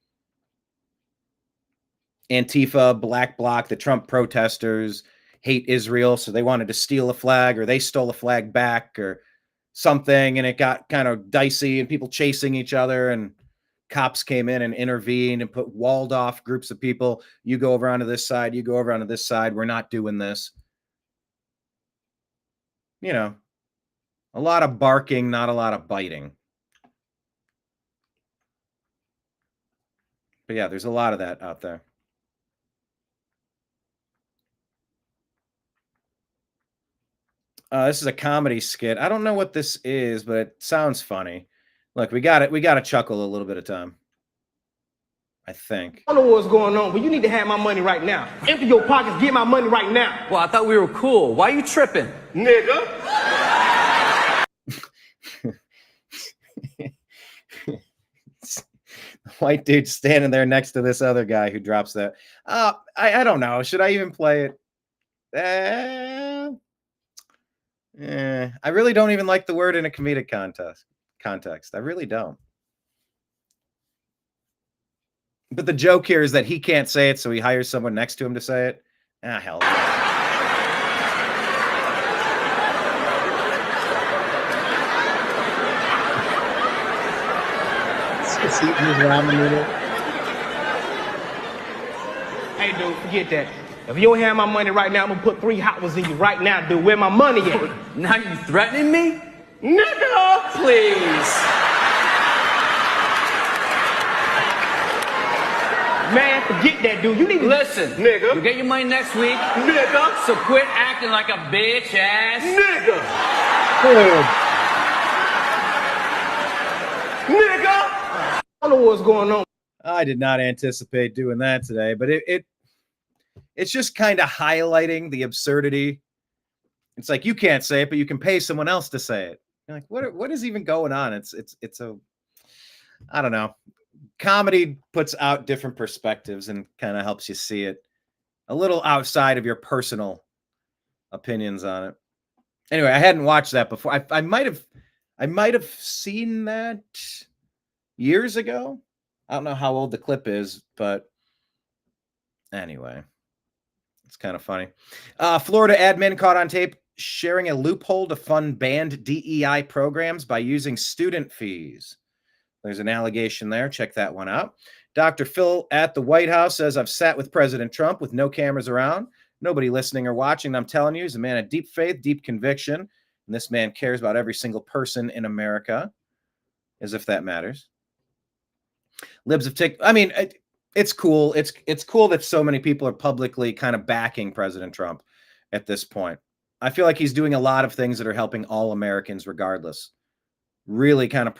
Antifa, Black Bloc, the Trump protesters hate Israel, so they wanted to steal a flag, or they stole a flag back or something, and it got kind of dicey and people chasing each other, and cops came in and intervened and put walled off groups of people. You go over onto this side, you go over onto this side. We're not doing this. You know, a lot of barking, not a lot of biting. But yeah, there's a lot of that out there. This is a comedy skit. I don't know what this is, but it sounds funny. Look, we got it. We got to chuckle a little bit of time. I think. I don't know what's going on, but you need to have my money right now. Empty your pockets, get my money right now. Well, I thought we were cool. Why you tripping? Nigga. White dude standing there next to this other guy who drops that. I don't know. Should I even play it? I really don't even like the word in a comedic context. I really don't. But the joke here is that he can't say it, so he hires someone next to him to say it. Hell. Hey, dude, forget that. If you don't have my money right now, I'm gonna put 3 hot ones in you right now, dude. Where my money at? Now you threatening me? Nigga! Please. Man, forget that, dude. You need to listen, nigga. You get your money next week, nigga. So quit acting like a bitch ass nigga. Nigga. I don't know what's going on. I did not anticipate doing that today, but it's just kind of highlighting the absurdity. It's like you can't say it, but you can pay someone else to say it. You're like, what is even going on? It's a, I don't know. Comedy puts out different perspectives and kind of helps you see it a little outside of your personal opinions on it. Anyway, I hadn't watched that before. I might have seen that years ago. I don't know how old the clip is, but anyway, it's kind of funny. Florida admin caught on tape sharing a loophole to fund banned DEI programs by using student fees. There's an allegation there. Check that one out. Dr. Phil at the White House says, I've sat with President Trump with no cameras around, nobody listening or watching. I'm telling you, he's a man of deep faith, deep conviction. And this man cares about every single person in America, as if that matters. Libs of TikTok. I mean, it's cool. It's cool that so many people are publicly kind of backing President Trump at this point. I feel like he's doing a lot of things that are helping all Americans regardless. Really kind of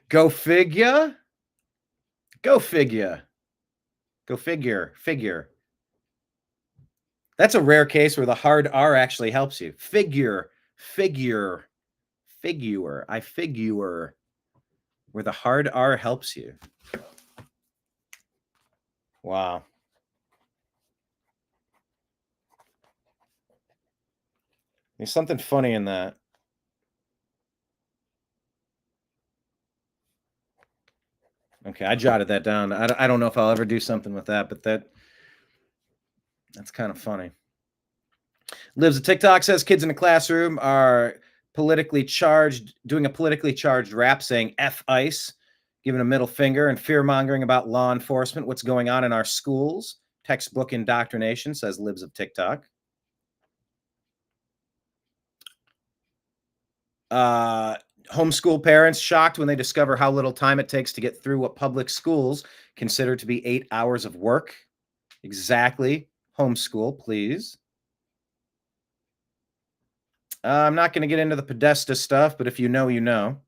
Go figure. Go figure. Go figure. That's a rare case where the hard R actually helps you. Figure. I figure. Where the hard R helps you. Wow. There's something funny in that. Okay, I jotted that down. I don't know if I'll ever do something with that, but that's kind of funny. Lives of TikTok says kids in the classroom are politically charged, doing a politically charged rap saying F ICE, giving a middle finger and fear-mongering about law enforcement, what's going on in our schools. Textbook indoctrination, says Lives of TikTok. Homeschool parents shocked when they discover how little time it takes to get through what public schools consider to be 8 hours of work. Exactly. Homeschool, please. I'm not going to get into the Podesta stuff, but if you know, you know.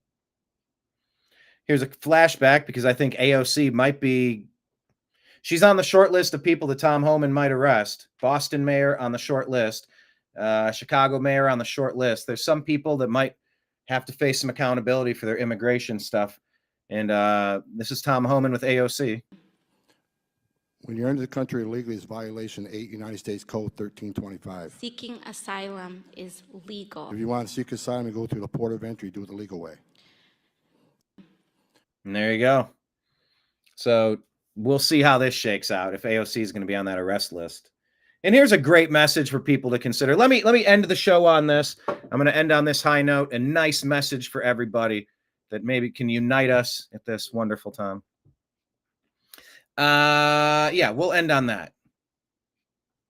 Here's a flashback because I think AOC might be... She's on the short list of people that Tom Homan might arrest. Boston mayor on the short list. Chicago mayor on the short list. There's some people that might have to face some accountability for their immigration stuff. And this is Tom Homan with AOC. When you enter the country illegally, it's violation 8 United States Code 1325. Seeking asylum is legal. If you want to seek asylum and go through the port of entry, do it the legal way. And there you go. So we'll see how this shakes out, if AOC is going to be on that arrest list. And here's a great message for people to consider. Let me end the show on this. I'm going to end on this high note. A nice message for everybody that maybe can unite us at this wonderful time. Yeah, we'll end on that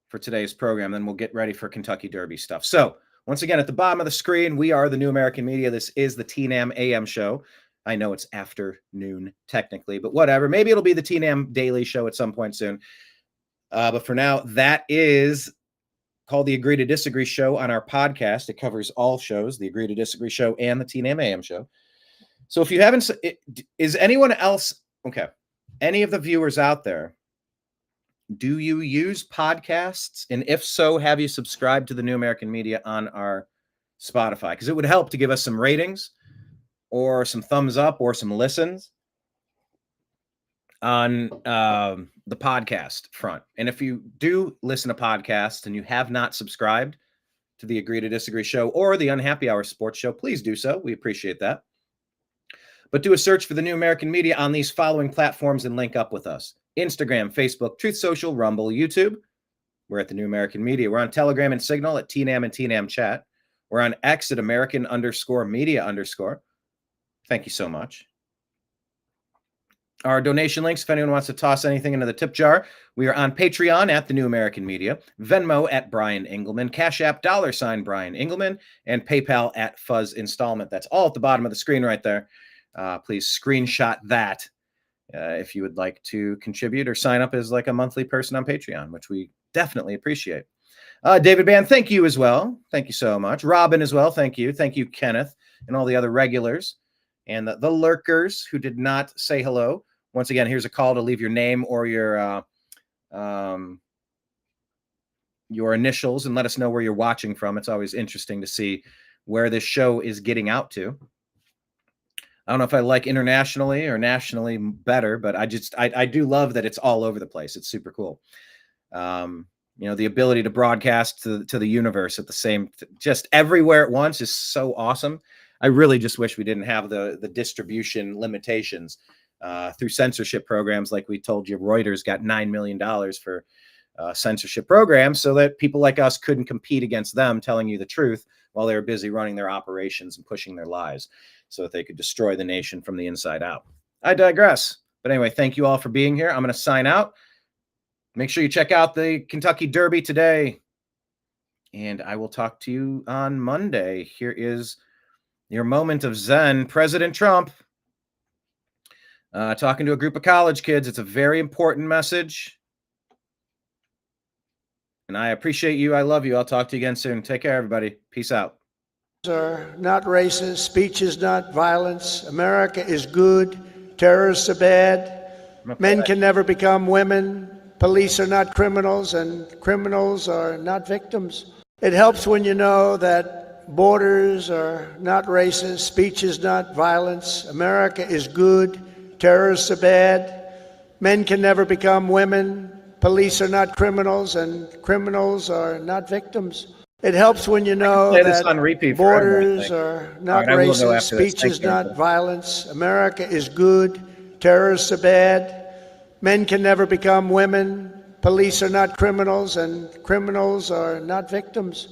for today's program. Then we'll get ready for Kentucky Derby stuff. So once again, at the bottom of the screen, we are the New American Media. This is the TNAM AM Show. I know it's afternoon technically, but whatever. Maybe it'll be the TNAM Daily Show at some point soon. But for now, that is called the Agree to Disagree Show on our podcast. It covers all shows, the Agree to Disagree Show and the TNAM AM Show. So if you haven't, is anyone else, okay, any of the viewers out there, do you use podcasts? And if so, have you subscribed to the New American Media on our Spotify? Because it would help to give us some ratings or some thumbs up or some listens on the podcast front. And if you do listen to podcasts and you have not subscribed to the Agree to Disagree Show or the Unhappy Hour Sports Show, please do so. We appreciate that. But do a search for the New American Media on these following platforms and link up with us. Instagram, Facebook, Truth Social, Rumble, YouTube. We're at the New American Media. We're on Telegram and Signal at TNAM and TNAM Chat. We're on X at American_media_. Thank you so much. Our donation links, if anyone wants to toss anything into the tip jar, we are on Patreon at the New American Media, Venmo at Brian Engelman, Cash App $ Brian Engelman, and PayPal at Fuzz Installment. That's all at the bottom of the screen right there. Please screenshot that if you would like to contribute or sign up as like a monthly person on Patreon, which we definitely appreciate. David Band, thank you as well. Thank you so much. Robin as well. Thank you. Thank you, Kenneth, and all the other regulars and the lurkers who did not say hello. Once again, here's a call to leave your name or your initials and let us know where you're watching from. It's always interesting to see where this show is getting out to. I don't know if I like internationally or nationally better, but I do love that it's all over the place. It's super cool. The ability to broadcast to the universe at the same, just everywhere at once is so awesome. I really just wish we didn't have the distribution limitations through censorship programs. Like we told you, Reuters got $9 million for censorship programs so that people like us couldn't compete against them telling you the truth while they were busy running their operations and pushing their lies so that they could destroy the nation from the inside out. I digress. But anyway, thank you all for being here. I'm going to sign out. Make sure you check out the Kentucky Derby today. And I will talk to you on Monday. Here is your moment of Zen. President Trump talking to a group of college kids. It's a very important message. And I appreciate you. I love you. I'll talk to you again soon. Take care, everybody. Peace out. Are not racist. Speech is not violence. America is good. Terrorists are bad. Men can never become women. Police are not criminals, and criminals are not victims. It helps when you know that borders are not racist. Speech is not violence. America is good. Terrorists are bad. Men can never become women. Police are not criminals, and criminals are not victims. It helps when you know that borders are not racist. Speech is not violence. America is good. Terrorists are bad. Men can never become women. Police are not criminals, and criminals are not victims.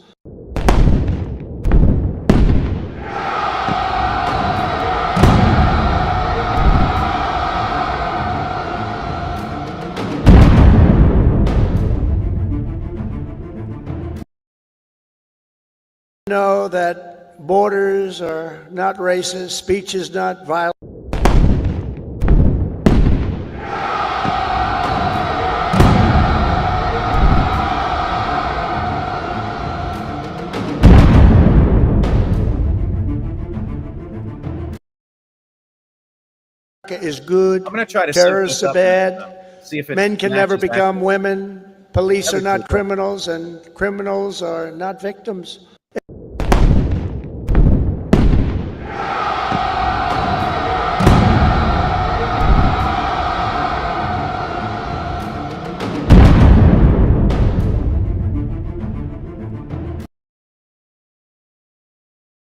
Know that borders are not racist. Speech is not violent. Is good. I'm going to try to terrorists are bad. See if it men can never become women. Police are not criminals, and criminals are not victims.